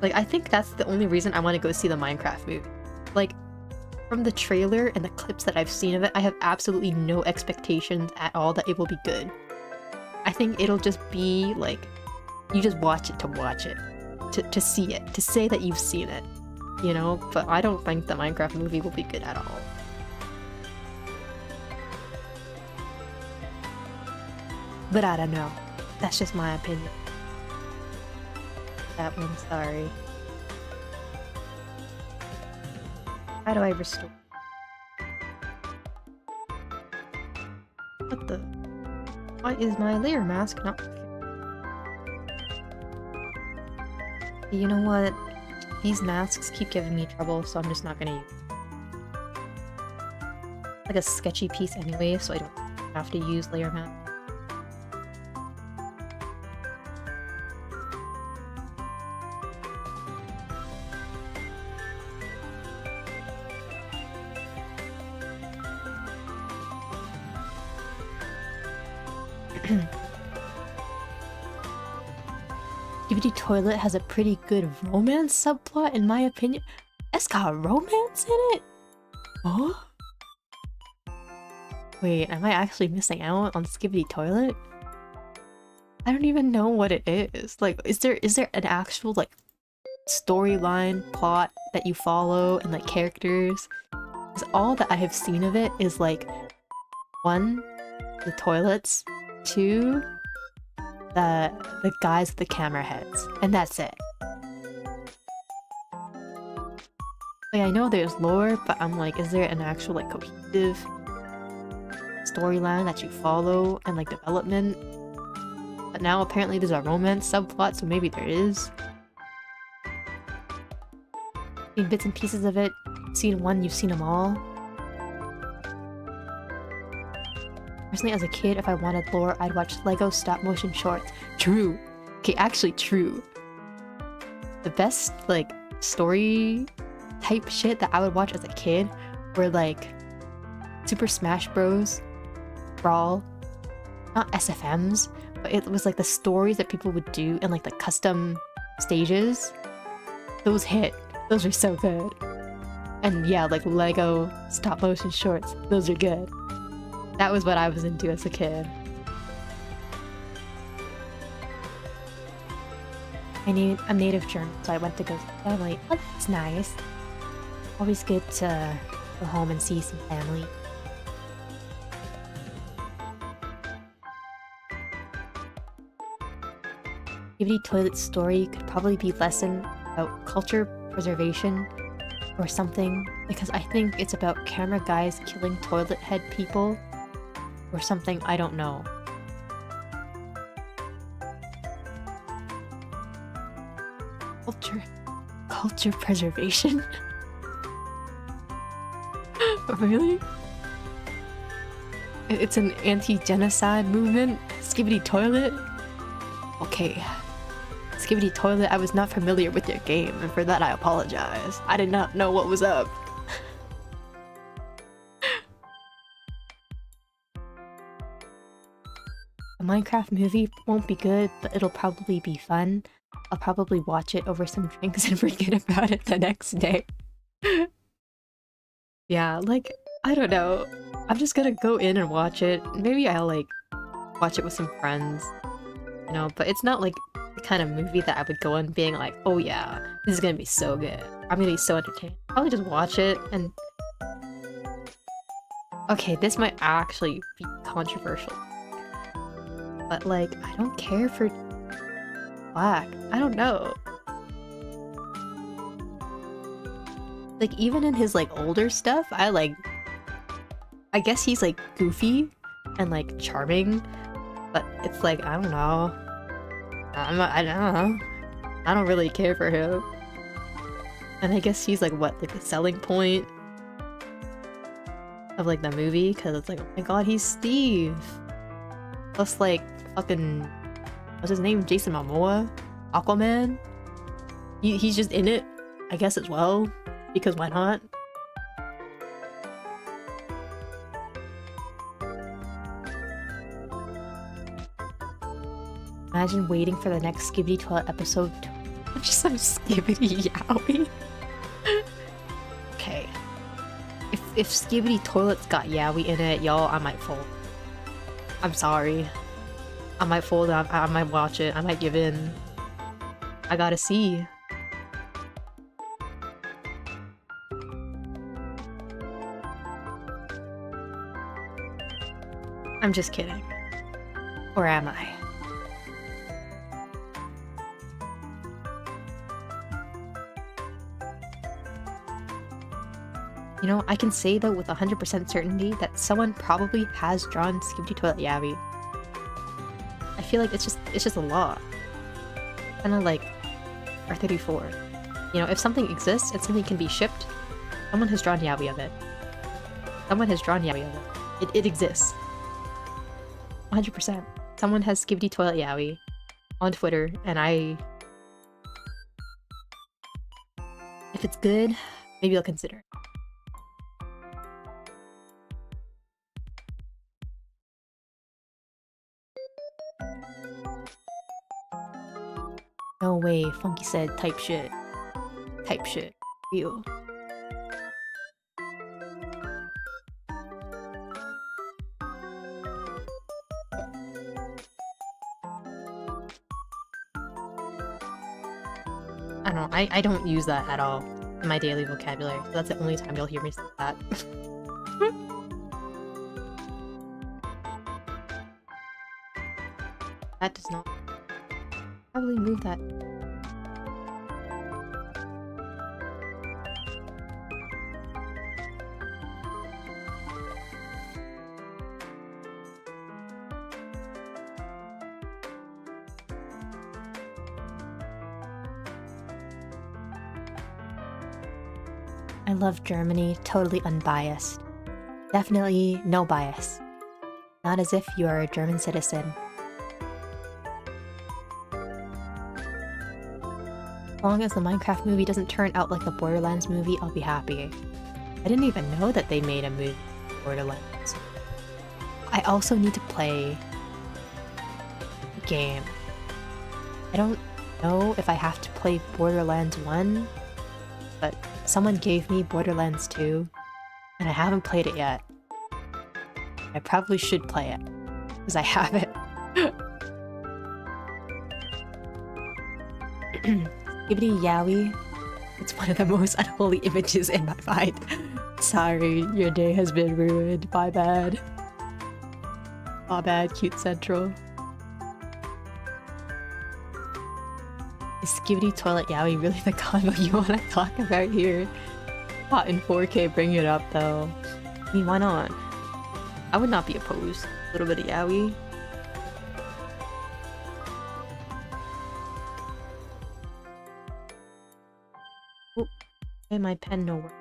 Like, I think that's the only reason I want to go see the Minecraft movie. Like, from the trailer and the clips that I've seen of it, I have absolutely no expectations at all that it will be good. I think it'll just be like, you just watch it to watch it. To see it. To say that you've seen it. You know? But I don't think the Minecraft movie will be good at all. But I don't know. That's just my opinion. That one, sorry. How do I restore? What the? Why is my layer mask not working? You know what? These masks keep giving me trouble, so I'm just not gonna use them. Like a sketchy piece anyway, so I don't have to use layer mask. DVD Toilet has a pretty good romance subplot, in my opinion. It's got romance in it? Oh? Wait, am I actually missing out on Skibidi Toilet? I don't even know what it is. Like, is there an actual, like, storyline, plot that you follow, and, like, characters? Because all that I have seen of it is, like, 1, the toilets, 2, the guys with the camera heads, and that's it. Like, I know there's lore, but I'm like, is there an actual, like, cohesive storyline that you follow and, like, development? But now apparently there's a romance subplot, so maybe there is. Seen bits and pieces of it. Seen one, you've seen them all. Personally, as a kid, if I wanted lore, I'd watch Lego stop-motion shorts. True. Okay, actually true. The best, like, story type shit that I would watch as a kid were, like, Super Smash Bros. Brawl. Not SFMs, but it was, like, the stories that people would do and, like, the custom stages. Those hit. Those are so good. And yeah, like, Lego stop-motion shorts. Those are good. That was what I was into as a kid. I need a native German, so I went to go see family. Oh, that's nice. Always good to go home and see some family. DVD Toilet story could probably be lesson about culture preservation or something, because I think it's about camera guys killing toilet head people. Or something, I don't know. Culture preservation? Really? It's an anti-genocide movement? Skibidi Toilet? Okay. Skibidi Toilet, I was not familiar with your game, and for that I apologize. I did not know what was up. The Minecraft movie won't be good, but it'll probably be fun. I'll probably watch it over some drinks and forget about it the next day. Yeah, like, I don't know. I'm just gonna go in and watch it. Maybe I'll, like, watch it with some friends. You know, but it's not, like, the kind of movie that I would go in being like, oh yeah, this is gonna be so good. I'm gonna be so entertained. Probably just watch it and... Okay, this might actually be controversial. But, like, I don't care for Black. I don't know. Like, even in his, like, older stuff, I guess he's, like, goofy and, like, charming. But it's like, I don't know. I don't know. I don't really care for him. And I guess he's, like, what? Like, the selling point of, like, the movie? Because it's like, oh my god, he's Steve. Plus, like, fucking What's his name? Jason Momoa? Aquaman? He's just in it, I guess, as well. Because why not? Imagine waiting for the next Skibidi Toilet episode to watch some Skibidi Yaoi. Okay. If Skibidi Toilet's got Yaoi in it, y'all, I might fold. I'm sorry. I might fold, I might watch it, I might give in. I gotta see. I'm just kidding. Or am I? You know, I can say though with 100% certainty that someone probably has drawn Skibidi Toilet Yaoi. I feel like it's just a lot. Kinda like R34. You know, if something exists and something can be shipped, someone has drawn Yaoi of it. Someone has drawn Yaoi of it. It exists. 100%. Someone has Skibidi Toilet Yaoi on Twitter, and if it's good, maybe I'll consider it. No way, Funky said type shit. Type shit. Real. I don't know, I don't use that at all in my daily vocabulary, so that's the only time you'll hear me say that. That does not... probably move that. I love Germany, totally unbiased. Definitely no bias. Not as if you are a German citizen. As long as the Minecraft movie doesn't turn out like the Borderlands movie, I'll be happy. I didn't even know that they made a movie for Borderlands. I also need to play the game. I don't know if I have to play Borderlands 1, but someone gave me Borderlands 2, and I haven't played it yet. I probably should play it, because I have it. Skibidi Yaoi, it's one of the most unholy images in my mind. Sorry, your day has been ruined. My bad. My bad, Cute Central. Is Skibidi Toilet Yaoi really the combo you want to talk about here? Hot in 4K, bring it up though. I mean, why not? I would not be opposed. A little bit of Yaoi. Oh, and my pen no work.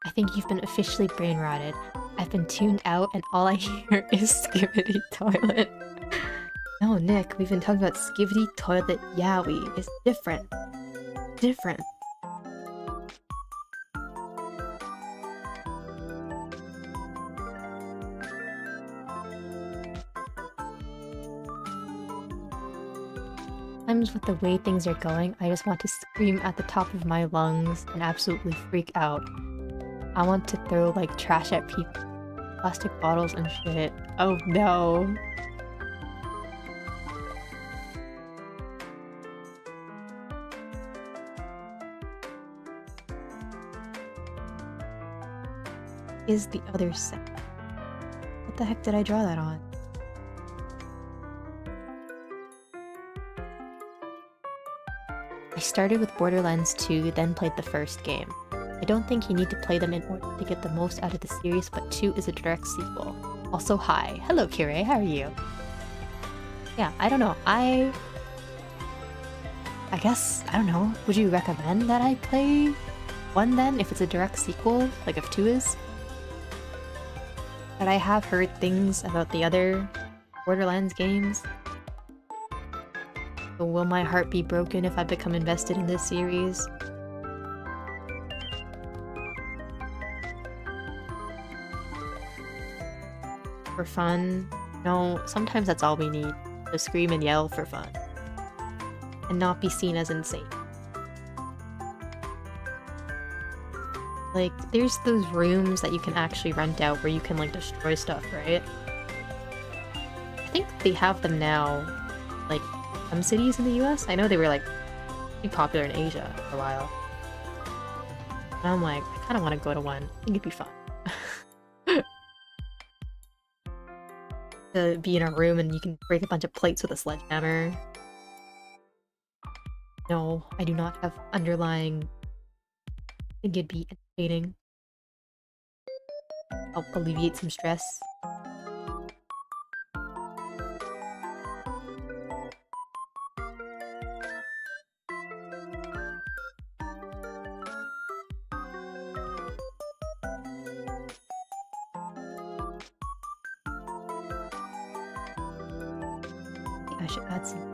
I think you've been officially brain rotted. I've been tuned out and all I hear is Skibidi Toilet. No, Nick, we've been talking about Skibidi Toilet Yaoi. It's different. Different. Sometimes with the way things are going, I just want to scream at the top of my lungs and absolutely freak out. I want to throw like trash at people, plastic bottles and shit. Oh no. Is the other side? What the heck did I draw that on? I started with Borderlands 2, then played the first game. I don't think you need to play them in order to get the most out of the series, but 2 is a direct sequel. Also, hi. Hello, Kirei, how are you? Yeah, I don't know. I I guess, I don't know, would you recommend that I play 1 then, if it's a direct sequel, like if 2 is? But I have heard things about the other Borderlands games. So will my heart be broken if I become invested in this series? For fun? No, sometimes that's all we need. To scream and yell for fun. And not be seen as insane. Like, there's those rooms that you can actually rent out where you can, like, destroy stuff, right? I think they have them now, like, some cities in the US? I know they were, like, pretty popular in Asia for a while. And I'm like, I kinda wanna go to one. I think it'd be fun. To be in a room and you can break a bunch of plates with a sledgehammer. No, I do not have underlying... I think it'd be entertaining. Help alleviate some stress. I should add some.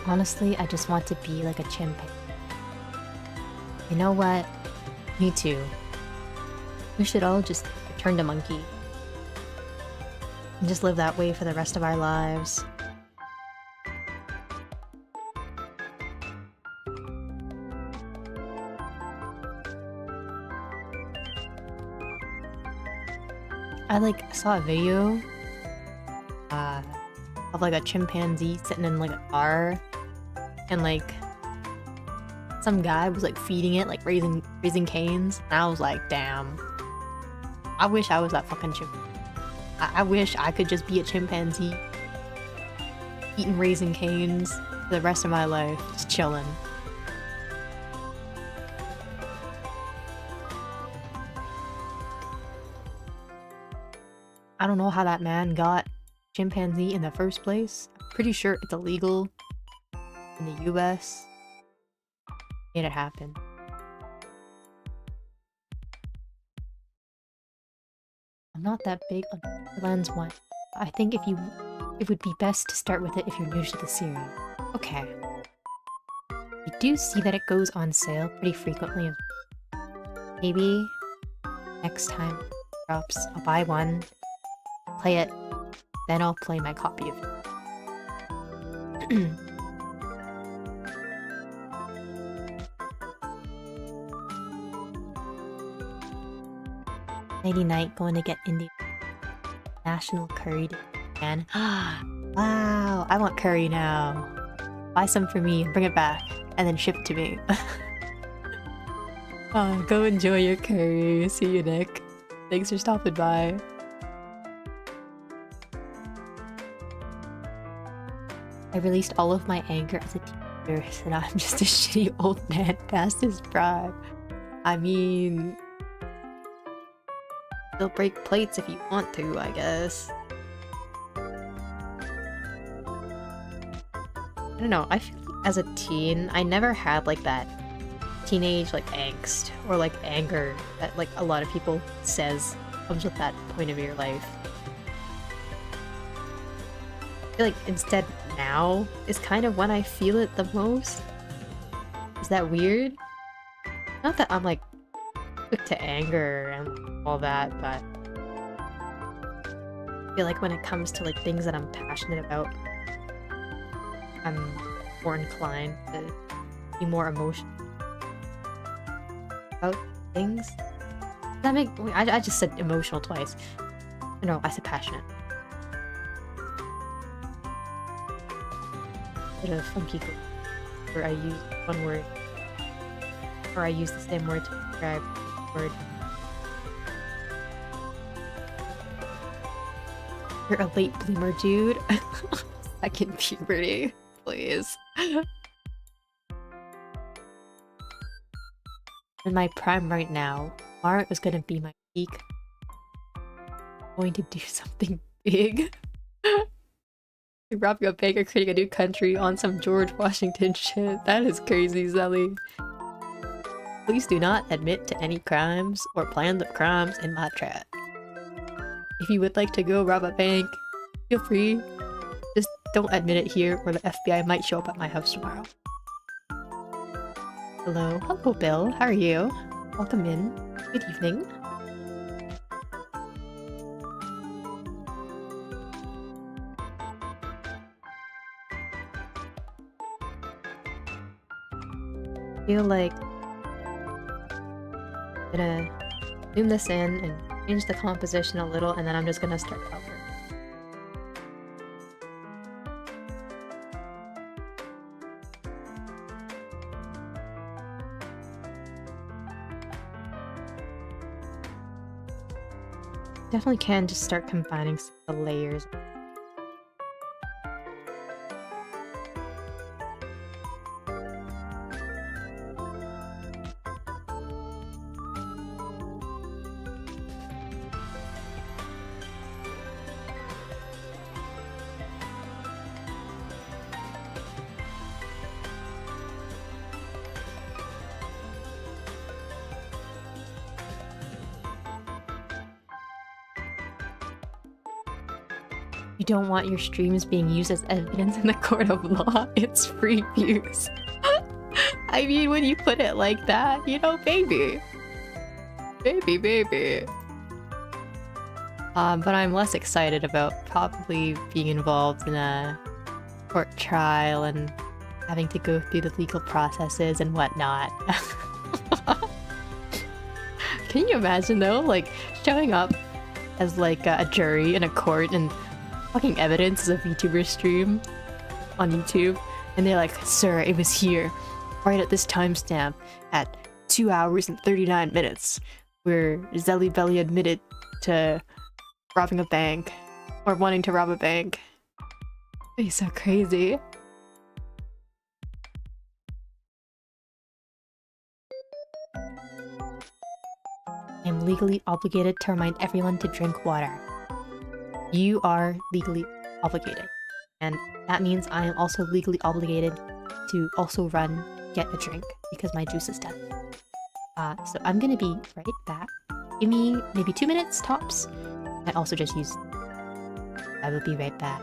Honestly, I just want to be like a chimpanzee. You know what? Me too. We should all just return to monkey. And just live that way for the rest of our lives. I like saw a video of like a chimpanzee sitting in like a car, and like some guy was like feeding it, like raising canes, and I was like, damn, I wish I was that fucking chimpanzee. I wish I could just be a chimpanzee eating raisin canes for the rest of my life, just chilling. I don't know how that man got chimpanzee in the first place. I'm pretty sure it's illegal in the US. Made it happen. I'm not that big on Borderlands 1. I think it would be best to start with it if you're new to the series. Okay. You do see that it goes on sale pretty frequently. Maybe next time it drops, I'll buy one, play it, then I'll play my copy of it. Lady Night going to get Indian national curry again. Wow, I want curry now. Buy some for me, bring it back, and then ship it to me. Oh, go enjoy your curry. See you, Nick. Thanks for stopping by. I released all of my anger as a teenager, so now I'm just a shitty old man past his prime. I mean... They'll break plates if you want to, I guess. I don't know, I feel like as a teen, I never had like that teenage like angst or like anger that like a lot of people says comes with that point of your life. I feel like instead now is kind of when I feel it the most. Is that weird? Not that I'm like quick to anger and all that, but I feel like when it comes to like things that I'm passionate about, I'm more inclined to be more emotional about things. Does that make... I just said emotional twice. No, I said passionate. Bit of Funkyghosts, where I use one word, or I use the same word to describe the word. You're a late bloomer, dude. Second puberty, please. In my prime right now, tomorrow is gonna be my peak. I'm going to do something big. Robbing a bank or creating a new country on some George Washington shit. That is crazy, Zelly. Please do not admit to any crimes or plans of crimes in my chat. If you would like to go rob a bank, feel free. Just don't admit it here or the FBI might show up at my house tomorrow. Hello. Hello, Bill. How are you? Welcome in. Good evening. I feel like I'm gonna zoom this in and change the composition a little, and then I'm just gonna start over. Definitely can just start combining some of the layers. You don't want your streams being used as evidence in the court of law. It's free views. I mean, when you put it like that, you know, baby. Baby. But I'm less excited about probably being involved in a court trial and having to go through the legal processes and whatnot. Can you imagine though, like, showing up as like a jury in a court and fucking evidence is a VTuber stream on YouTube, and they're like, sir, it was here, right at this timestamp, at 2 hours and 39 minutes, where Zelly Belly admitted to robbing a bank, or wanting to rob a bank. It's so crazy. I'm legally obligated to remind everyone to drink water. You are legally obligated. And that means I am also legally obligated to also run, get a drink, because my juice is done. So I'm gonna be right back. Give me maybe 2 minutes tops. I also just used... I will be right back.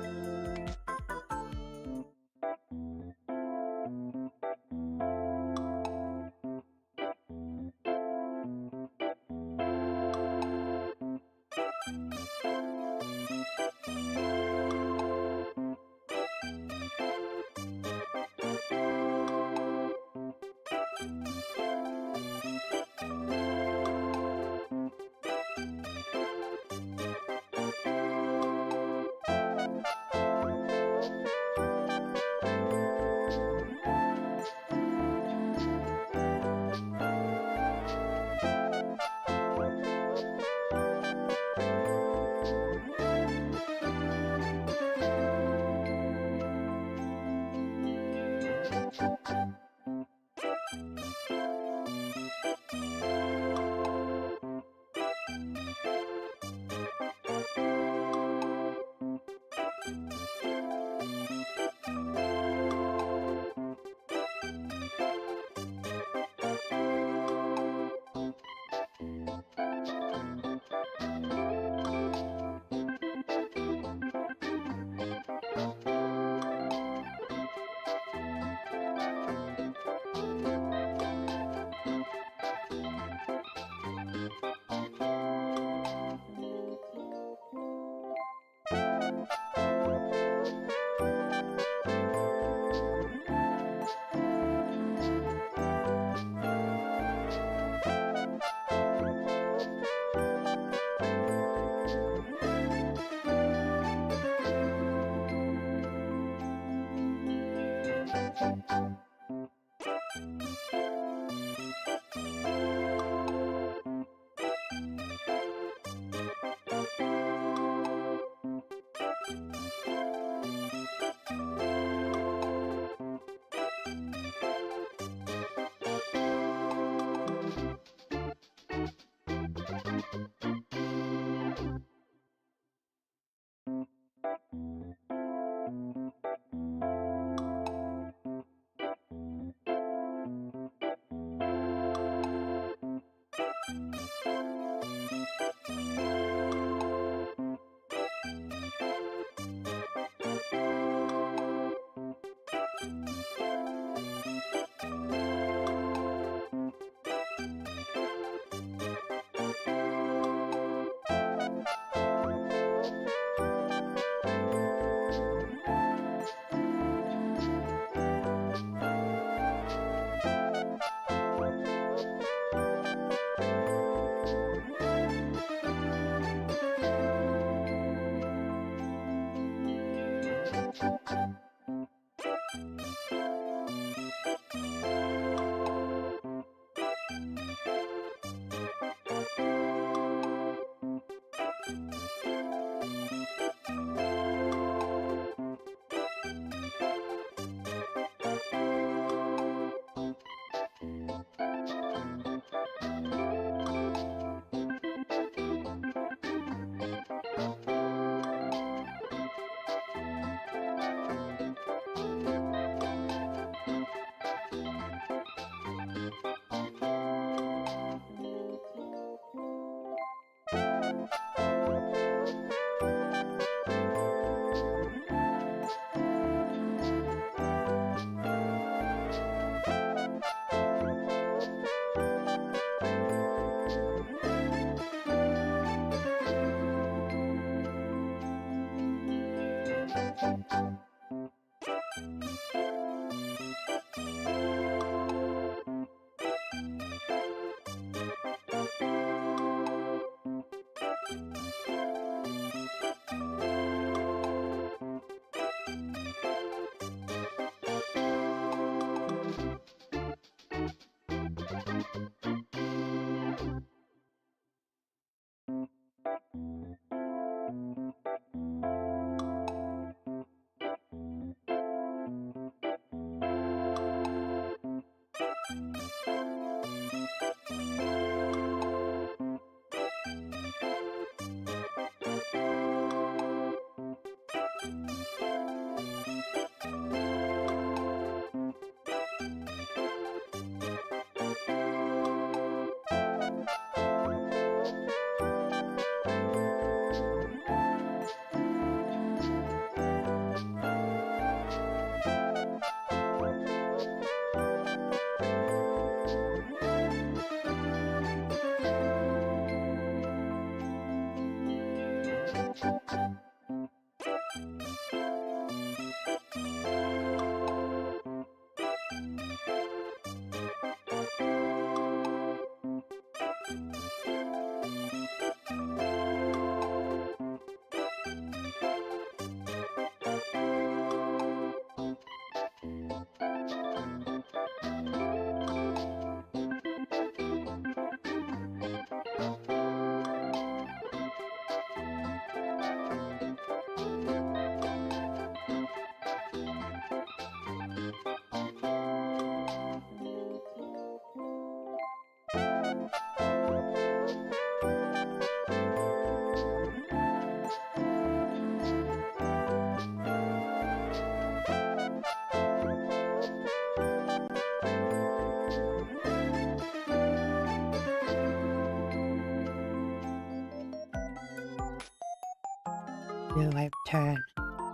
Do I return?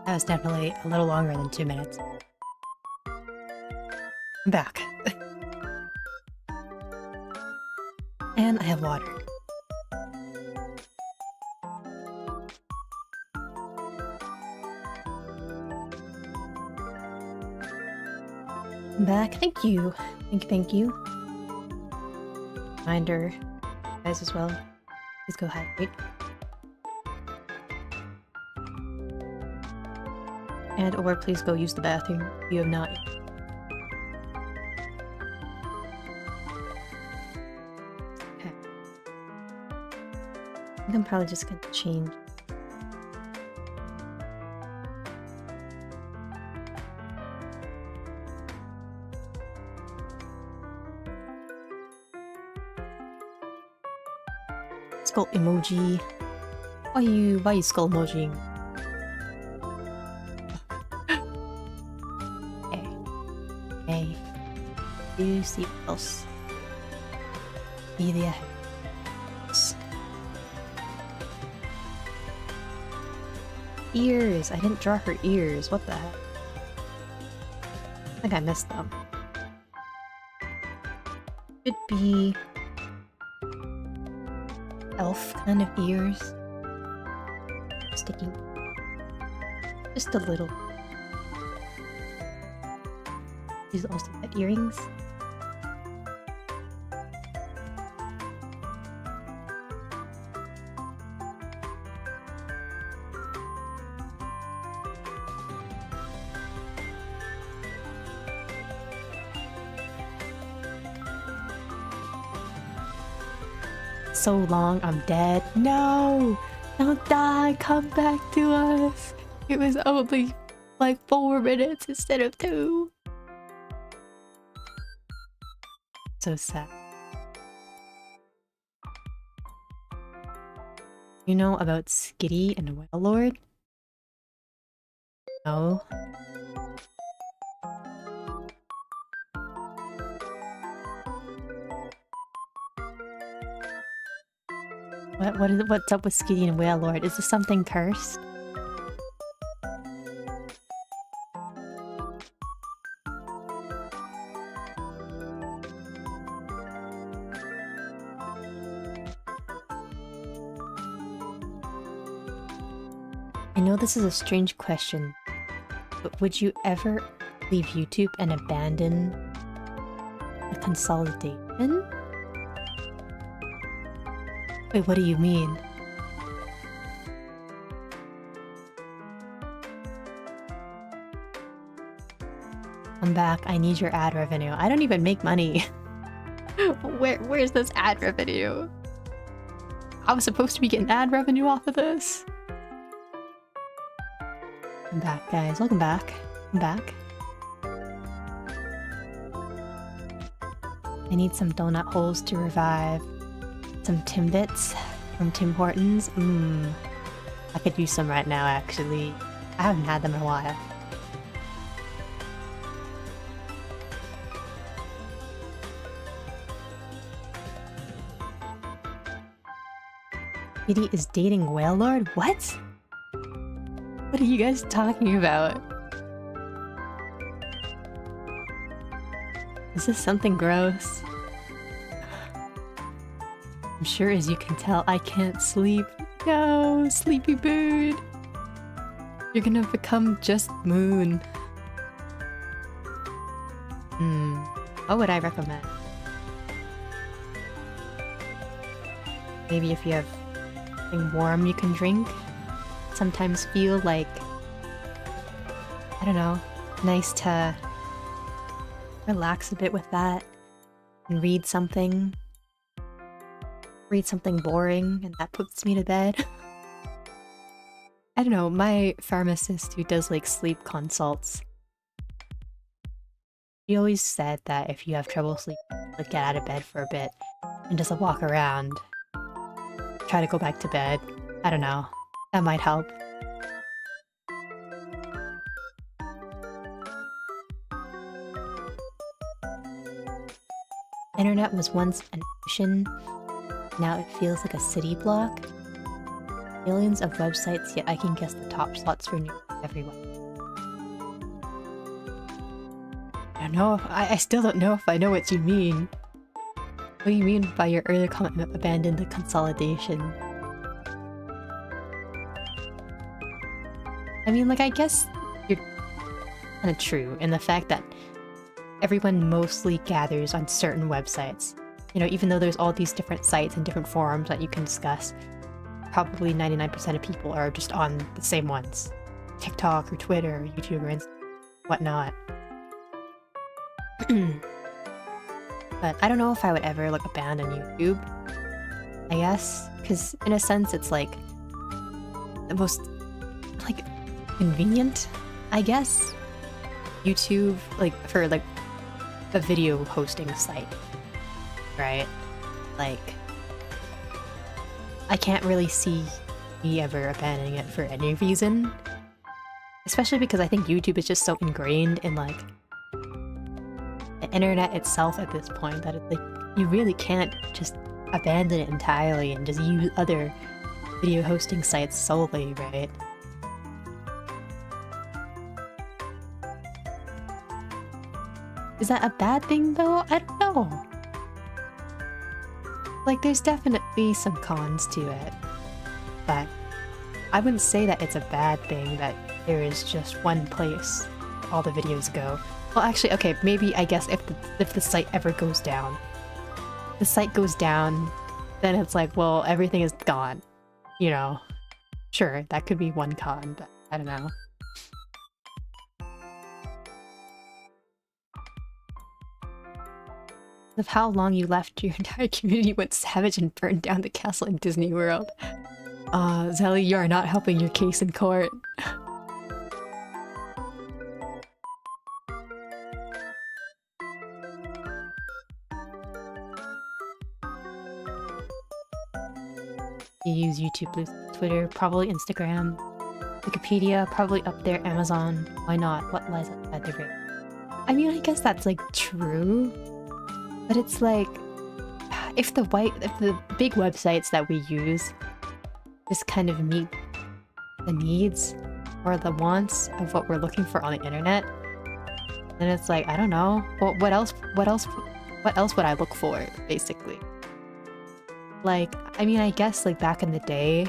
That was definitely a little longer than 2 minutes. I'm back. And I have water. I'm back. Thank you. Thank you. Reminder, guys as well. Please go hydrate. And or please go use the bathroom if you have not yet. Okay. I think I'm probably just gonna change. Skull emoji. Why you skull emojiing? Hey, do you see else? Be there. Ears! I didn't draw her ears. What the heck? I think I missed them. Should be elf kind of ears. Sticking just a little. These also got earrings. So long, I'm dead. No! Don't die! Come back to us! It was only like 4 minutes instead of 2. So sad. You know about Skitty and Well Lord? No. What's up with Skitty and Whale Lord? Is this something cursed? I know this is a strange question, but would you ever leave YouTube and abandon the consolidation? Wait, what do you mean? I'm back. I need your ad revenue. I don't even make money. Where's this ad revenue? I was supposed to be getting ad revenue off of this. I'm back, guys. Welcome back. I'm back. I need some donut holes to revive. Some Timbits from Tim Hortons. I could use some right now, actually. I haven't had them in a while. Kitty is dating Whale Lord? What? What are you guys talking about? Is this something gross? I'm sure as you can tell, I can't sleep. No, sleepy bird. You're gonna become just Moon. What would I recommend? Maybe if you have something warm you can drink. Sometimes feel like, I don't know, nice to relax a bit with that and read something boring, and that puts me to bed. I don't know, my pharmacist who does like sleep consults, he always said that if you have trouble sleeping, like get out of bed for a bit and just walk around, try to go back to bed. I don't know, that might help. Internet was once an ocean, now it feels like a city block. Millions of websites, yet I can guess the top slots for news everywhere. I don't know if I still don't know if I know what you mean. What do you mean by your earlier comment about abandon the consolidation? I mean, like, I guess you're kind of true in the fact that everyone mostly gathers on certain websites. You know, even though there's all these different sites and different forums that you can discuss, probably 99% of people are just on the same ones. TikTok or Twitter or YouTube or whatnot. But I don't know if I would ever like abandon YouTube, I guess, because in a sense it's like the most like convenient, I guess. YouTube, like for like a video hosting site, right? Like I can't really see me ever abandoning it for any reason, especially because I think YouTube is just so ingrained in like the internet itself at this point that it's like you really can't just abandon it entirely and just use other video hosting sites solely, right? Is that a bad thing though? I don't know. Like there's definitely some cons to it, but I wouldn't say that it's a bad thing that there is just one place all the videos go. Well, actually, okay, maybe I guess if the site ever goes down, the site goes down, then it's like, well, everything is gone, you know? Sure, that could be one con, but I don't know. Of how long you left, your entire community went savage and burned down the castle in Disney World. Zelly, you are not helping your case in court. You use YouTube, Twitter, probably Instagram. Wikipedia, probably up there. Amazon, why not? What lies outside the ring? I mean, I guess that's like true, but it's like if the big websites that we use just kind of meet the needs or the wants of what we're looking for on the internet, then it's like, I don't know. What else would I look for, basically? Like, I mean, I guess like back in the day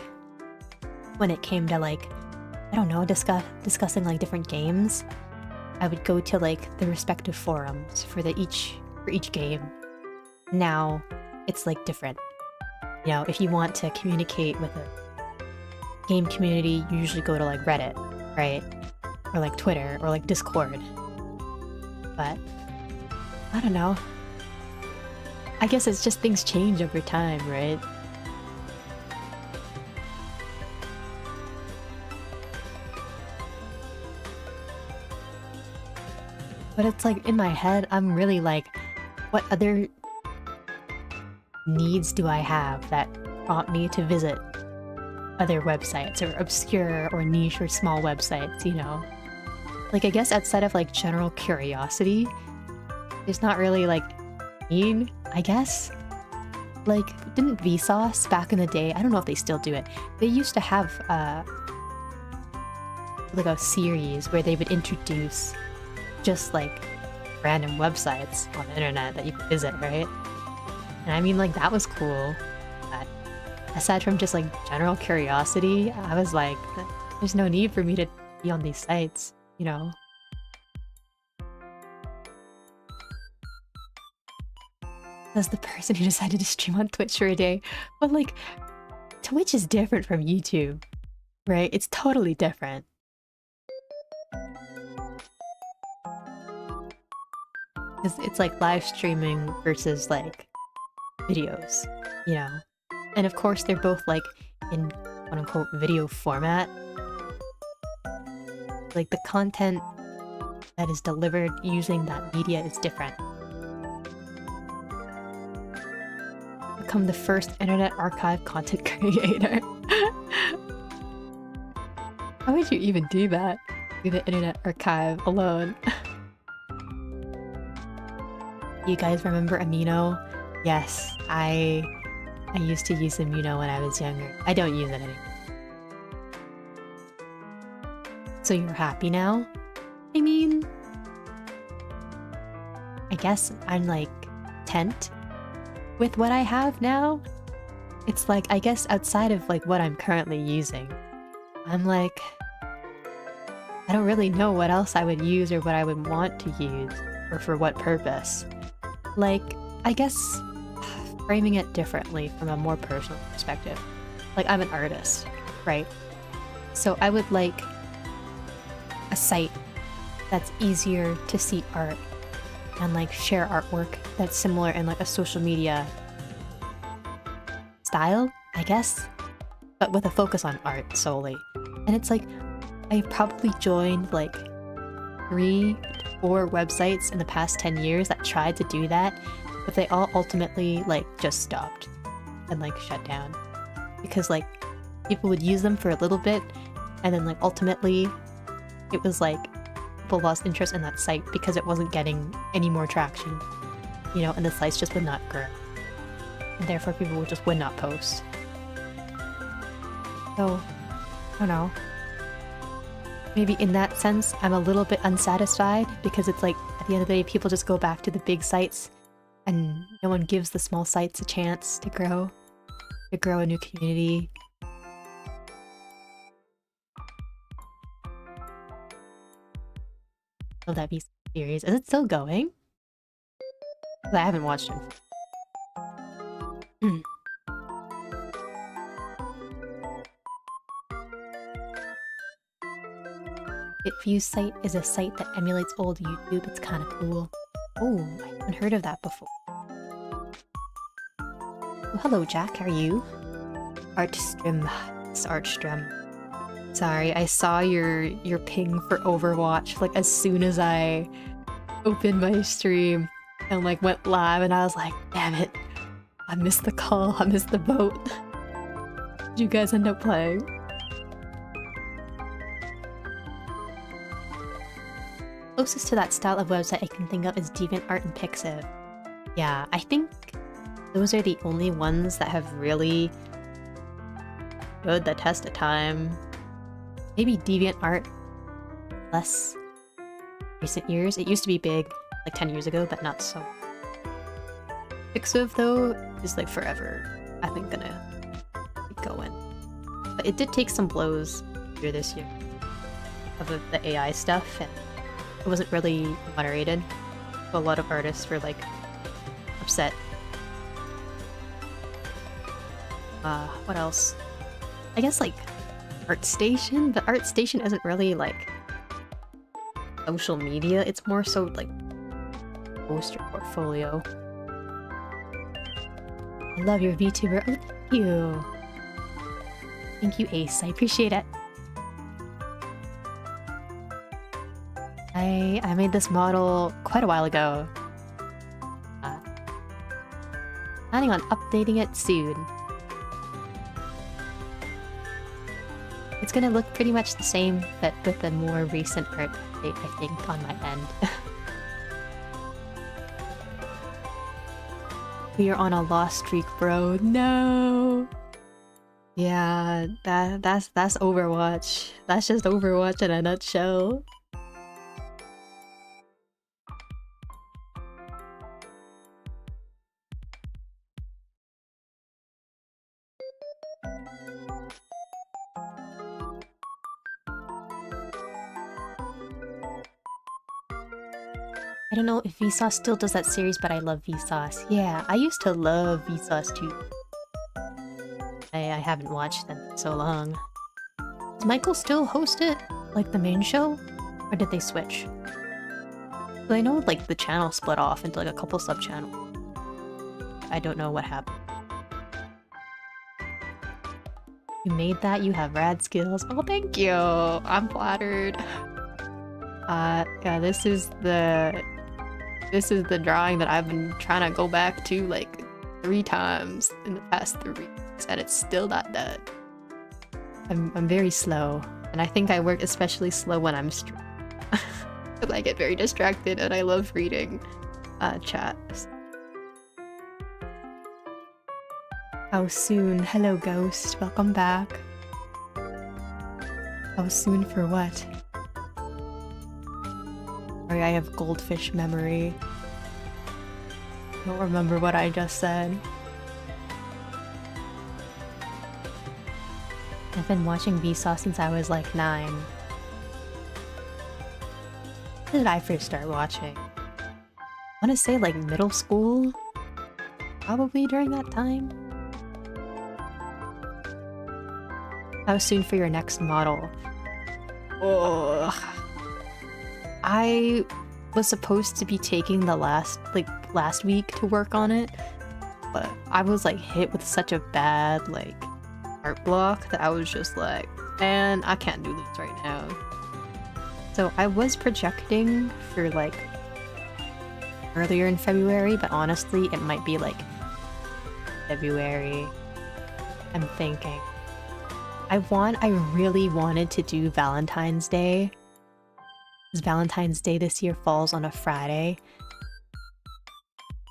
when it came to like, I don't know, discussing like different games, I would go to like the respective forums for each game. Now it's like different. You know, if you want to communicate with a game community, you usually go to like Reddit, right? Or like Twitter or like Discord. But I don't know. I guess it's just things change over time, right? But it's like in my head, I'm really like, what other needs do I have that prompt me to visit other websites or obscure or niche or small websites, you know? Like, I guess outside of like general curiosity, there's not really like need, I guess. Like, didn't Vsauce back in the day, I don't know if they still do it, they used to have like a series where they would introduce just like random websites on the internet that you could visit, right? And I mean, like, that was cool. But aside from just like general curiosity, I was like, there's no need for me to be on these sites, you know? As the person who decided to stream on Twitch for a day. But like, Twitch is different from YouTube, right? It's totally different. It's like live streaming versus like videos, you know? And of course they're both like in quote-unquote video format. Like the content that is delivered using that media is different. Become the first internet archive content creator. How would you even do that? Do the internet archive alone? You guys remember Amino? Yes, I used to use Amino when I was younger. I don't use it anymore. So you're happy now? I mean, I guess I'm like content with what I have now. It's like, I guess outside of like what I'm currently using, I'm like, I don't really know what else I would use or what I would want to use or for what purpose. Like, I guess framing it differently from a more personal perspective. Like, I'm an artist, right? So I would like a site that's easier to see art and like share artwork that's similar in like a social media style, I guess, but with a focus on art solely. And it's like, I probably joined like 3 to 4 websites in the past 10 years that tried to do that, but they all ultimately like just stopped and like shut down because like people would use them for a little bit and then like ultimately it was like people lost interest in that site because it wasn't getting any more traction, you know, and the sites just would not grow, and therefore people would not post. So I don't know, maybe in that sense I'm a little bit unsatisfied because it's like at the end of the day people just go back to the big sites and no one gives the small sites a chance to grow a new community. Will that be series? Is it still going? I haven't watched it. ItViews site is a site that emulates old YouTube. It's kind of cool. Oh, I haven't heard of that before. Oh, hello, Jack. How are you? Artstream. It's Artstream. Sorry, I saw your ping for Overwatch like as soon as I opened my stream and like went live, and I was like, damn it, I missed the call, I missed the boat. Did you guys end up playing? Closest to that style of website I can think of is DeviantArt and Pixiv. Yeah, I think those are the only ones that have really stood the test of time. Maybe DeviantArt less recent years. It used to be big like 10 years ago, but not so. Pixiv though is like forever, I think, gonna keep going. But it did take some blows here this year of the AI stuff, and it wasn't really moderated. So a lot of artists were like upset. What else? I guess like ArtStation, but ArtStation isn't really like social media, it's more so like post your portfolio. I love your VTuber. Oh, thank you. Thank you, Ace. I appreciate it. I made this model quite a while ago. Planning on updating it soon. It's gonna look pretty much the same, but with a more recent art update, I think, on my end. We are on a lost streak, bro. No! Yeah, that's Overwatch. That's just Overwatch in a nutshell. I don't know if Vsauce still does that series, but I love Vsauce. Yeah, I used to love Vsauce too. I haven't watched them in so long. Does Michael still host it? Like the main show? Or did they switch? But I know like the channel split off into like a couple sub-channels. I don't know what happened. You made that? You have rad skills. Oh, thank you! I'm flattered. Yeah, this is the drawing that I've been trying to go back to like 3 times in the past 3 weeks, and it's still not done. I'm very slow, and I think I work especially slow when I'm streaming. Because I get very distracted, and I love reading chat. How soon? Hello, Ghost. Welcome back. How soon for what? Sorry, I have goldfish memory. I don't remember what I just said. I've been watching Vsauce since I was like 9. When did I first start watching? I want to say like middle school? Probably during that time? How soon for your next model? Ugh. I was supposed to be taking the last week to work on it, but I was like hit with such a bad like art block that I was just like, man, I can't do this right now. So I was projecting for like earlier in February, but honestly it might be like February. I'm thinking. I really wanted to do Valentine's Day. Because Valentine's Day this year falls on a Friday.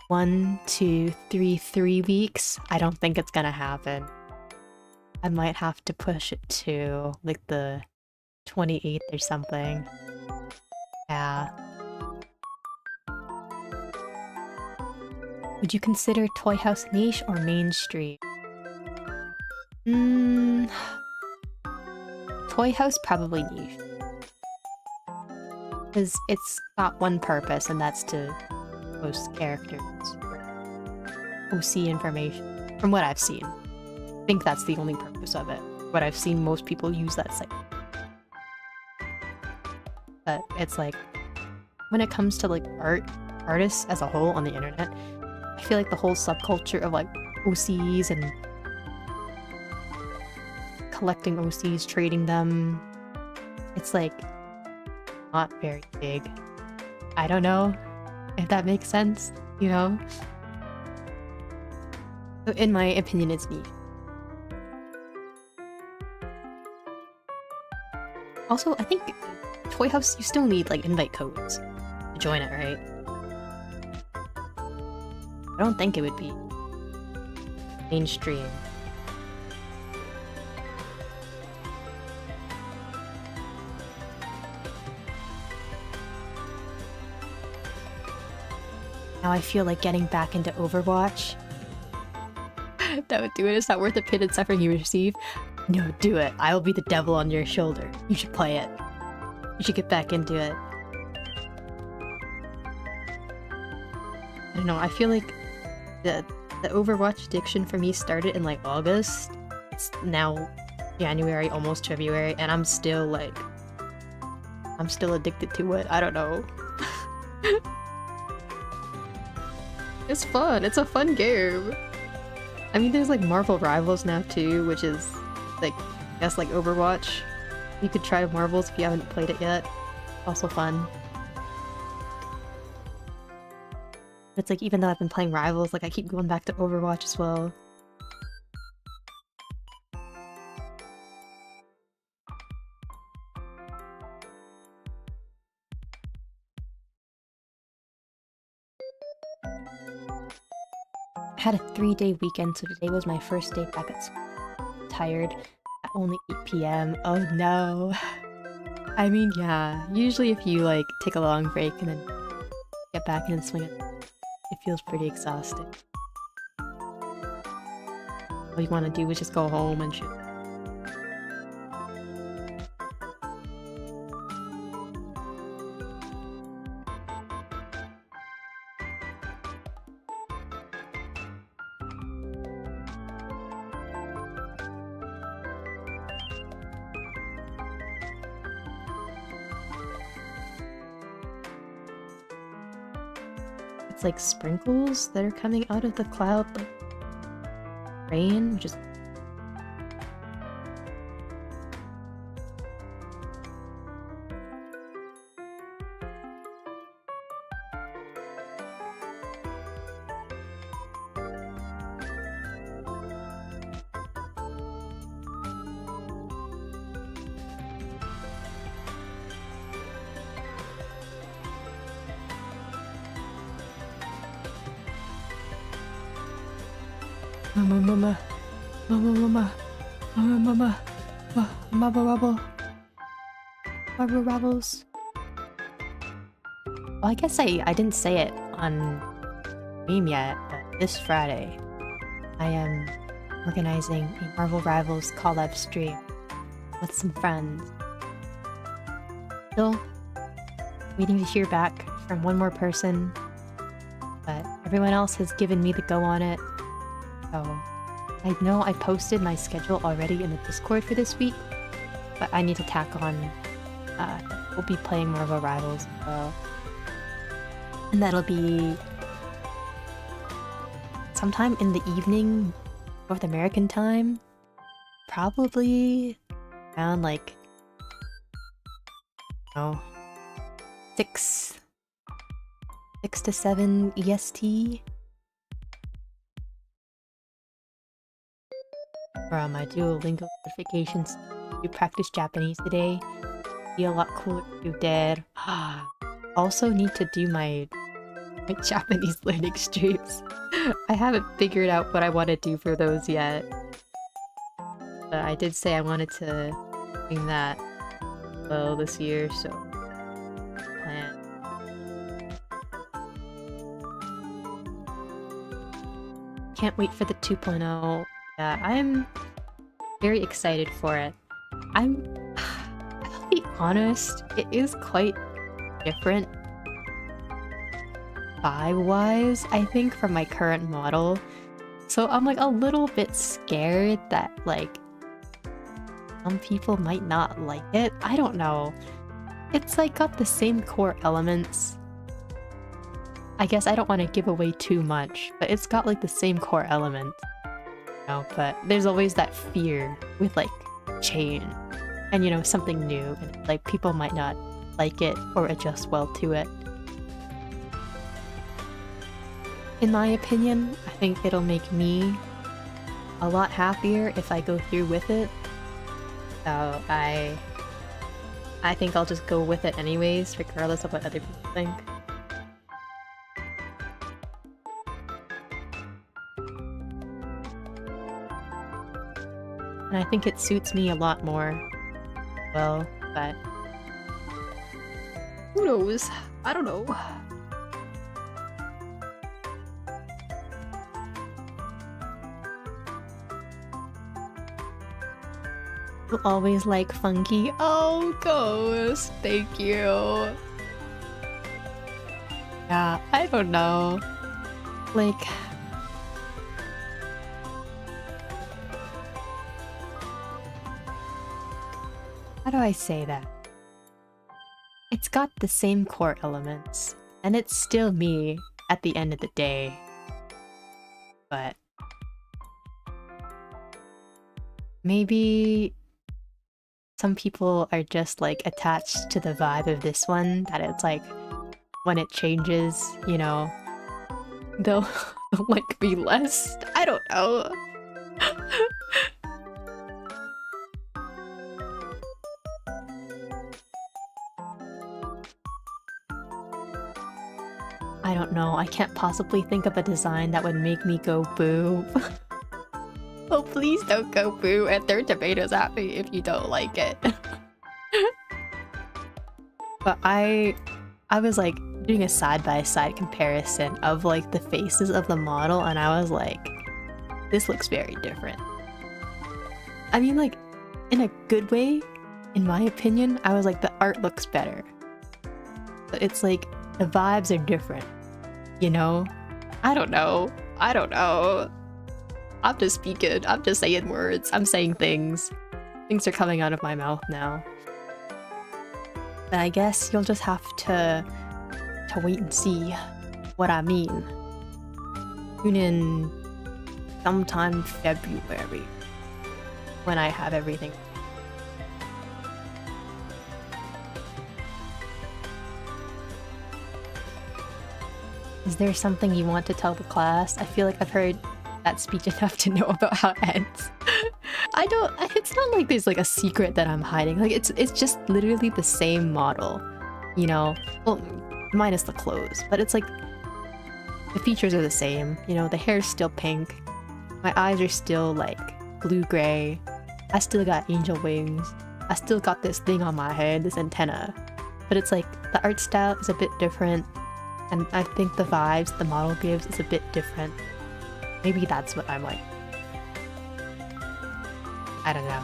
1, 2, 3 weeks. I don't think it's gonna happen. I might have to push it to like the 28th or something. Yeah. Would you consider Toy House niche or mainstream? Toy House probably niche. Because it's got one purpose, and that's to post characters or OC information. From what I've seen. I think that's the only purpose of it. But I've seen most people use that site. But it's like, when it comes to like artists as a whole on the internet, I feel like the whole subculture of like OCs and collecting OCs, trading them, it's like not very big. I don't know if that makes sense, you know? In my opinion, it's neat. Also, I think Toy House, you still need like invite codes to join it, right? I don't think it would be mainstream. Now I feel like getting back into Overwatch. That would do it. It's not worth the pain and suffering you receive. No, do it. I will be the devil on your shoulder. You should play it. You should get back into it. I don't know, I feel like the Overwatch addiction for me started in like August. It's now January, almost February, and I'm still addicted to it. I don't know. It's fun. It's a fun game. I mean, there's like Marvel Rivals now too, which is like, I guess like Overwatch. You could try Marvels if you haven't played it yet. Also fun. It's like, even though I've been playing Rivals, like I keep going back to Overwatch as well. I had a 3-day weekend, so today was my first day back at school. Tired at only 8 PM. Oh no. I mean, yeah, usually if you like take a long break and then get back and swing it feels pretty exhausting. All you want to do is just go home and shit. It's like sprinkles that are coming out of the cloud, like rain, which is Mama Rebels. Well, I guess I didn't say it on stream yet, but this Friday I am organizing a Marvel Rivals collab stream with some friends. Still waiting to hear back from one more person, but everyone else has given me the go on it. So I know I posted my schedule already in the Discord for this week, but I need to tack on we'll be playing Marvel Rivals as well. And that'll be sometime in the evening, North American time. Probably around like, oh, 6 to 7 EST. From my Duolingo notifications, you practice Japanese today. Be a lot cooler if you did. Also need to do my Japanese learning streams. I haven't figured out what I want to do for those yet. But I did say I wanted to do that well this year, so plan. Can't wait for the 2.0. Yeah, I'm very excited for it. I'll be honest, it is quite different vibe-wise, I think, from my current model. So I'm like a little bit scared that like some people might not like it. I don't know. It's like got the same core elements. I guess I don't want to give away too much, but it's got like the same core element. But there's always that fear with like change and, you know, something new, and like people might not like it or adjust well to it. In my opinion, I think it'll make me a lot happier if I go through with it. So I I think I'll just go with it anyways, regardless of what other people think. And I think it suits me a lot more. Well, but who knows? I don't know. You'll always like Funky. Oh, Ghost, thank you. Yeah, I don't know. Like, how do I say that? It's got the same core elements, and it's still me at the end of the day. But maybe some people are just like attached to the vibe of this one, that it's like when it changes, you know, they'll like me less. I don't know. I don't know. I can't possibly think of a design that would make me go boo. Oh, please don't go boo and throw tomatoes at me if you don't like it. But I was like doing a side-by-side comparison of like the faces of the model, and I was like, this looks very different. I mean, like, in a good way, in my opinion, I was like, the art looks better. But it's like, the vibes are different, you know? I don't know. I don't know. I'm just speaking. I'm just saying words. I'm saying things. Things are coming out of my mouth now. But I guess you'll just have to wait and see what I mean. Tune in sometime February when I have everything. Is there something you want to tell the class? I feel like I've heard that speech enough to know about how it ends. It's not like there's like a secret that I'm hiding. Like it's just literally the same model, you know? Well, minus the clothes, but it's like the features are the same, you know? The hair's still pink. My eyes are still like blue-gray. I still got angel wings. I still got this thing on my head, this antenna. But it's like the art style is a bit different, and I think the vibes the model gives is a bit different. Maybe that's what I'm like. I don't know.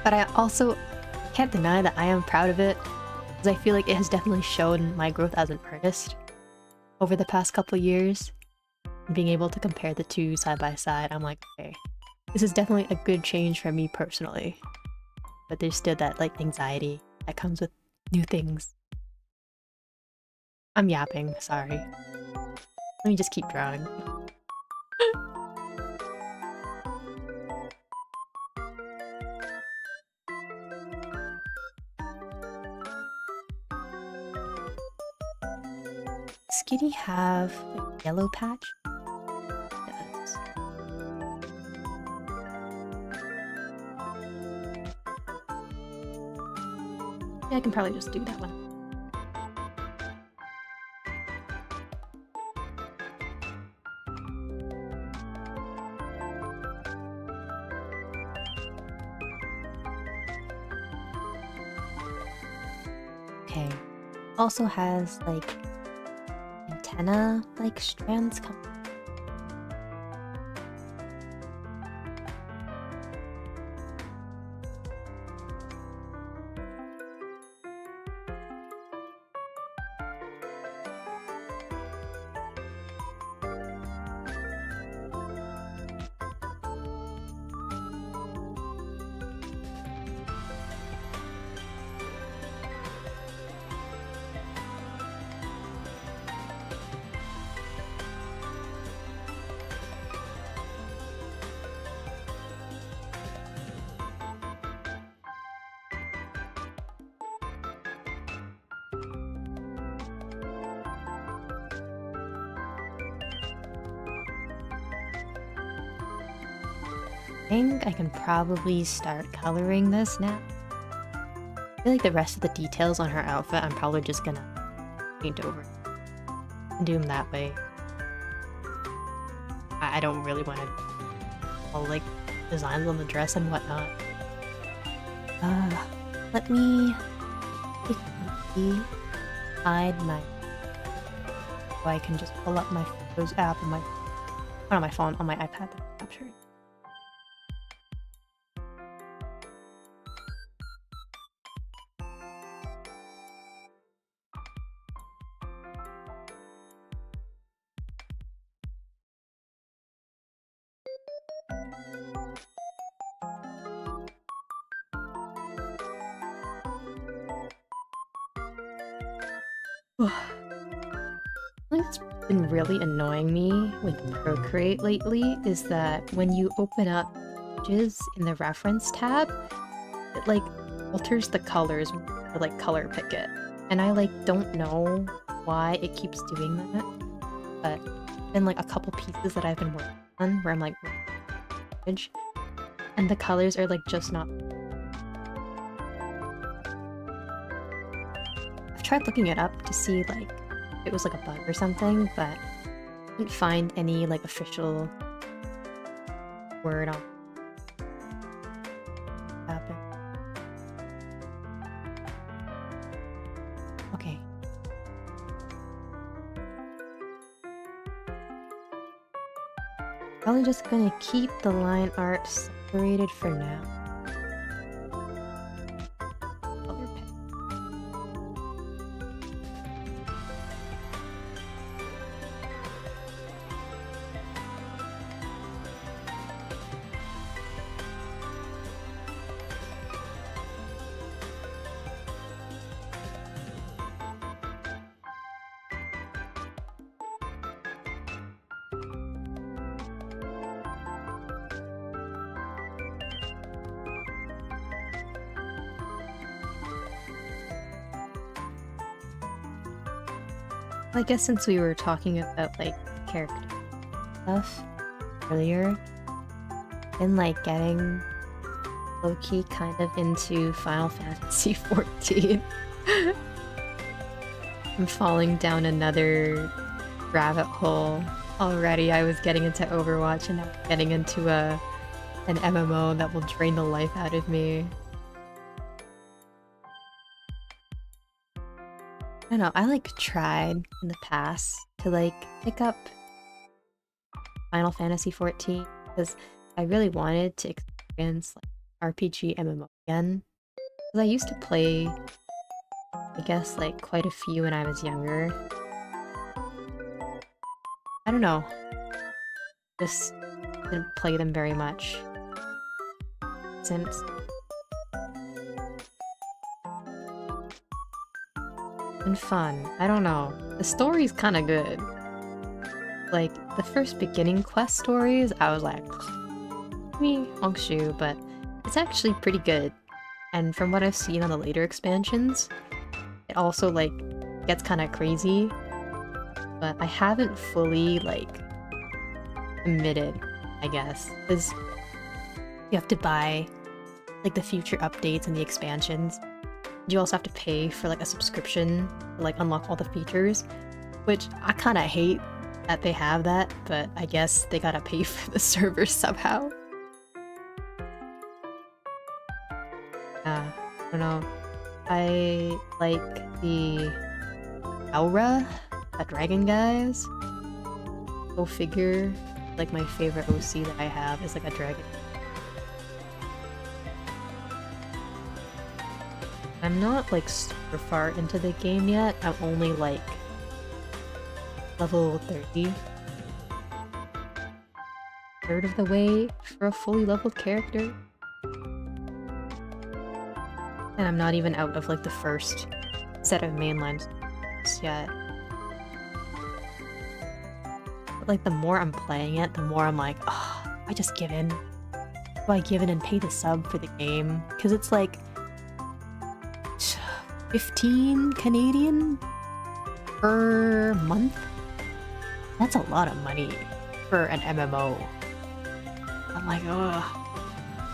But I also can't deny that I am proud of it, because I feel like it has definitely shown my growth as an artist over the past couple years. Being able to compare the two side by side, I'm like, okay, this is definitely a good change for me personally. But there's still that like anxiety that comes with new things. I'm yapping, sorry. Let me just keep drawing. Does Kitty have like yellow patch? It does. Yeah, I can probably just do that one. Okay. Also has like antenna like strands coming. I think I can probably start coloring this now. feel like the rest of the details on her outfit, I'm probably just gonna paint over and do them that way. I don't really want to all like designs on the dress and whatnot. Let me quickly hide my so I can just pull up my Photos app on my on my phone, on my iPad that I'm capturing. What's been really annoying me with Procreate lately is that when you open up images in the reference tab, it like alters the colors or like color pick it. And I like don't know why it keeps doing that. But then like a couple pieces that I've been working on where I'm like image and the colors are like just not. I've tried looking it up to see like if it was like a bug or something, but I didn't find any like official word on what happened. Okay. Probably just gonna keep the line art separated for now. Color pick. I guess since we were talking about like character stuff earlier, and like getting low-key kind of into Final Fantasy 14. I'm falling down another rabbit hole already. I was getting into Overwatch and now I'm getting into an MMO that will drain the life out of me. I don't know, I like tried in the past to like pick up Final Fantasy 14 because I really wanted to experience like RPG MMO again. Because I used to play, I guess, like quite a few when I was younger. I don't know, just didn't play them very much since. And fun. I don't know. The story's kind of good. Like, the first beginning quest stories, I was like, me, Hongshu, but it's actually pretty good. And from what I've seen on the later expansions, it also, like, gets kind of crazy. But I haven't fully, like, committed, I guess. Because you have to buy, like, the future updates and the expansions. You also have to pay for like a subscription to like unlock all the features, which I kind of hate that they have that, but I guess they gotta pay for the servers somehow. I don't know. I like the Aura, that dragon guys. Go figure. Like my favorite OC that I have is like a dragon. I'm not like super far into the game yet. I'm only like level 30. Third of the way for a fully leveled character. And I'm not even out of like the first set of mainline yet. But like the more I'm playing it, the more I'm like, oh, I just give in. Do I give in and pay the sub for the game? Because it's like 15 Canadian per month? That's a lot of money for an MMO. I'm like, ugh.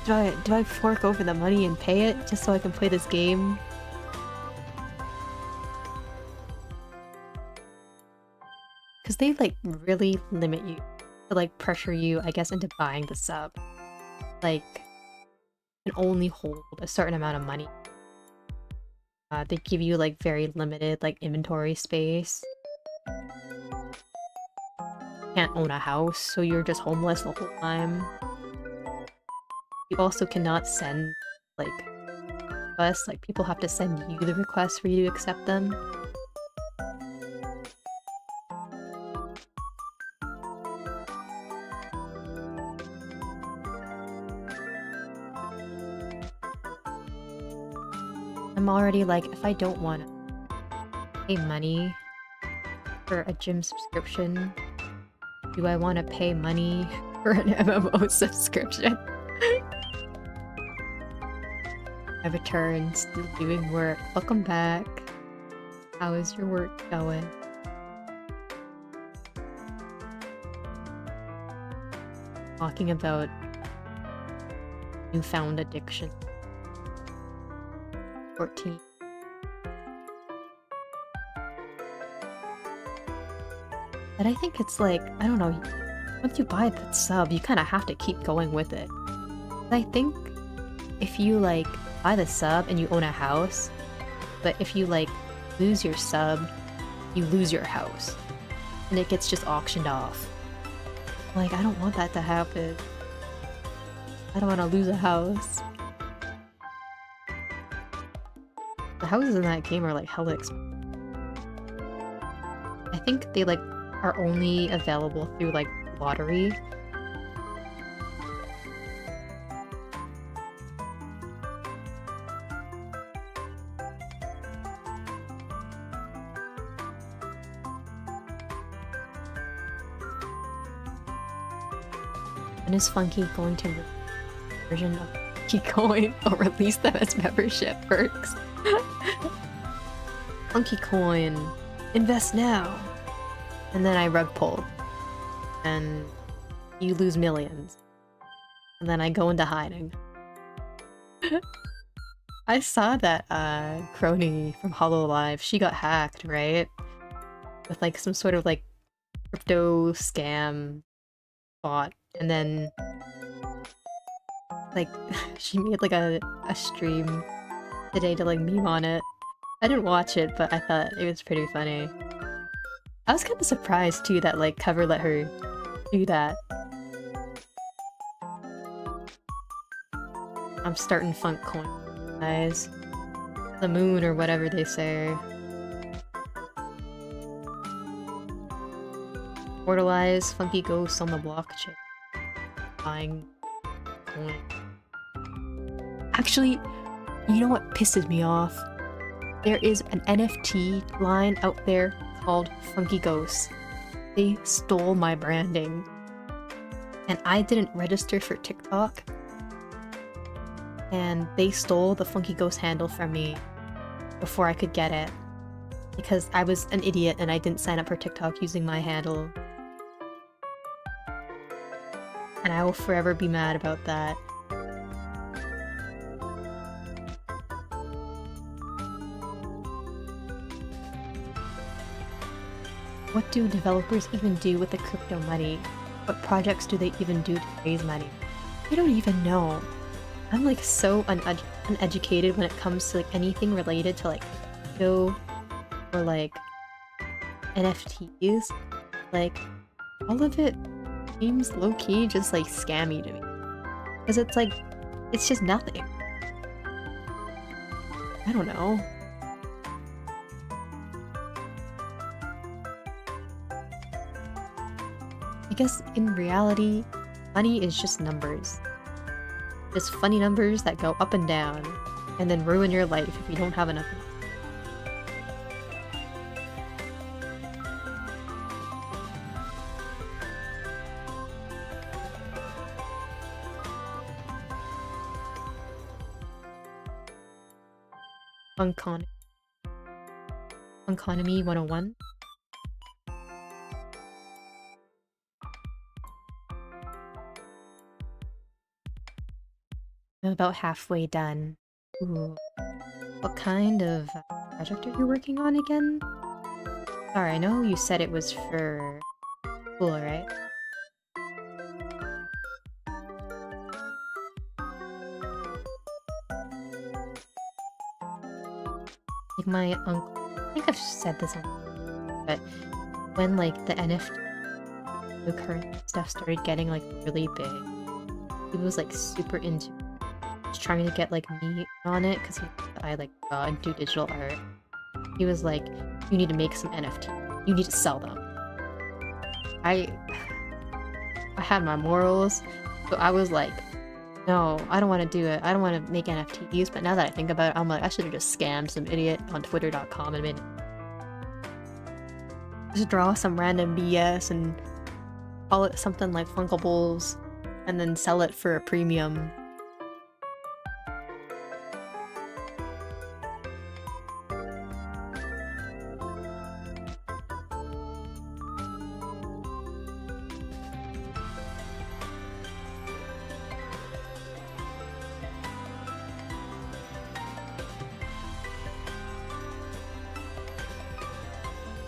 Do I fork over the money and pay it just so I can play this game because they like really limit you to like pressure you, I guess, into buying the sub. Like, you can only hold a certain amount of money. They give you like very limited like inventory space. Can't own a house, so you're just homeless the whole time. You also cannot send like requests, like people have to send you the requests for you to accept them. I'm already like, if I don't want to pay money for a gym subscription, do I want to pay money for an MMO subscription? I returned, still doing work. Welcome back. How is your work going? Talking about newfound addiction. 14. But I think it's like, I don't know, once you buy that sub, you kind of have to keep going with it. I think if you like buy the sub and you own a house, but if you like lose your sub, you lose your house. And it gets just auctioned off. Like, I don't want that to happen. I don't want to lose a house. The houses in that game are like hella expensive. I think they like are only available through like lottery. When is Funky going to version of Funky Coin or release them as membership perks? Funky Coin, invest now! And then I rug pull. And you lose millions. And then I go into hiding. I saw that crony from HoloLive, she got hacked, right? With like some sort of like crypto scam bot. And then like she made like a stream today to like meme on it. I didn't watch it, but I thought it was pretty funny. I was kind of surprised too that like Cover let her do that. I'm starting Funk Coin, guys. The moon or whatever they say. Immortalize Funkyghosts on the blockchain. Buying coin. Actually, you know what pisses me off? There is an NFT line out there called Funkyghosts. They stole my branding. And I didn't register for TikTok. And they stole the Funkyghost handle from me before I could get it. Because I was an idiot and I didn't sign up for TikTok using my handle. And I will forever be mad about that. What do developers even do with the crypto money? What projects do they even do to raise money? I don't even know. I'm like so uneducated when it comes to like anything related to like crypto or like NFTs. Like all of it seems low-key just like scammy to me. Because it's like, it's just nothing. I don't know. I guess in reality, money is just numbers. Just funny numbers that go up and down, and then ruin your life if you don't have enough. Funkonomy 101. I'm about halfway done. Ooh. What kind of project are you working on again? Sorry, I know you said it was for school, right? Like my uncle, I think I've said this on, but when like the NFT current stuff started getting like really big, he was like super into just trying to get like me on it because I like draw and do digital art. He was like, you need to make some NFT. You need to sell them. I had my morals, so I was like, no, I don't want to do it. I don't want to make NFTs, but now that I think about it, I'm like, I should have just scammed some idiot on twitter.com and made just draw some random BS and call it something like Funkyghosts and then sell it for a premium.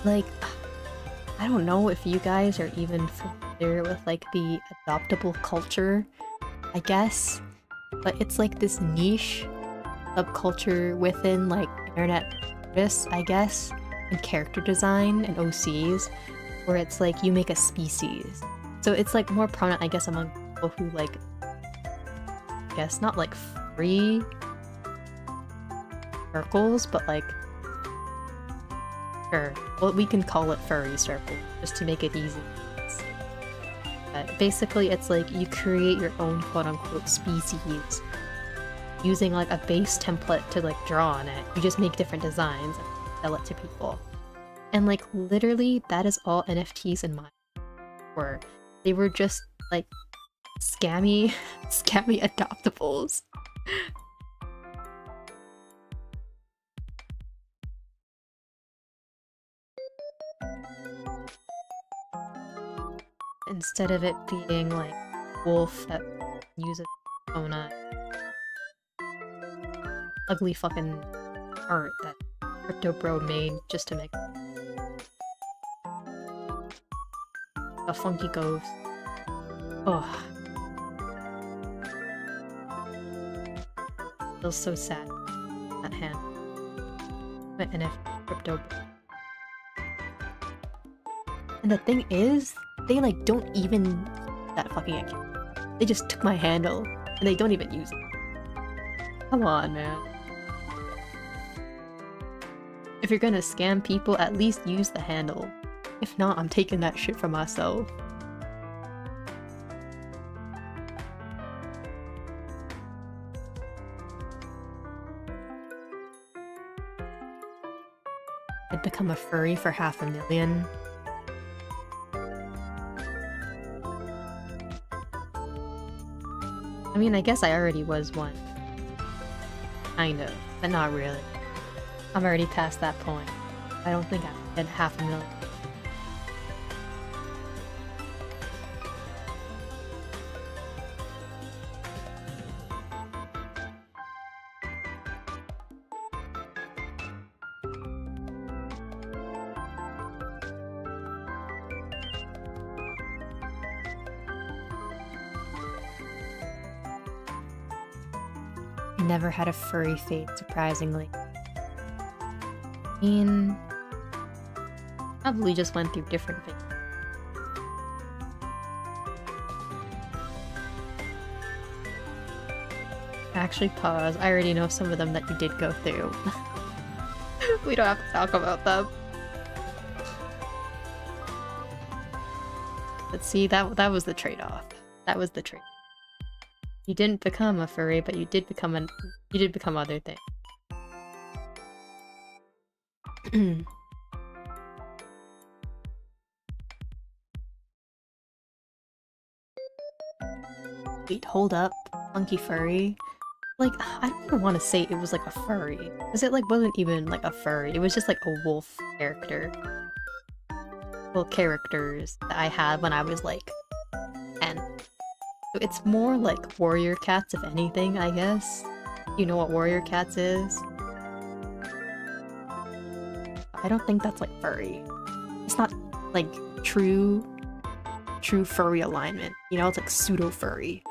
Like, I don't know if you guys are even familiar with like the adoptable culture, I guess, but it's like this niche subculture within like internet artists, I guess, and character design and OCs, where it's like you make a species. So it's like more prominent, I guess, among people who like, I guess not like free circles, but like, sure, well, we can call it furry circle, just to make it easy. But basically, it's like you create your own quote-unquote species using like a base template to like draw on it. You just make different designs and sell it to people. And like literally, that is all NFTs in mind were. They were just like scammy adoptables. Instead of it being like wolf that uses persona, ugly fucking art that Crypto Bro made just to make a Funkyghosts. Oh, feels so sad. That hand. My NFT Crypto Bro. And the thing is, they like don't even use that fucking account. They just took my handle and they don't even use it. Come on, man. If you're gonna scam people, at least use the handle. If not, I'm taking that shit for myself. I'd become a furry for $500,000. I mean, I guess I already was one. Kind of, but not really. I'm already past that point. I don't think I did $500,000. Never had a furry fate, surprisingly. I mean, probably just went through different things. Actually, pause. I already know some of them that you did go through. We don't have to talk about them. But see, that was the trade-off. That was the trade. You didn't become a furry, but you did become other things. Wait, hold up. Funky furry? Like, I don't even want to say it was like a furry. Because it like wasn't even like a furry. It was just like a wolf character. Well, characters that I had when I was like 10. So it's more like warrior cats, if anything, I guess. You know what warrior cats is? I don't think that's like furry. That's not like true furry alignment. You know, it's like pseudo furry.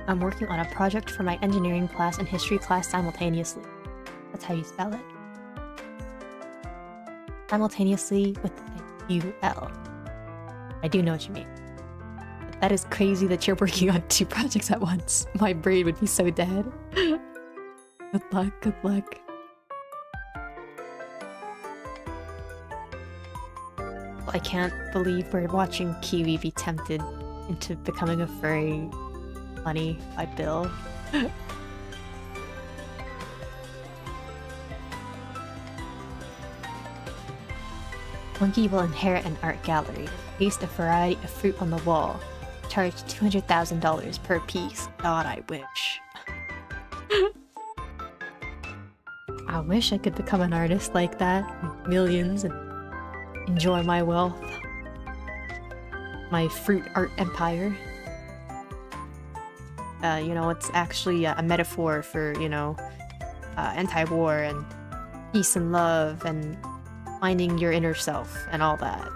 I'm working on a project for my engineering class and history class simultaneously. That's how you spell it. Simultaneously with the UL. I do know what you mean. But that is crazy that you're working on 2 projects at once. My brain would be so dead. Good luck, good luck. I can't believe we're watching Kiwi be tempted into becoming a furry. Money by Bill. Monkey will inherit an art gallery, paste a variety of fruit on the wall, charge $200,000 per piece. God, I wish. I wish I could become an artist like that, millions, and enjoy my wealth. My fruit art empire. You know, it's actually a metaphor for, you know, anti-war and peace and love and finding your inner self and all that.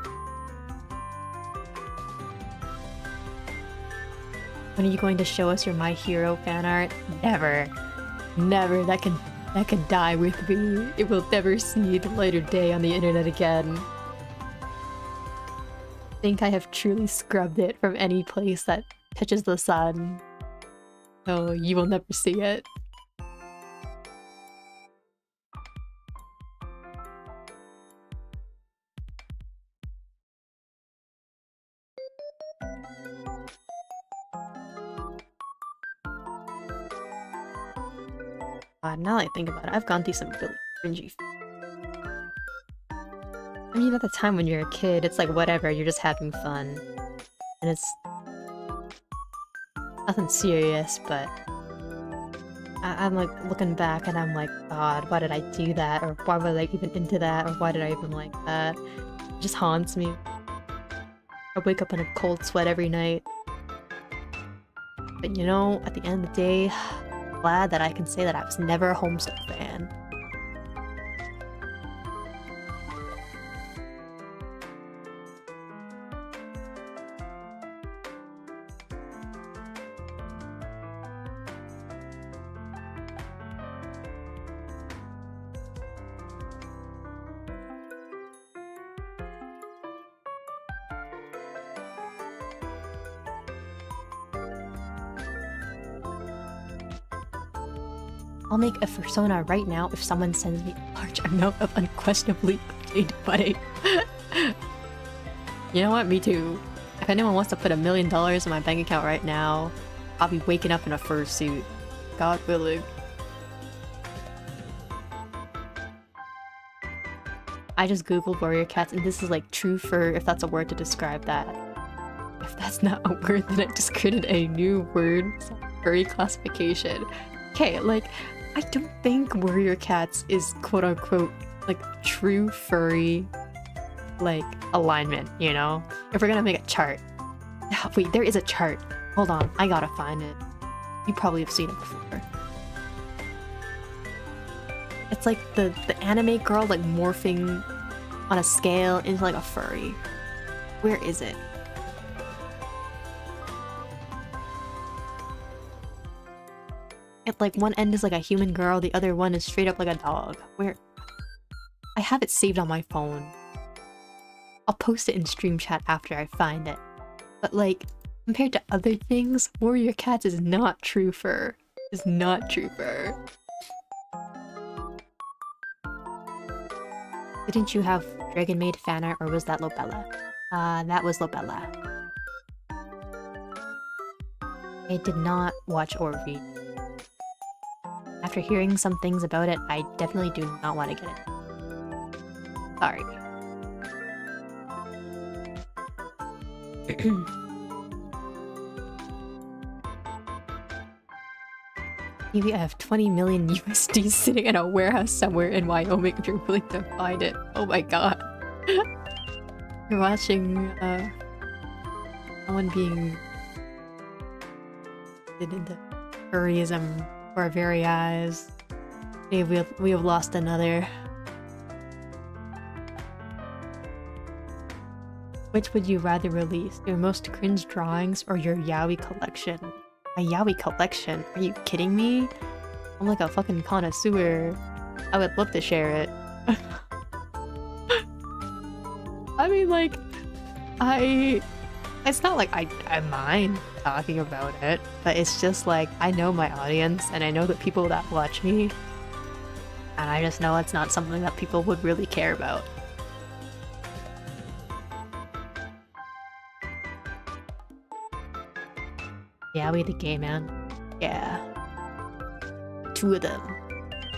When are you going to show us your My Hero fan art? Never. Never. That can die with me. It will never see the light of day on the internet again. I think I have truly scrubbed it from any place that touches the sun. Oh, you will never see it. Now that I think about it, I've gone through some really cringy. I mean, at the time when you're a kid, it's like whatever, you're just having fun. And it's nothing serious, but I'm like looking back and I'm like, God, why did I do that? Or why was I even into that? Or why did I even like that? It just haunts me. I wake up in a cold sweat every night. But you know, at the end of the day, I'm glad that I can say that I was never a Homesick fan. I'll make a persona right now if someone sends me a large amount of unquestionably obtained money. You know what? Me too. If anyone wants to put $1 million in my bank account right now, I'll be waking up in a fursuit. God willing. I just googled warrior cats and this is like true fur, if that's a word to describe that. If that's not a word, then I just created a new word. Furry classification. Okay, like, I don't think warrior cats is quote-unquote, like, true furry, like, alignment, you know? If we're gonna make a chart. Wait, there is a chart. Hold on, I gotta find it. You probably have seen it before. It's like the anime girl, like, morphing on a scale into, like, a furry. Where is it? It, like, one end is like a human girl, the other one is straight up like a dog. Where? I have it saved on my phone. I'll post it in stream chat after I find it. But, like, compared to other things, warrior cats is not true fur. Is not true fur. Didn't you have Dragon Maid fan art, or was that Lobella? That was Lobella. I did not watch or read. After hearing some things about it, I definitely do not want to get it. Sorry. Maybe I have 20 million USD sitting in a warehouse somewhere in Wyoming if you're willing to find it. Oh my god. You're watching, someone being into furryism before our very eyes. We have lost another. Which would you rather release? Your most cringe drawings or your yaoi collection? My yaoi collection? Are you kidding me? I'm like a fucking connoisseur. I would love to share it. I mean, like, it's not like I mind talking about it, but it's just like, I know my audience, and I know the people that watch me, and I just know it's not something that people would really care about. Yeah, we the gay man. Yeah. 2 of them.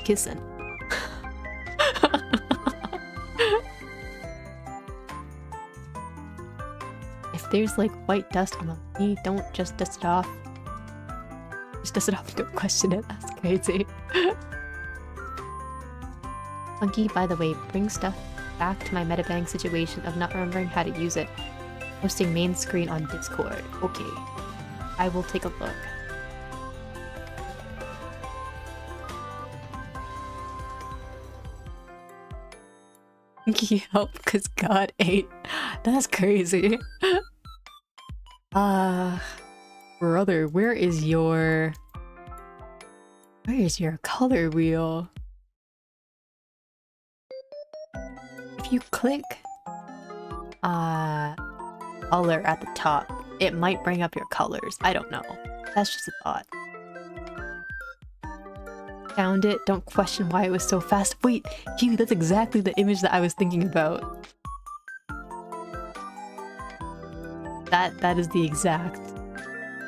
Kissing. If there's like white dust on me, don't just dust it off. Just dust it off and don't question it. That's crazy. Funky, by the way, bring stuff back to my metabank situation of not remembering how to use it. Posting main screen on Discord. Okay. I will take a look. Help, cause God ate. That's crazy. Brother, where is your color wheel? If you click color at the top, it might bring up your colors. I don't know. That's just a thought. Found it. Don't question why it was so fast. Wait, Hugh, that's exactly the image that I was thinking about. That is the exact,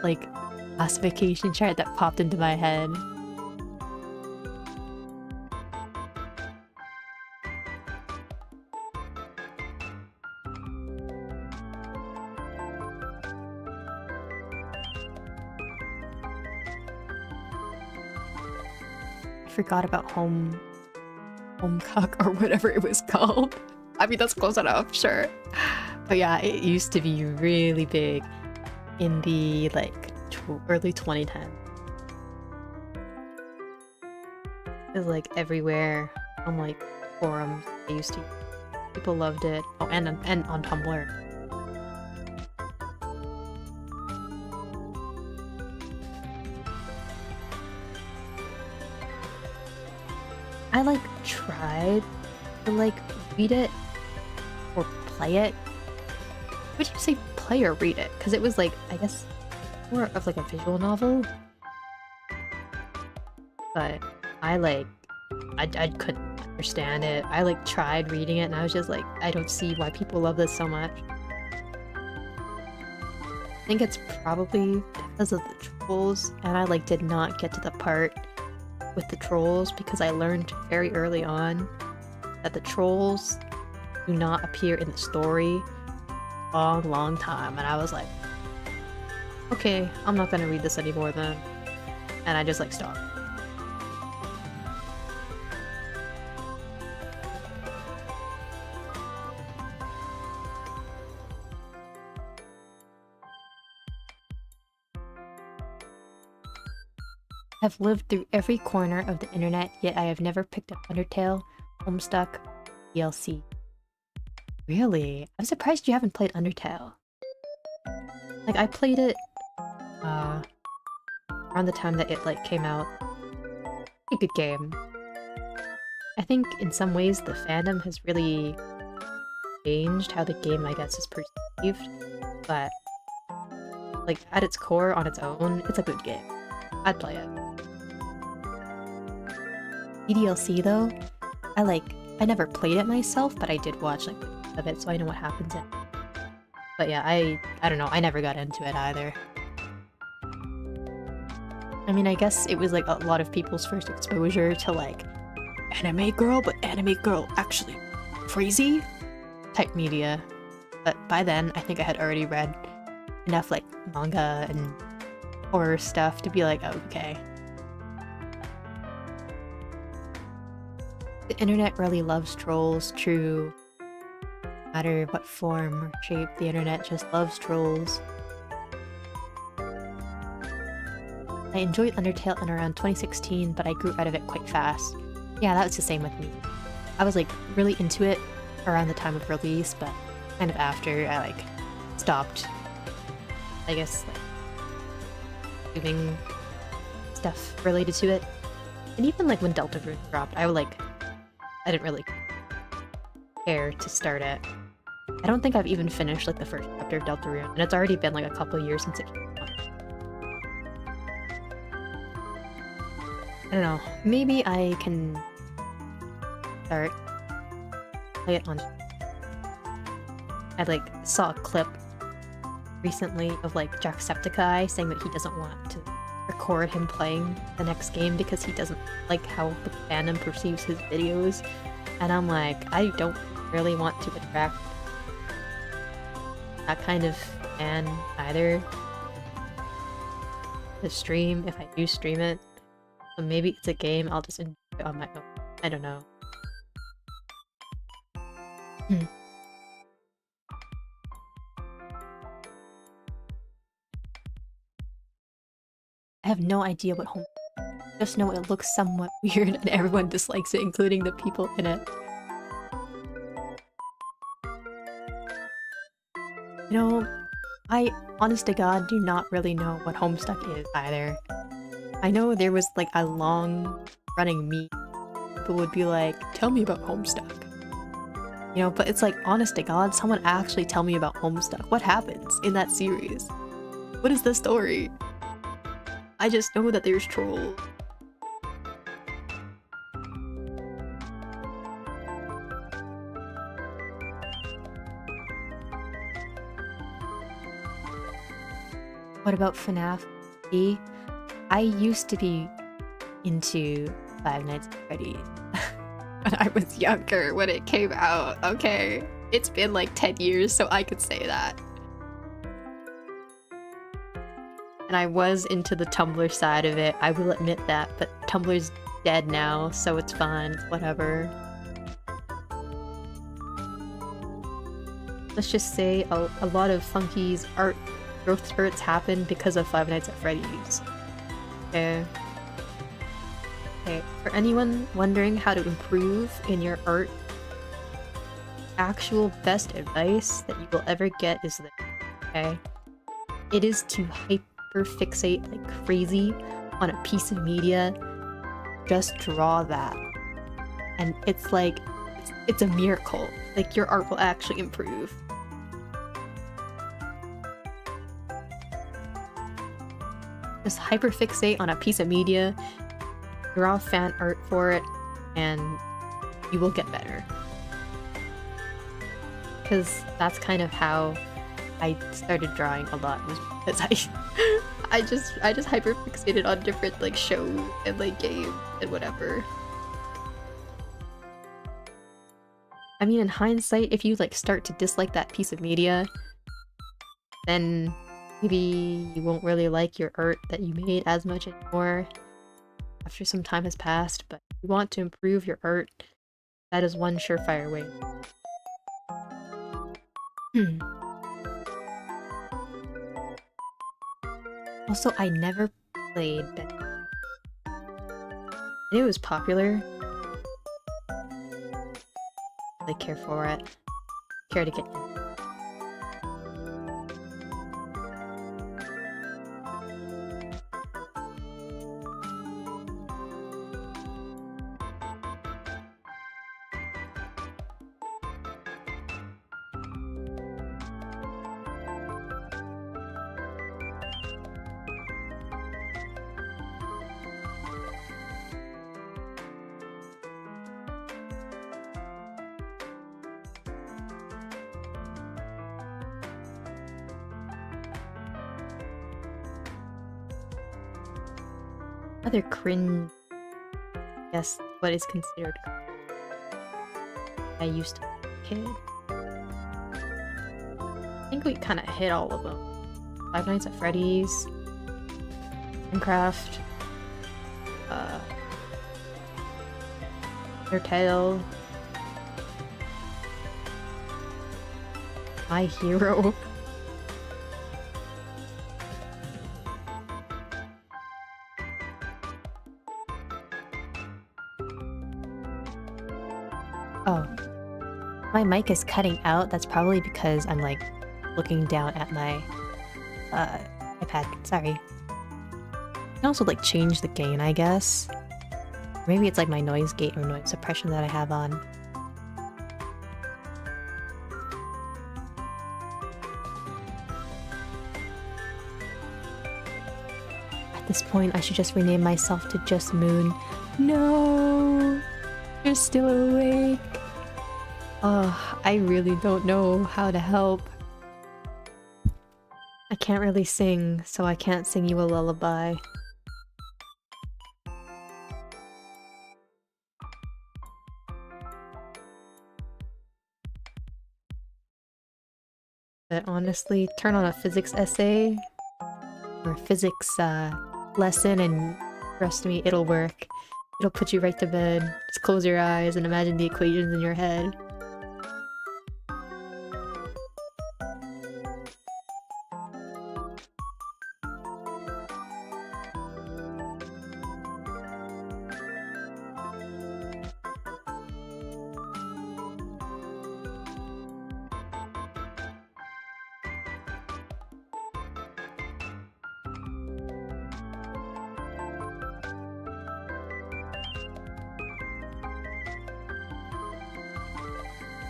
like, classification chart that popped into my head. Forgot about Homecock or whatever it was called. I mean, that's close enough, sure. But yeah, it used to be really big in the like early 2010s. It was like everywhere on like forums. I used to. People loved it. Oh, and on Tumblr. I like tried to like read it or play it. Would you say play or read it? Because it was like, I guess, more of like a visual novel. But I couldn't understand it. I like tried reading it and I was just like, I don't see why people love this so much. I think it's probably because of the trolls, and I like did not get to the part with the trolls because I learned very early on that the trolls do not appear in the story long time, and I was like, okay, I'm not gonna read this anymore then, and I just like stopped. I've lived through every corner of the internet, yet I have never picked up Undertale, Homestuck, DLC. Really? I'm surprised you haven't played Undertale. Like, I played it around the time that it like came out. A good game. I think in some ways the fandom has really changed how the game, I guess, is perceived, but like at its core, on its own, it's a good game. I'd play it. DLC though, I never played it myself, but I did watch like of it, so I know what happens in it. But yeah, I don't know, I never got into it either. I mean, I guess it was like a lot of people's first exposure to like anime girl, but anime girl actually crazy type media. But by then, I think I had already read enough like manga and horror stuff to be like, oh, okay. The internet really loves trolls, true. No matter what form or shape, the internet just loves trolls. I enjoyed Undertale in around 2016, but I grew out of it quite fast. Yeah, that was the same with me. I was like really into it around the time of release, but kind of after I like stopped, I guess, like doing stuff related to it. And even like when Deltarune dropped, I didn't really care to start it. I don't think I've even finished like the first chapter of Deltarune, and it's already been like a couple of years since it came out. I don't know, maybe I can start play it on. I like saw a clip recently of like Jacksepticeye saying that he doesn't want to record him playing the next game because he doesn't like how the fandom perceives his videos, and I'm like, I don't really want to attract that kind of fan either to stream if I do stream it. So maybe it's a game I'll just enjoy on my own. I don't know. I have no idea what home. Just know it looks somewhat weird and everyone dislikes it, including the people in it. You know, I, honest to God, do not really know what Homestuck is either. I know there was like a long-running meme. People would be like, tell me about Homestuck. You know, but it's like, honest to God, someone actually tell me about Homestuck. What happens in that series? What is the story? I just know that there's trolls. What about FNAF? I used to be into Five Nights at Freddy's when I was younger, when it came out. Okay, it's been like 10 years, so I could say that. And I was into the Tumblr side of it, I will admit that, but Tumblr's dead now, so it's fine, whatever. Let's just say a lot of Funky's art growth spurts happen because of Five Nights at Freddy's. Okay. Okay, for anyone wondering how to improve in your art, actual best advice that you will ever get is this, okay? It is to hyperfixate like crazy on a piece of media. Just draw that. And it's like, it's a miracle. Like, your art will actually improve. Just hyperfixate on a piece of media, draw fan art for it, and you will get better. Because that's kind of how I started drawing a lot, was because I just hyperfixated on different like shows and like games and whatever. I mean, in hindsight, if you like start to dislike that piece of media, then maybe you won't really like your art that you made as much anymore after some time has passed, but if you want to improve your art, that is one surefire way. Also, I never played Ben. I knew it was popular. I really care for it. Care to get in. Other cringe. Yes, what is considered cringe. I used to be a kid. I think we kind of hit all of them. Five Nights at Freddy's, Minecraft, Undertale, My Hero. Oh. My mic is cutting out. That's probably because I'm like looking down at my iPad. Sorry. I can also like change the gain, I guess. Maybe it's like my noise gate or noise suppression that I have on. At this point, I should just rename myself to Just Moon. No! You're still awake. Oh, I really don't know how to help. I can't really sing, so I can't sing you a lullaby. But honestly, turn on a physics essay or physics lesson and trust me, it'll work. It'll put you right to bed. Just close your eyes and imagine the equations in your head.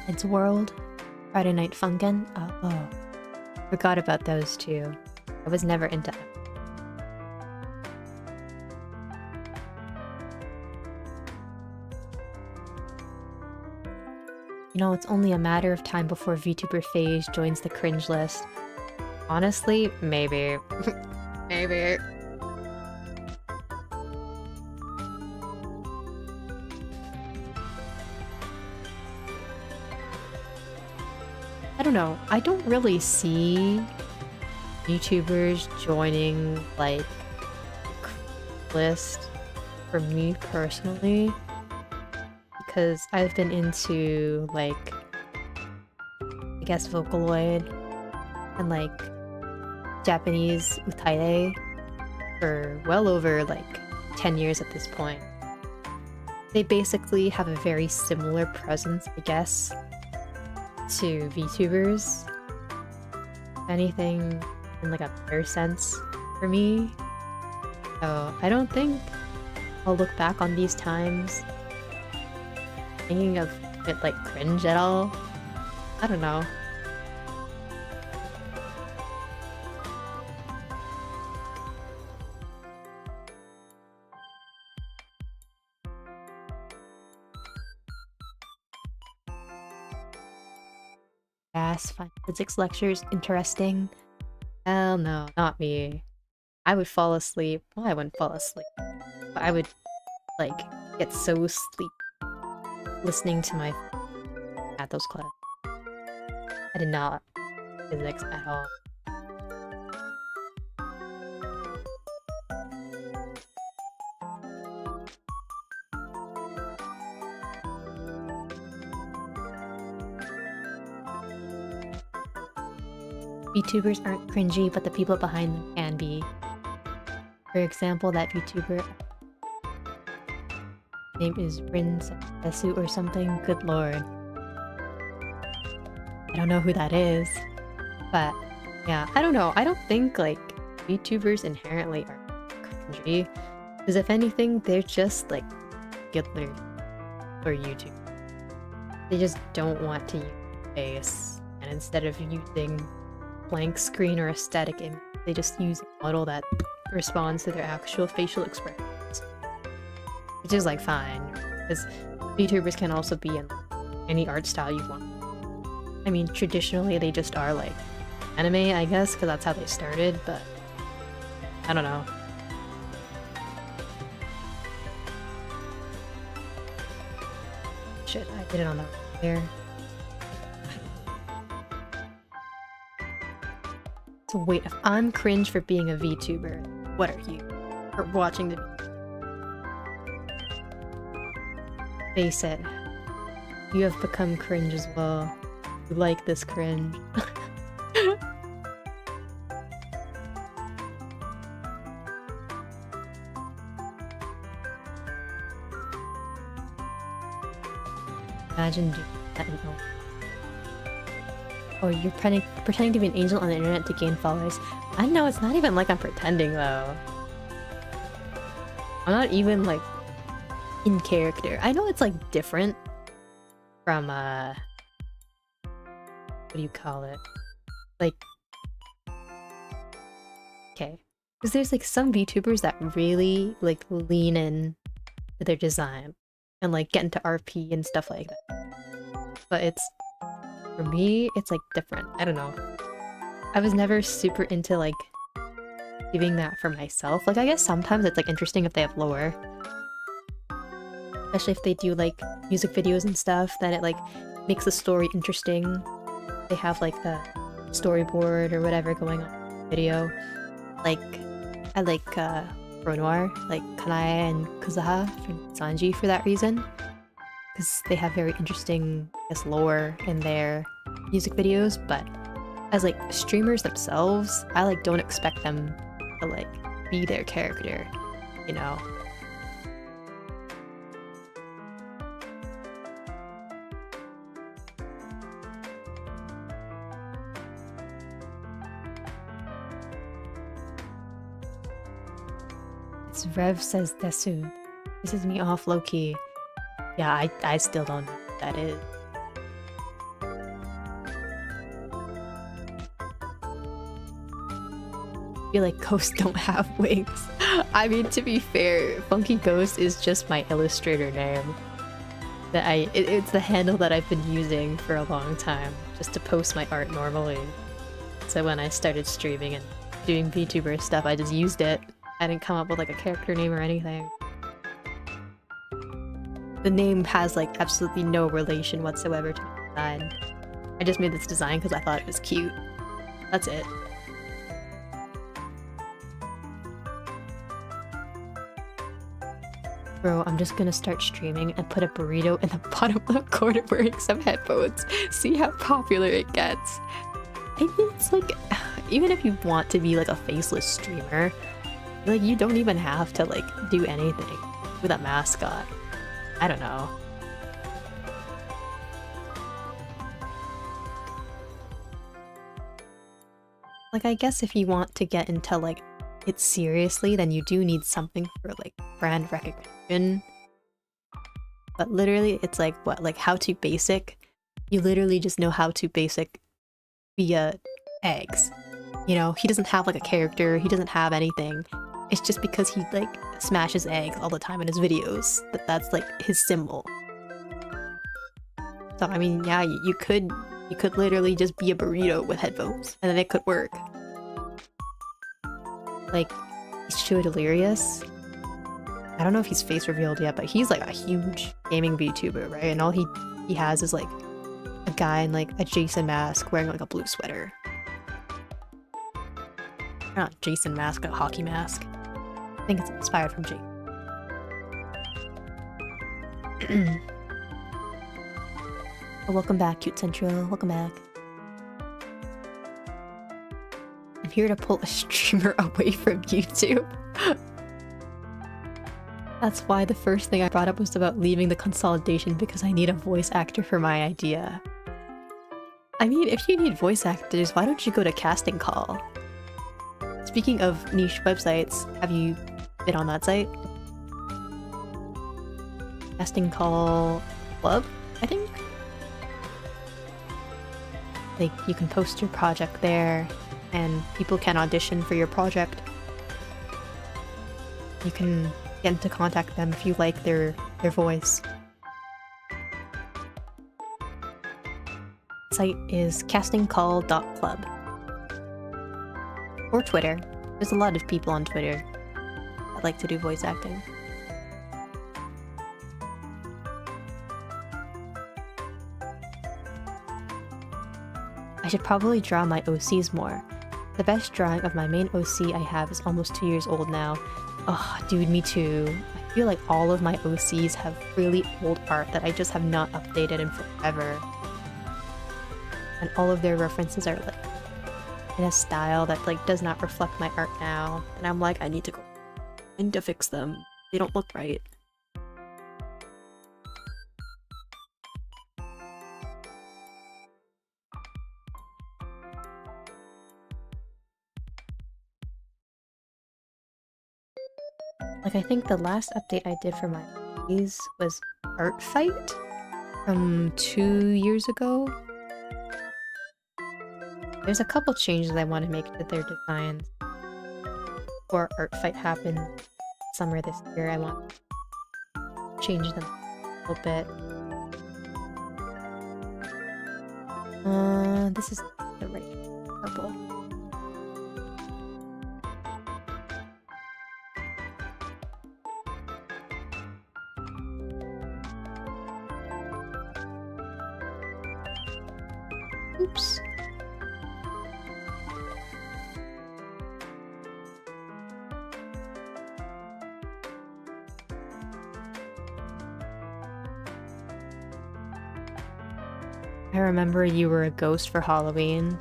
It's World, Friday Night Funkin'. Oh, forgot about those two. I was never into them. You know, it's only a matter of time before VTuber phase joins the cringe list. Honestly, maybe. Maybe. I don't know. I don't really see YouTubers joining, like, list for me personally. Because I've been into, like, I guess Vocaloid and, like, Japanese Utaire for well over, like, 10 years at this point. They basically have a very similar presence, I guess, to VTubers. If anything, in like a better sense for me. So I don't think I'll look back on these times thinking of it like cringe at all. I don't know. Yes, find physics lectures interesting. Hell no, not me. I would fall asleep. Well, I wouldn't fall asleep. But I would, like, get so sleepy listening to my at those classes. I did not physics at all. VTubers aren't cringy, but the people behind them can be. For example, that VTuber name is Rin Sesu or something. Good lord. I don't know who that is. But yeah, I don't know. I don't think like VTubers inherently are cringy. Because if anything, they're just like Hitler for YouTube. They just don't want to use face. And instead of using blank screen or a static image, they just use a model that responds to their actual facial expressions. Which is like fine, because VTubers can also be in any art style you want. I mean, traditionally they just are like anime, I guess, because that's how they started, but I don't know. Shit, I did it on the there. So wait, if I'm cringe for being a VTuber, what are you? For watching the face it. You have become cringe as well. You like this cringe. Imagine doing that in OP. Or you're pretending to be an angel on the internet to gain followers. I know, it's not even like I'm pretending though. I'm not even like in character. I know it's like different from what do you call it? Like, okay. Because there's like some VTubers that really like lean in to their design and like get into RP and stuff like that. But it's, for me, it's like different. I don't know. I was never super into like doing that for myself. Like I guess sometimes it's like interesting if they have lore. Especially if they do like music videos and stuff, then it like makes the story interesting. They have like the storyboard or whatever going on in the video. Like, I like Noir, like Kanae and Kuzaha from Sanji for that reason. Because they have very interesting, I guess, lore in their music videos, but as like streamers themselves, I like don't expect them to like be their character, you know? It's Rev says Desu. This is me off low-key. Yeah, I still don't know what that is. I feel like ghosts don't have wings. I mean, to be fair, Funkyghosts is just my illustrator name. That it's the handle that I've been using for a long time, just to post my art normally. So when I started streaming and doing VTuber stuff, I just used it. I didn't come up with like a character name or anything. The name has like absolutely no relation whatsoever to the design. I just made this design because I thought it was cute. That's it. Bro, I'm just gonna start streaming and put a burrito in the bottom left corner wearing some headphones. See how popular it gets. I mean, it's like, even if you want to be like a faceless streamer, like you don't even have to like do anything with a mascot. I don't know. Like, I guess if you want to get into like it seriously, then you do need something for like brand recognition. But literally, it's like what, like how to basic? You literally just know how to basic via eggs. You know, he doesn't have like a character, he doesn't have anything. It's just because he like smashes eggs all the time in his videos that's like his symbol. So I mean, yeah, you could literally just be a burrito with headphones and then it could work. Like, he's Shua Delirious. I don't know if he's face revealed yet, but he's like a huge gaming VTuber, right? And all he has is like a guy in like a Jason mask wearing like a blue sweater. Not Jason mask, a hockey mask. I think it's inspired from Jason. Oh, welcome back, Cute Central. Welcome back. I'm here to pull a streamer away from YouTube. That's why the first thing I brought up was about leaving the consolidation, because I need a voice actor for my idea. I mean, if you need voice actors, why don't you go to Casting Call? Speaking of niche websites, have you been on that site? Casting Call Club, I think? Like, you can post your project there, and people can audition for your project. You can get into contact them if you like their voice. The site is castingcall.club. Or Twitter. There's a lot of people on Twitter that like to do voice acting. I should probably draw my OCs more. The best drawing of my main OC I have is almost 2 years old now. Oh, dude, me too. I feel like all of my OCs have really old art that I just have not updated in forever. And all of their references are like in a style that like does not reflect my art now. And I'm like, I need to fix them. They don't look right. Like, I think the last update I did for my keys was Art Fight from 2 years ago. There's a couple changes I want to make to their designs before Art Fight happens summer this year. I want to change them a little bit. This is the right purple. Oops. I remember you were a ghost for Halloween.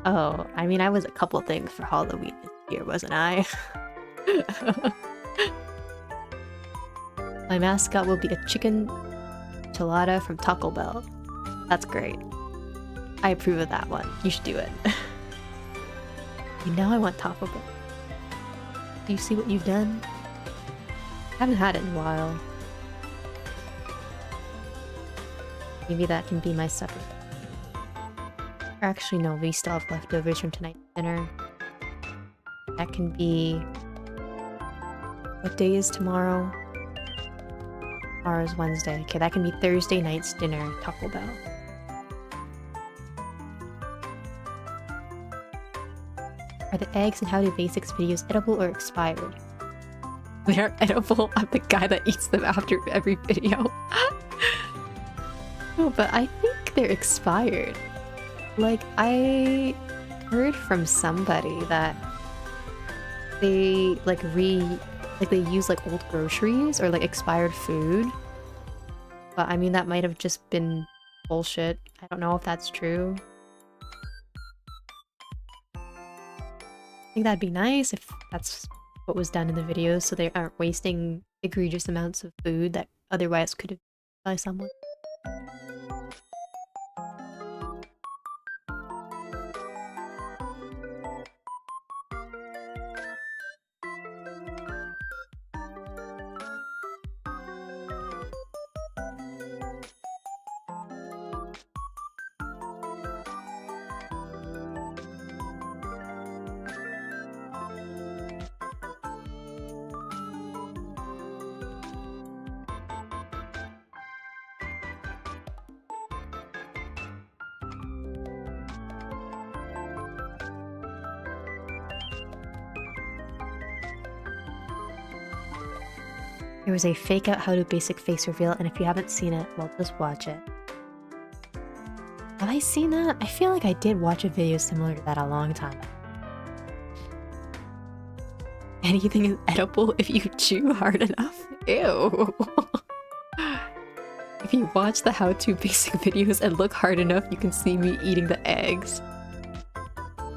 Oh, I mean, I was a couple things for Halloween this year, wasn't I? My mascot will be a chicken enchilada from Taco Bell. That's great. I approve of that one. You should do it. Now I want Taco Bell. Do you see what you've done? I haven't had it in a while. Maybe that can be my supper. Or actually, no, we still have leftovers from tonight's dinner. That can be... What day is tomorrow? Tomorrow's Wednesday. Okay, that can be Thursday night's dinner, Taco Bell. Are the eggs and How to Basics videos edible or expired? They're edible. I'm the guy that eats them after every video. No, but I think they're expired. Like, I heard from somebody that they they use like old groceries or like expired food. But I mean, that might have just been bullshit. I don't know if that's true. I think that'd be nice if that's what was done in the videos, so they aren't wasting egregious amounts of food that otherwise could have been by someone. There was a fake out How to Basic face reveal, and if you haven't seen it, well, just watch it. Have I seen that? I feel like I did watch a video similar to that a long time ago. Anything is edible if you chew hard enough? Ew. If you watch the How to Basic videos and look hard enough, you can see me eating the eggs.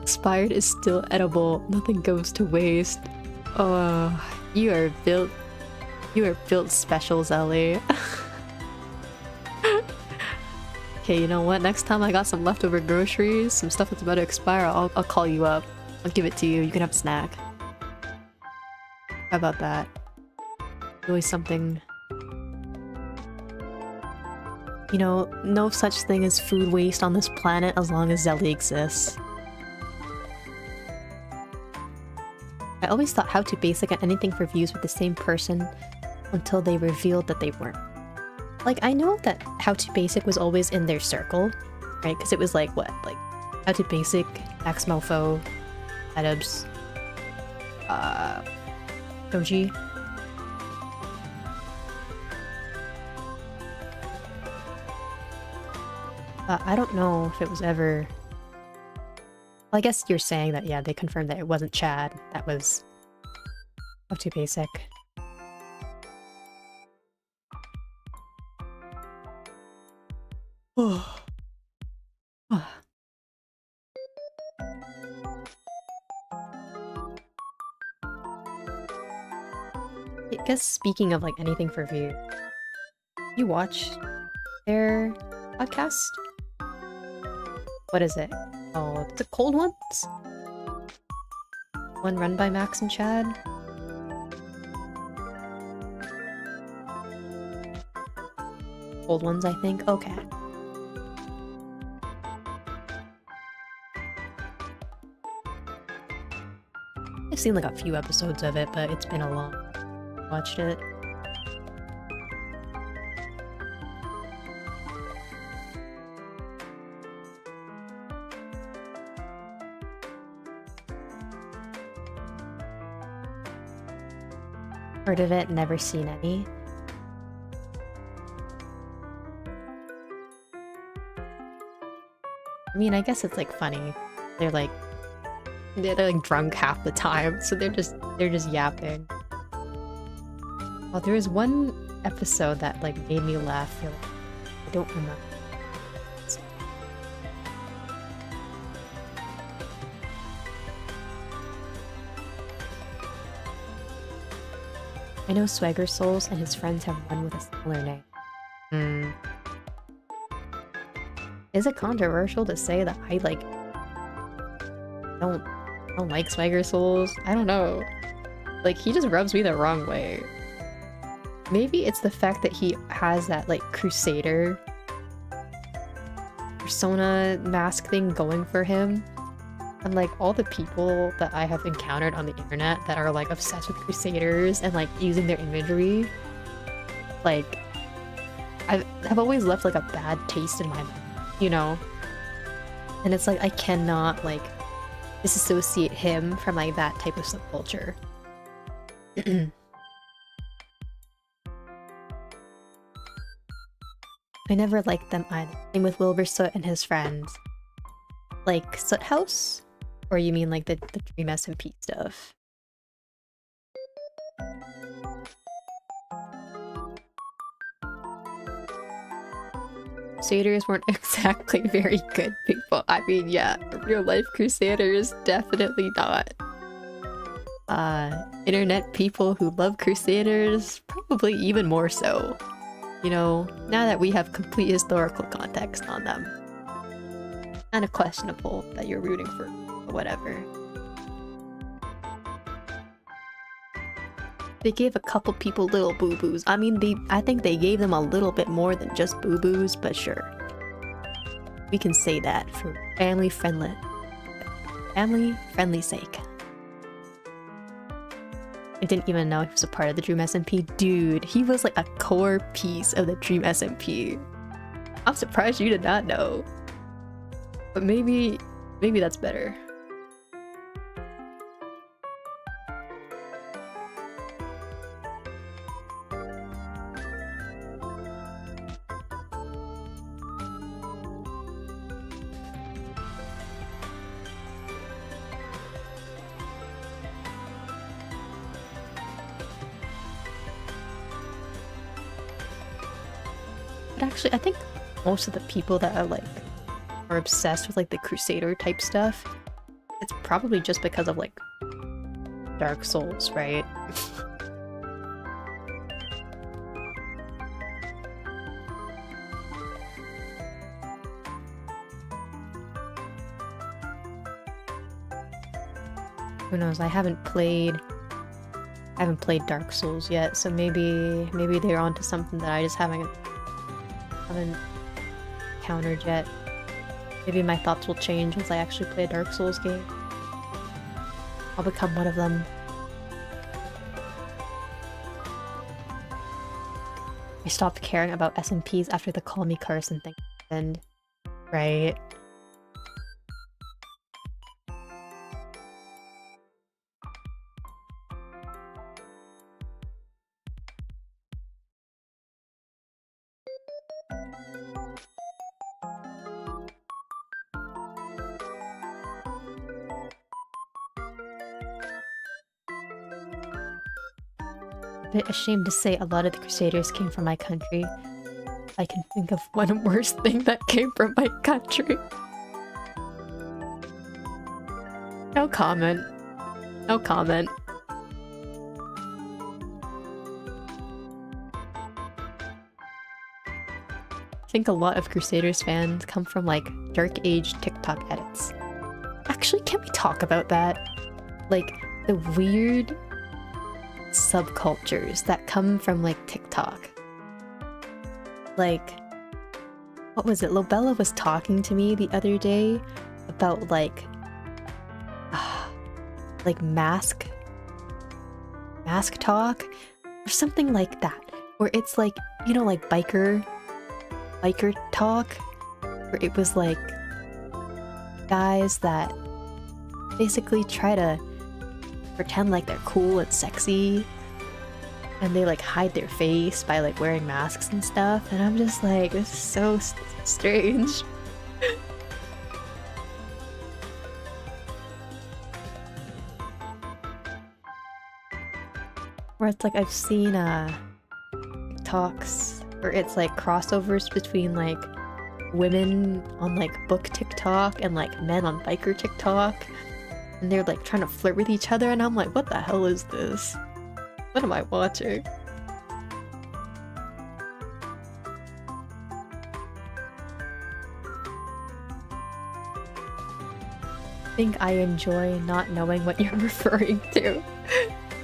Expired is still edible. Nothing goes to waste. Oh, you are built special, Zelly. Okay, you know what? Next time I got some leftover groceries, some stuff that's about to expire, I'll call you up. I'll give it to you. You can have a snack. How about that? Always something. You know, no such thing as food waste on this planet as long as Zelly exists. I always thought How to Basic and anything for views with the same person until they revealed that they weren't. Like, I know that How to Basic was always in their circle, right? Because it was like, what? Like, How to Basic, Max Mofo, Edubs, Koji. I don't know if it was ever... Well, I guess you're saying that, yeah, they confirmed that it wasn't Chad. That was How to Basic. I guess speaking of like anything for view, you watch their podcast? What is it? Oh, the Cold Ones? One run by Max and Chad? old ones, I think. Okay. I've seen like a few episodes of it, but it's been a long time I watched it. Heard of it, never seen any. I mean, I guess it's like funny. They're like drunk half the time, so they're just yapping. Well, there was one episode that like made me laugh. I don't remember. I know Swagger Souls and his friends have one with a similar name. Is it controversial to say that I like don't like Swagger Souls? I don't know. Like, he just rubs me the wrong way. Maybe it's the fact that he has that like crusader persona mask thing going for him. And like all the people that I have encountered on the internet that are like obsessed with crusaders and like using their imagery, like I've always left like a bad taste in my mouth, you know? And it's like I cannot like disassociate him from like that type of subculture. I never liked them either. Same with Wilbur Soot and his friends. Like Soot House? Or you mean like the Dream SMP stuff? Crusaders weren't exactly very good people. I mean, yeah, real life Crusaders, definitely not. Internet people who love Crusaders, probably even more so. You know, now that we have complete historical context on them. Kinda questionable that you're rooting for whatever. They gave a couple people little boo-boos. I mean, I think they gave them a little bit more than just boo-boos, but sure. We can say that for family-friendly sake. I didn't even know he was a part of the Dream SMP. Dude, he was like a core piece of the Dream SMP. I'm surprised you did not know. But maybe that's better. But actually, I think most of the people that are obsessed with like the Crusader type stuff, it's probably just because of like Dark Souls, right? Who knows? I haven't played Dark Souls yet, so maybe they're onto something that I just haven't encountered yet. Maybe my thoughts will change once I actually play a Dark Souls game. I'll become one of them. I stopped caring about SMPs after the Call Me Carson thing happened. Right? A bit ashamed to say a lot of the Crusaders came from my country. I can think of one worse thing that came from my country. No comment. No comment. I think a lot of Crusaders fans come from like Dark Age TikTok edits. Actually, can we talk about that? Like the weird subcultures that come from like TikTok. like, what was it? Lobella was talking to me the other day about like mask talk or something like that, where it's like, you know, like biker talk, where it was like guys that basically try to pretend like they're cool and sexy, and they like hide their face by like wearing masks and stuff, and I'm just like, this is so strange. Where it's like, I've seen TikToks where it's like crossovers between like women on like book TikTok and like men on biker TikTok, and they're like trying to flirt with each other, and I'm like, what the hell is this? What am I watching? I think I enjoy not knowing what you're referring to.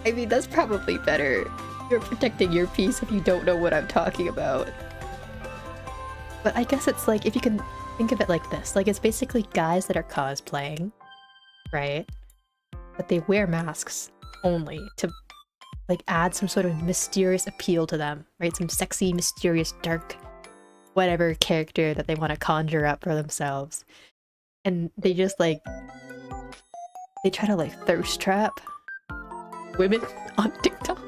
I mean, that's probably better. You're protecting your peace if you don't know what I'm talking about. But I guess it's like, if you can think of it like this, like it's basically guys that are cosplaying, right? But they wear masks only to like add some sort of mysterious appeal to them, right? Some sexy, mysterious, dark, whatever character that they want to conjure up for themselves. And they just like, they try to like thirst trap women on TikTok.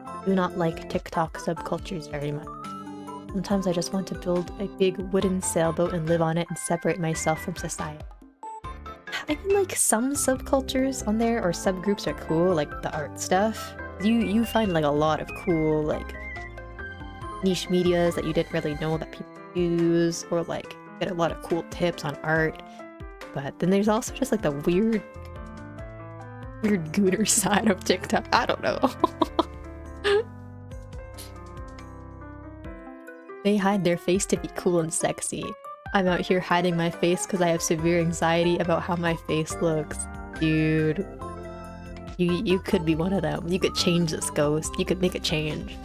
I do not like TikTok subcultures very much. Sometimes I just want to build a big wooden sailboat and live on it and separate myself from society. I mean, like, some subcultures on there or subgroups are cool, like the art stuff. You find like a lot of cool like niche medias that you didn't really know that people use, or like get a lot of cool tips on art. But then there's also just like the weird gooner side of TikTok. I don't know. They hide their face to be cool and sexy. I'm out here hiding my face because I have severe anxiety about how my face looks. Dude. You could be one of them. You could change this, ghost. You could make a change.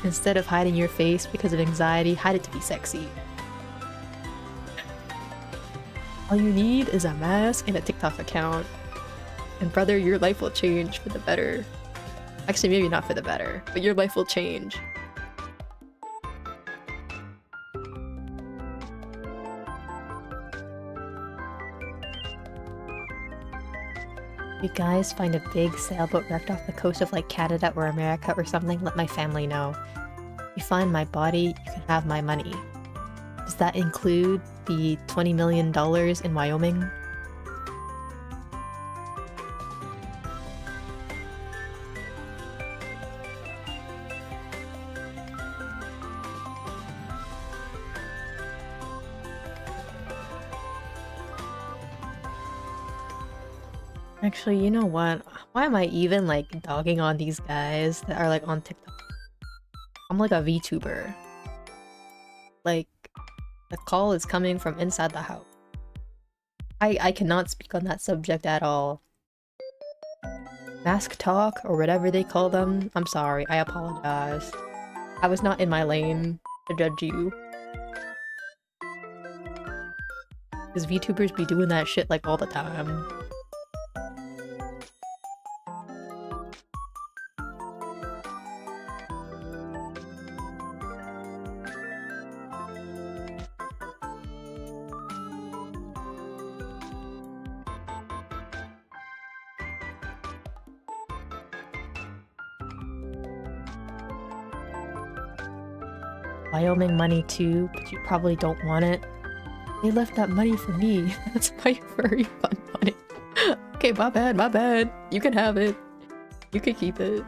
Instead of hiding your face because of anxiety, hide it to be sexy. All you need is a mask and a TikTok account. And brother, your life will change for the better. Actually, maybe not for the better, but your life will change. You guys find a big sailboat wrecked off the coast of like Canada or America or something, let my family know. You find my body, you can have my money. Does that include the $20 million in Wyoming? Actually, you know what? Why am I even like dogging on these guys that are like on TikTok? I'm like a VTuber. Like, the call is coming from inside the house. I cannot speak on that subject at all. Mask talk, or whatever they call them, I'm sorry, I apologize. I was not in my lane to judge you. Because VTubers be doing that shit like all the time. Wyoming money too, but you probably don't want it. They left that money for me. That's my furry fun money. Okay, my bad, my bad. You can have it. You can keep it.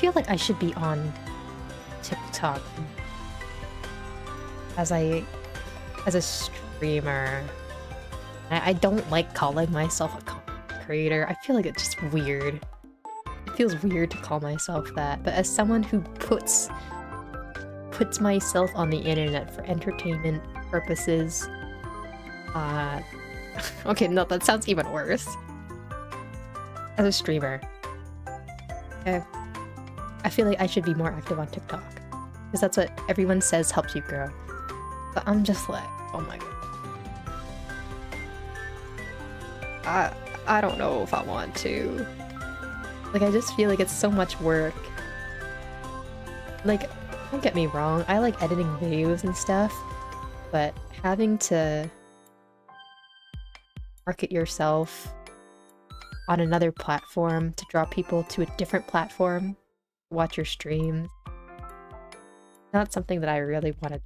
feel like I should be on TikTok as a streamer. I don't like calling myself a content creator. I feel like it's just weird. It feels weird to call myself that, but as someone who puts myself on the internet for entertainment purposes, okay, no, that sounds even worse. As a streamer, okay, I feel like I should be more active on TikTok, because that's what everyone says helps you grow. But I'm just like, oh my god. I don't know if I want to. Like, I just feel like it's so much work. Like, don't get me wrong, I like editing videos and stuff, but having to market yourself on another platform to draw people to a different platform to watch your streams, not something that I really want to,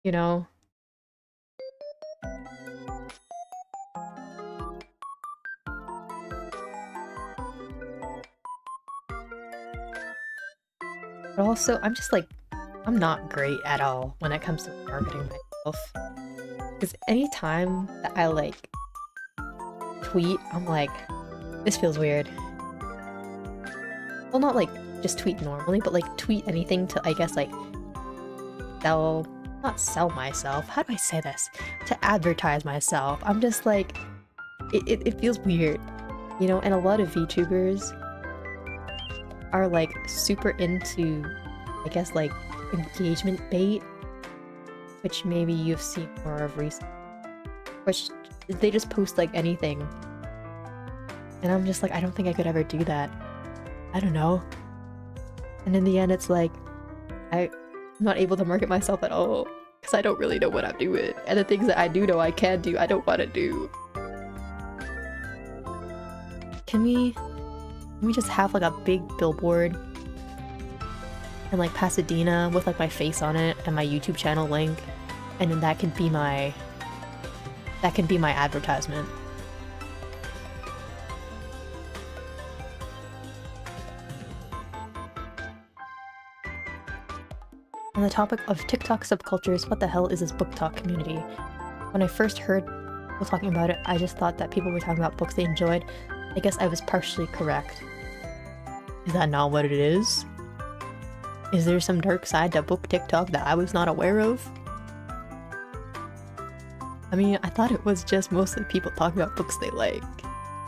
you know? But also, I'm just like, I'm not great at all when it comes to marketing myself. Because anytime that I like tweet, I'm like, this feels weird. Well, not like just tweet normally, but like tweet anything to, I guess, like not sell myself. How do I say this? To advertise myself. I'm just like, it feels weird, you know? And a lot of VTubers are like super into, I guess, like engagement bait, which maybe you've seen more of recently, which they just post like anything, and I'm just like, I don't think I could ever do that. I don't know. And in the end, it's like I'm not able to market myself at all because I don't really know what I'm doing, and the things that I do know I can do, I don't want to do. Can we just have like a big billboard in like Pasadena with like my face on it and my YouTube channel link, and then that can be my advertisement. On the topic of TikTok subcultures, what the hell is this book talk community? When I first heard people talking about it, I just thought that people were talking about books they enjoyed. I guess I was partially correct. Is that not what it is? Is there some dark side to book TikTok that I was not aware of? I mean, I thought it was just mostly people talking about books they like.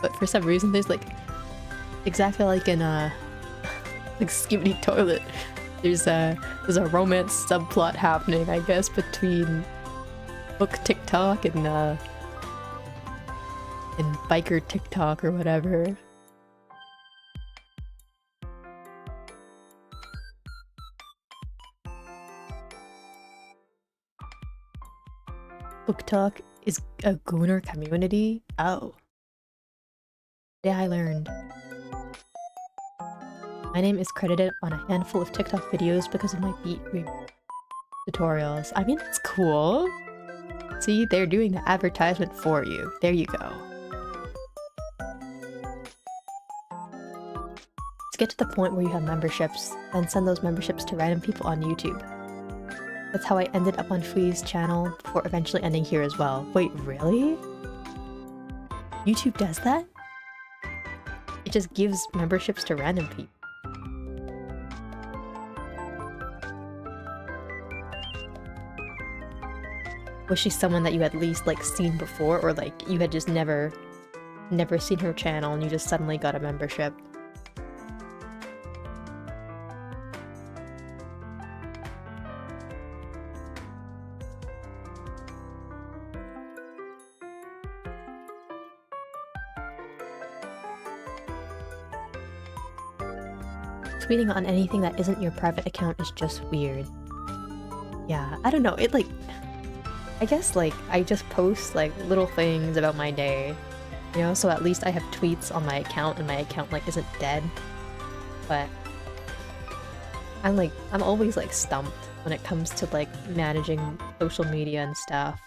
But for some reason, there's like, exactly like in like Skimmy Toilet, there's a romance subplot happening, I guess, between book TikTok and biker TikTok or whatever. Book talk is a gooner community? Oh. Yeah, I learned. My name is credited on a handful of TikTok videos because of my beat tutorials. I mean, that's cool. See, they're doing the advertisement for you. There you go. Let's get to the point where you have memberships, and send those memberships to random people on YouTube. That's how I ended up on Fui's channel, before eventually ending here as well. Wait, really? YouTube does that? It just gives memberships to random people. Was she someone that you had at least like seen before, or like you had just never seen her channel and you just suddenly got a membership? Tweeting on anything that isn't your private account is just weird. Yeah, I don't know, it like, I guess like I just post like little things about my day, you know, so at least I have tweets on my account and my account like isn't dead. But I'm always like stumped when it comes to like managing social media and stuff.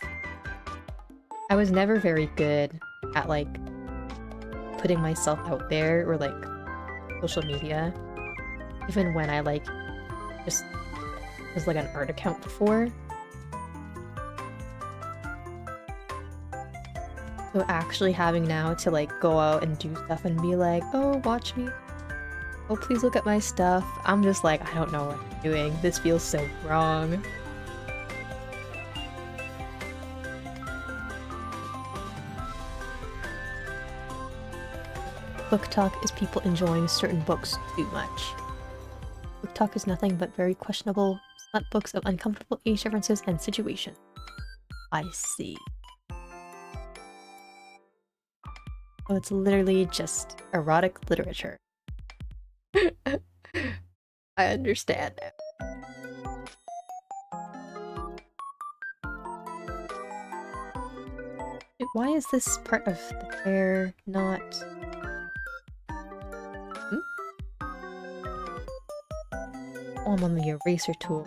I was never very good at like putting myself out there or like social media. Even when I like just was like an art account before. So actually having now to like go out and do stuff and be like, oh, watch me. Oh, please look at my stuff. I'm just like, I don't know what I'm doing. This feels so wrong. Book talk is people enjoying certain books too much. Book talk is nothing but very questionable smut books of uncomfortable age differences and situation. I see. Oh, it's literally just erotic literature. I understand now. Wait, why is this part of the hair not... Oh, I'm on the eraser tool.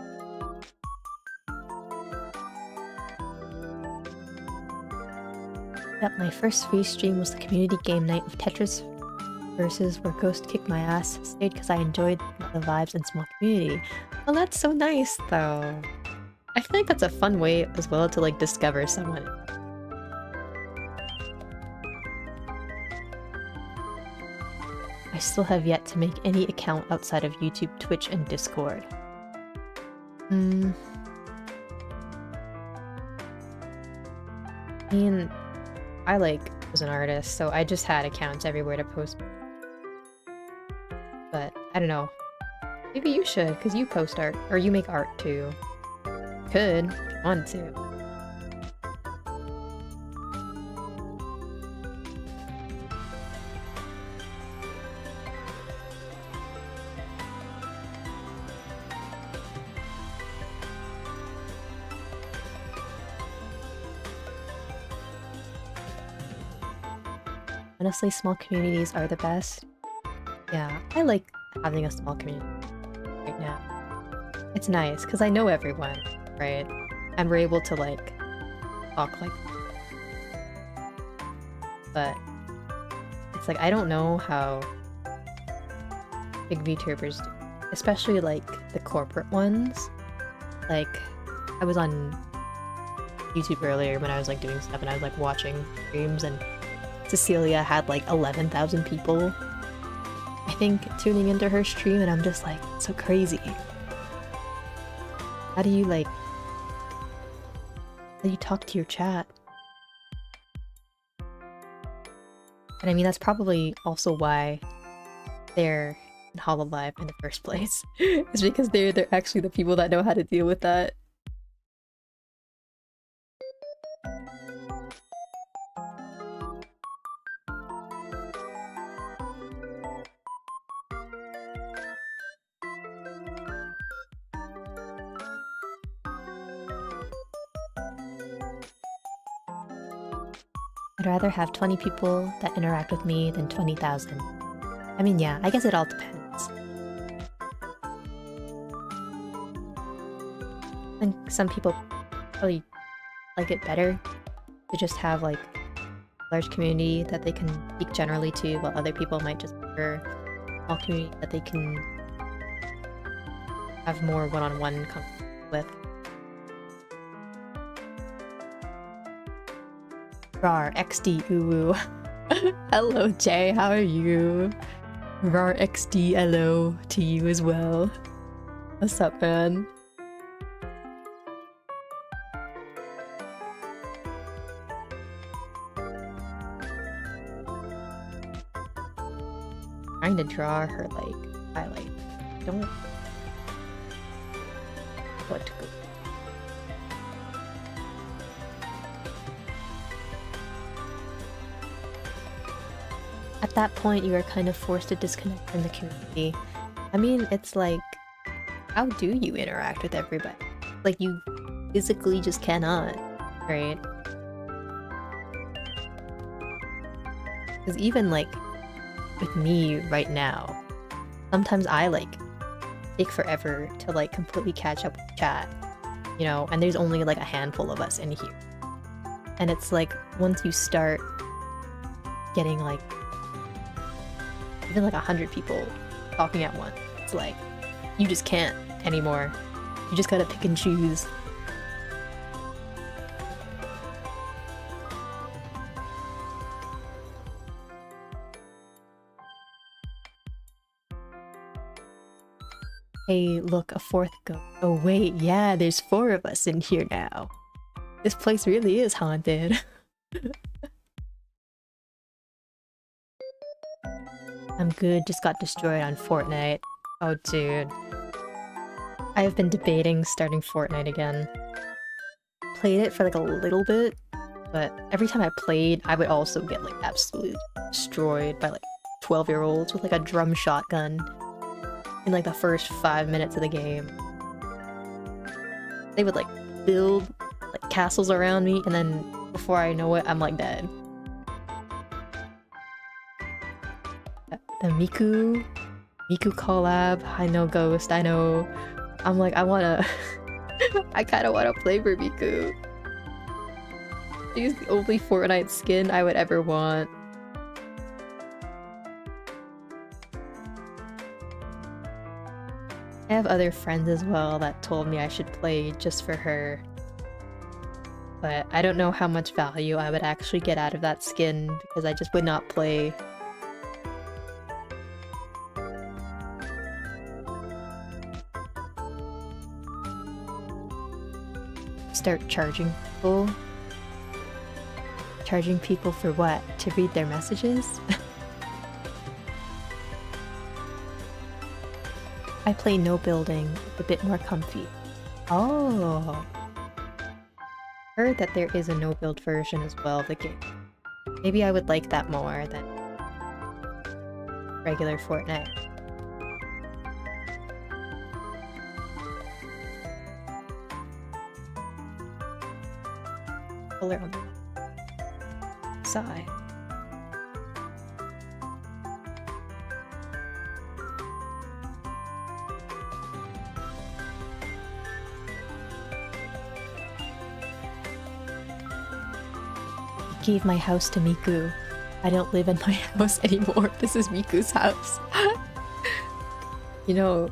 Yep, my first free stream was the community game night of Tetris versus where Ghost kicked my ass. Stayed because I enjoyed the vibes and small community. Oh, that's so nice, though. I feel like that's a fun way as well to like discover someone. I still have yet to make any account outside of YouTube, Twitch, and Discord. I mean, I like was an artist, so I just had accounts everywhere to post. But I don't know. Maybe you should, because you post art, or you make art too. Could, if you wanted to. Honestly, small communities are the best. Yeah, I like having a small community right now. It's nice, because I know everyone, right? And we're able to, like, talk like... But it's like, I don't know how big VTubers do. Especially, like, the corporate ones. Like, I was on YouTube earlier when I was, like, doing stuff, and I was, like, watching streams, and Cecilia had like 11,000 people, I think, tuning into her stream, and I'm just like, so crazy. How do you like... How do you talk to your chat? And I mean, that's probably also why they're in Hololive in the first place. It's because they're actually the people that know how to deal with that. I'd rather have 20 people that interact with me than 20,000. I mean, yeah, I guess it all depends. I think some people probably like it better to just have, like, a large community that they can speak generally to, while other people might just prefer a small community that they can have more one-on-one contact with. Rar XD uwu. Hello Jay, how are you? Rar XD hello to you as well. What's up, man? Trying to draw her like highlight. Don't what to go. At that point, you are kind of forced to disconnect from the community. I mean, it's like, how do you interact with everybody? Like, you physically just cannot, right? Because even, like, with me right now, sometimes I, like, take forever to, like, completely catch up with chat, you know? And there's only, like, a handful of us in here. And it's like, once you start getting, like, even like 100 people talking at once, it's like, you just can't anymore. You just gotta pick and choose. Hey, look, a fourth ghost. Oh wait, yeah, there's 4 of us in here now. This place really is haunted. I'm good, just got destroyed on Fortnite. Oh dude. I have been debating starting Fortnite again. Played it for like a little bit, but every time I played, I would also get like absolutely destroyed by like 12-year-olds with like a drum shotgun in like the first 5 minutes of the game. They would like build like castles around me, and then before I know it, I'm like dead. The Miku collab. I know Ghost, I know. I'm like, I wanna I kinda wanna play for Miku. She's the only Fortnite skin I would ever want. I have other friends as well that told me I should play just for her. But I don't know how much value I would actually get out of that skin because I just would not play. Start charging people? Charging people for what? To read their messages? I play no building, a bit more comfy. Oh! Heard that there is a no build version as well of the game. Maybe I would like that more than regular Fortnite. Color on the side. Gave my house to Miku. I don't live in my house anymore. This is Miku's house. You know,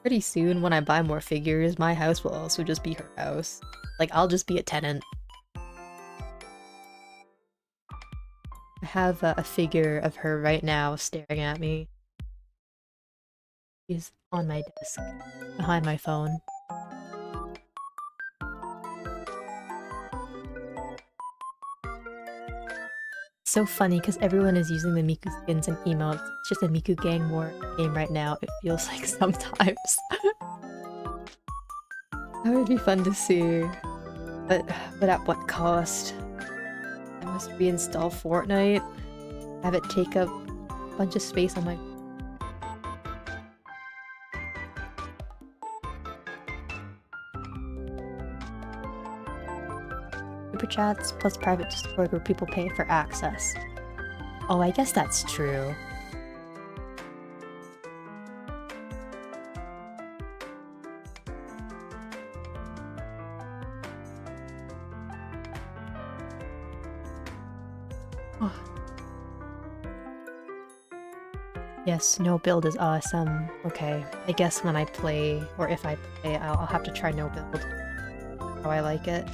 pretty soon when I buy more figures, my house will also just be her house. Like, I'll just be a tenant. I have a figure of her right now staring at me. She's on my desk, behind my phone. So funny because everyone is using the Miku skins and emotes. It's just a Miku gang war game right now, it feels like sometimes. That would be fun to see. But at what cost? I must reinstall Fortnite, have it take up a bunch of space on my... Super chats plus private Discord where people pay for access. Oh, I guess that's true. Yes, no build is awesome. Okay, I guess when I play, or if I play, I'll have to try no build. How I like it.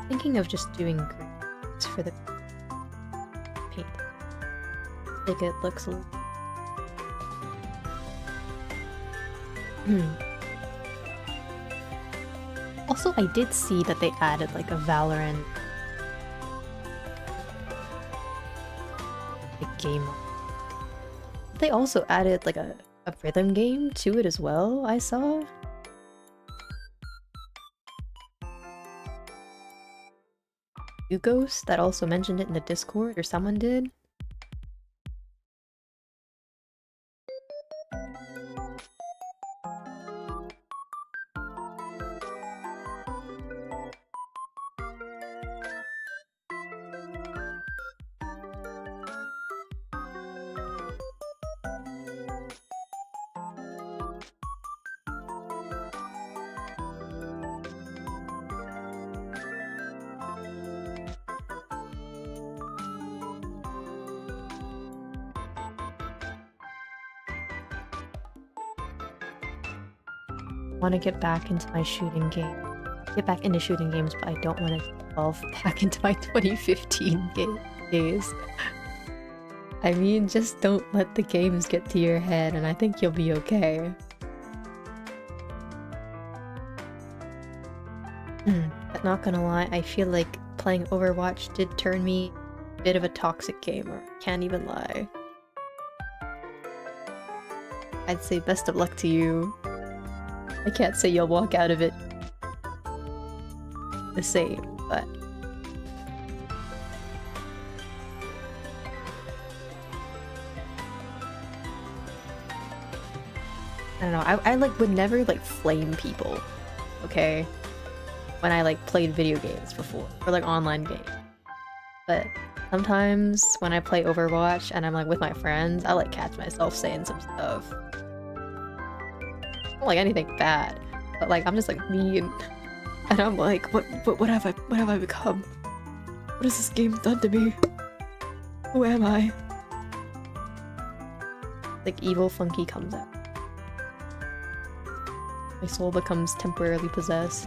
Thinking of just doing green for the paint. I think it looks a little... Also, I did see that they added like a Valorant game. They also added like a rhythm game to it as well, I saw. Funkyghosts that also mentioned it in the Discord, or someone did. Want to get back into my shooting game. Get back into shooting games, but I don't want to delve back into my 2015 days. I mean, just don't let the games get to your head, and I think you'll be okay. But not gonna lie, I feel like playing Overwatch did turn me a bit of a toxic gamer. Can't even lie. I'd say best of luck to you. I can't say you'll walk out of it the same, but... I don't know, I like would never like flame people, okay? When I like played video games before, or like online games. But sometimes when I play Overwatch and I'm like with my friends, I like catch myself saying some stuff. Not like anything bad, but like I'm just like mean, and I'm like, what have I become? What has this game done to me? Who am I? Like evil Funky comes out. My soul becomes temporarily possessed.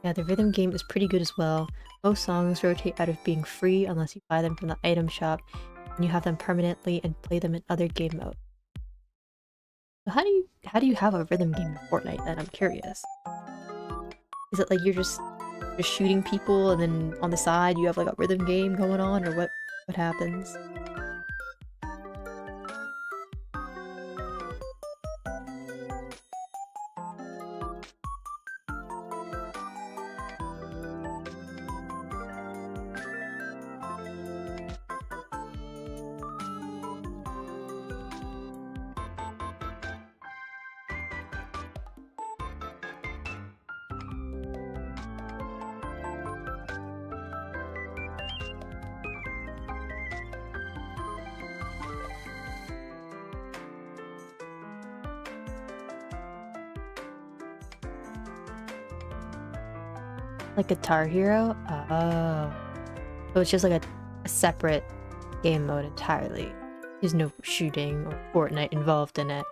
Yeah, the rhythm game is pretty good as well. Most songs rotate out of being free unless you buy them from the item shop, and you have them permanently and play them in other game modes. So how do you have a rhythm game in Fortnite then? I'm curious. Is it like you're just shooting people and then on the side you have like a rhythm game going on, or what happens? Like Guitar Hero? Oh. So it's just like a separate game mode entirely. There's no shooting or Fortnite involved in it.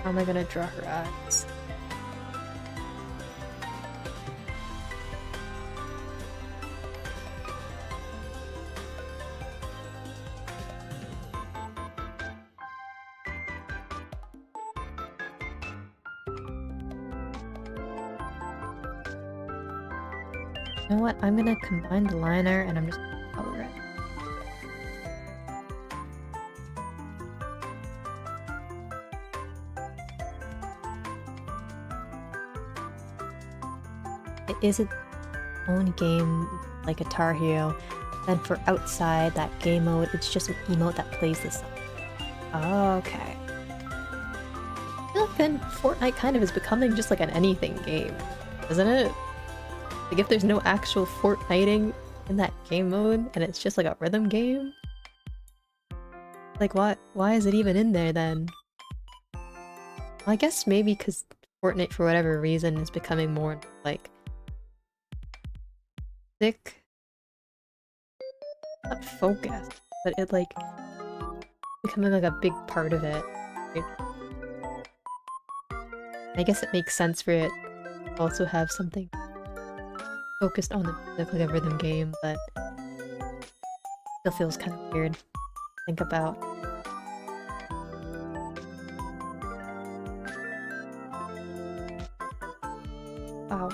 How am I gonna draw her eyes? You know what? I'm gonna combine the liner and I'm just gonna color it. It is its own game like Guitar Hero. Then for outside that game mode, it's just an emote that plays the song. Okay. I feel like then Fortnite kind of is becoming just like an anything game, isn't it? Like if there's no actual Fortniting in that game mode and it's just like a rhythm game? Like why is it even in there then? Well, I guess maybe because Fortnite for whatever reason is becoming more like thick. Not focused, but it like becoming like a big part of it. Right? I guess it makes sense for it to also have something focused on the music like a rhythm game, but still feels kind of weird to think about. Wow.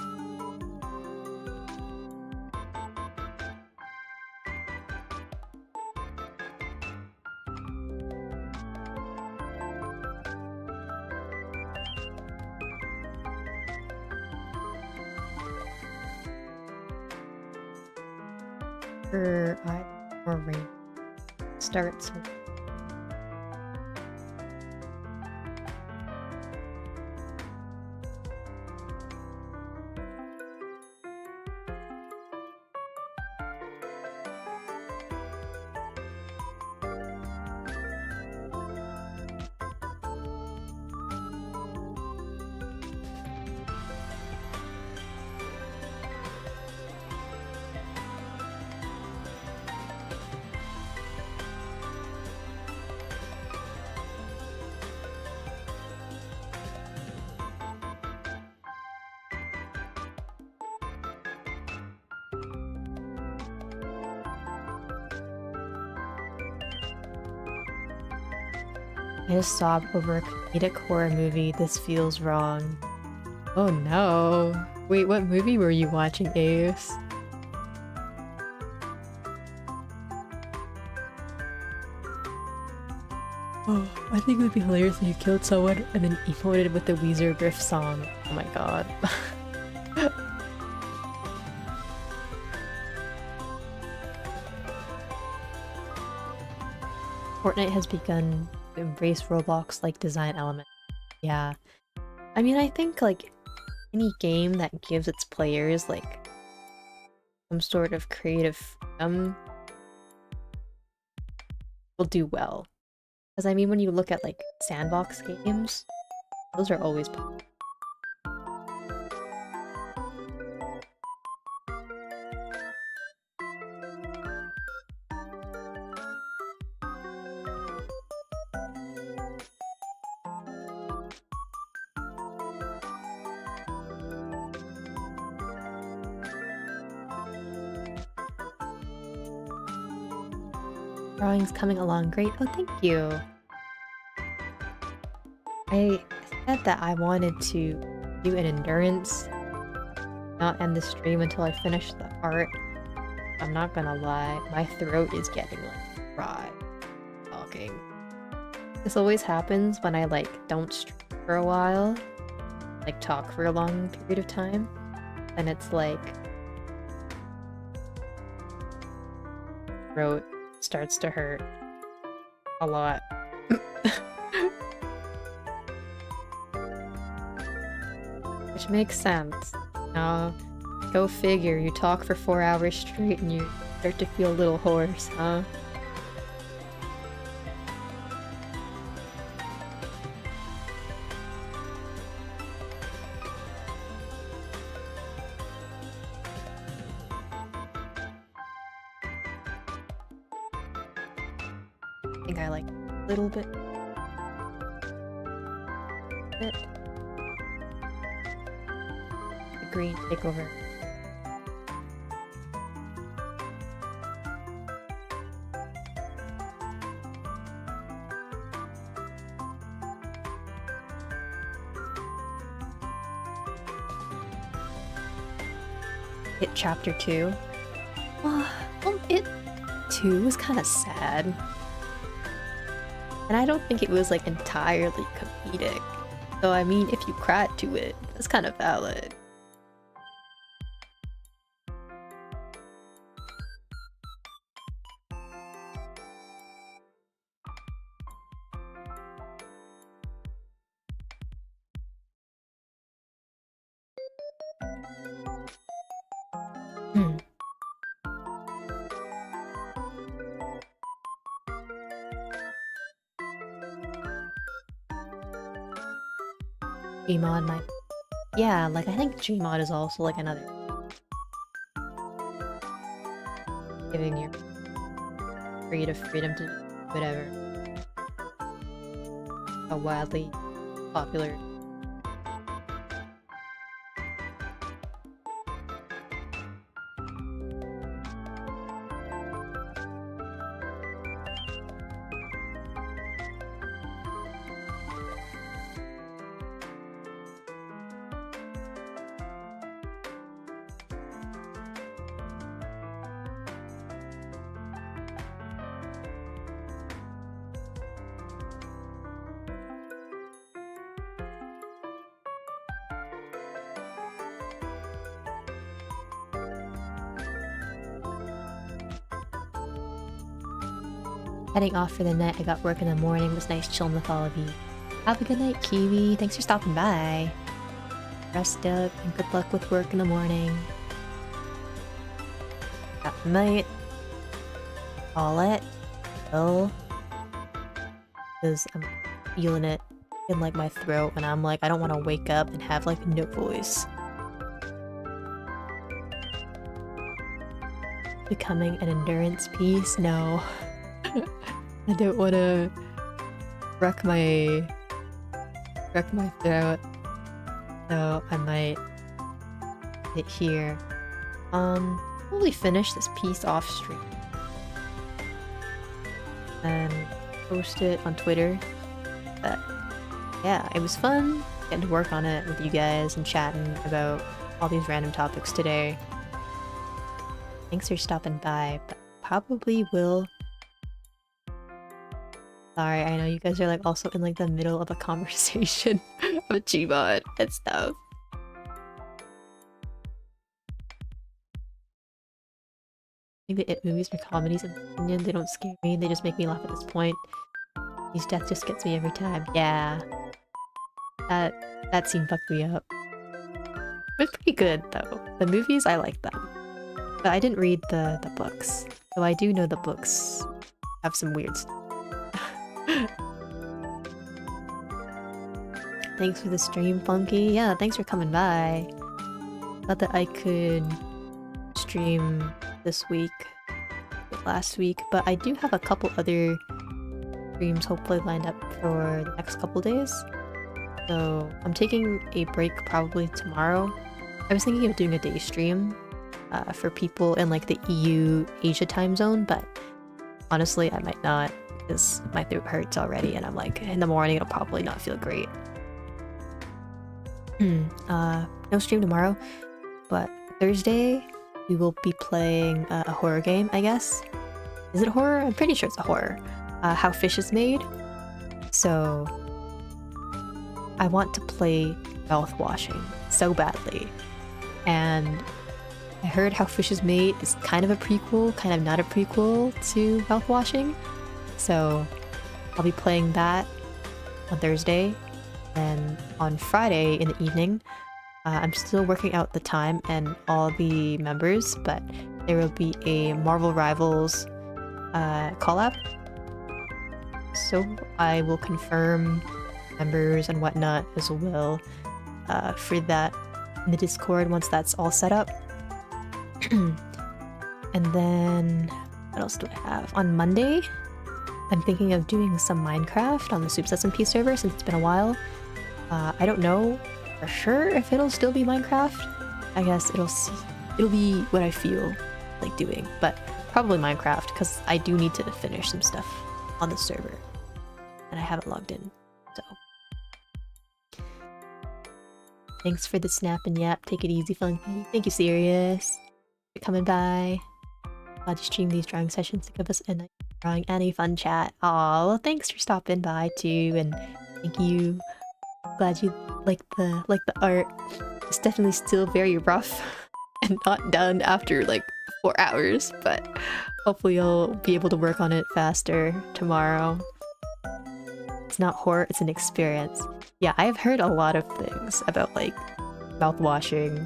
I more rain starts. I just sobbed over a comedic horror movie. This feels wrong. Oh no. Wait, what movie were you watching, Ace? Oh, I think it would be hilarious if you killed someone and then emoted with the Weezer Riff song. Oh my god. Fortnite has begun to embrace Roblox-like design elements. Yeah. I mean, I think, like, any game that gives its players, like, some sort of creative freedom will do well. Because, I mean, when you look at, like, sandbox games, those are always popular. Drawing's coming along great. Oh, thank you. I said that I wanted to do an endurance, not end the stream until I finish the art. I'm not gonna lie, my throat is getting like dry talking. This always happens when I like don't stream for a while, like talk for a long period of time, and it's like throat starts to hurt a lot. Which makes sense. Go figure, you talk for 4 hours straight and you start to feel a little hoarse, huh? I think I like a little bit. The green take over. Hit chapter 2. Well, it 2 was kind of sad. And I don't think it was like entirely comedic. So I mean, if you cried to it, that's kind of valid. Gmod might... Yeah, like I think Gmod is also like another... giving your creative freedom to do whatever. A wildly popular... Heading off for the night. I got work in the morning. It was nice chilling with all of you. Have a good night, Kiwi. Thanks for stopping by. Rest up and good luck with work in the morning. Got the night. Call it. Well, because I'm feeling it in like my throat, and I'm like, I don't want to wake up and have like no voice. Becoming an endurance piece? No. I don't want to wreck my throat. So I might hit here. Probably finish this piece off stream and post it on Twitter. But yeah, it was fun getting to work on it with you guys and chatting about all these random topics today. Thanks for stopping by, but probably will. Sorry, I know you guys are like also in like the middle of a conversation with Gmod and stuff. I think the It movies are comedies, in my opinion. They don't scare me, they just make me laugh at this point. His death just gets me every time. Yeah. That scene fucked me up. But pretty good though. The movies, I like them. But I didn't read the books. So I do know the books have some weird stuff. Thanks for the stream, Funky. Yeah, thanks for coming by. Thought that I could stream this week, last week, but I do have a couple other streams hopefully lined up for the next couple days. So I'm taking a break probably tomorrow. I was thinking of doing a day stream for people in like the EU Asia time zone, but honestly I might not because my throat hurts already and I'm like in the morning it'll probably not feel great. No stream tomorrow, but Thursday we will be playing a horror game, I guess. Is it horror? I'm pretty sure it's a horror. How Fish is Made. So I want to play mouthwashing so badly, and I heard How Fish is Made is kind of a prequel, kind of not a prequel to mouthwashing. So I'll be playing that on Thursday, and on Friday in the evening I'm still working out the time and all the members, but there will be a Marvel Rivals collab. So I will confirm members and whatnot as well for that in the Discord once that's all set up. And then what else do I have? On Monday, I'm thinking of doing some Minecraft on the Soups SMP server since it's been a while. I don't know for sure if it'll still be Minecraft. I guess it'll be what I feel like doing, but probably Minecraft because I do need to finish some stuff on the server and I haven't logged in. So thanks for the snap and yap. Take it easy, Funky. Thank you, Sirius, for coming by. Glad you stream these drawing sessions to give us a nice drawing and a fun chat. Aw, well, thanks for stopping by too, and thank you. Glad you like the art. It's definitely still very rough and not done after like 4 hours, but hopefully you'll be able to work on it faster tomorrow. It's not horror, it's an experience. Yeah, I've heard a lot of things about like mouthwashing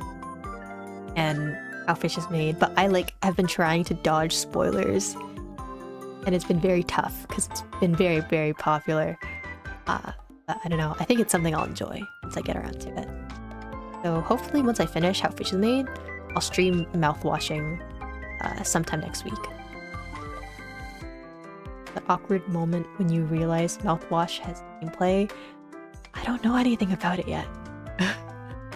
and How Fish is Made, but I've been trying to dodge spoilers and it's been very tough because it's been very, very popular. But I don't know, I think it's something I'll enjoy once I get around to it. So hopefully once I finish How Fish is Made, I'll stream mouthwashing sometime next week. The awkward moment when you realize mouthwash has gameplay. I don't know anything about it yet.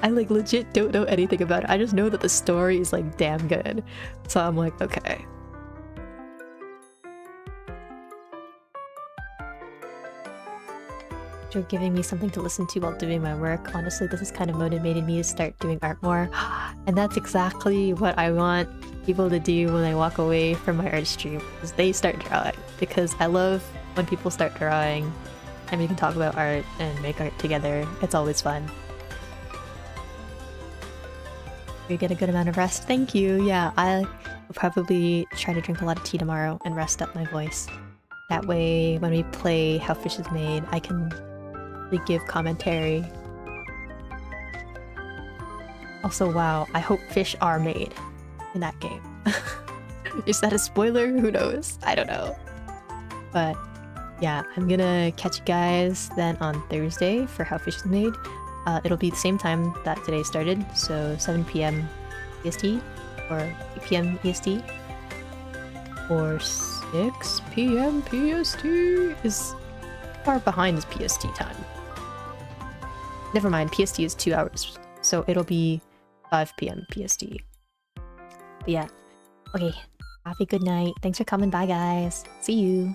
I like legit don't know anything about it. I just know that the story is like damn good. So I'm like, okay. You're giving me something to listen to while doing my work. Honestly, this has kind of motivated me to start doing art more. And that's exactly what I want people to do when I walk away from my art stream, is they start drawing. Because I love when people start drawing and we can talk about art and make art together. It's always fun. You get a good amount of rest. Thank you. Yeah, I will probably try to drink a lot of tea tomorrow and rest up my voice. That way, when we play How Fish is Made, I can really give commentary. Also, wow, I hope fish are made in that game. Is that a spoiler? Who knows? I don't know. But yeah, I'm gonna catch you guys then on Thursday for How Fish is Made. It'll be the same time that today started, so 7 p.m. EST or 8 p.m. EST or 6 p.m. PST is far behind is PST time. Never mind, PST is 2 hours, so it'll be 5 p.m. PST. But yeah, okay, have a good night. Thanks for coming by, guys. See you.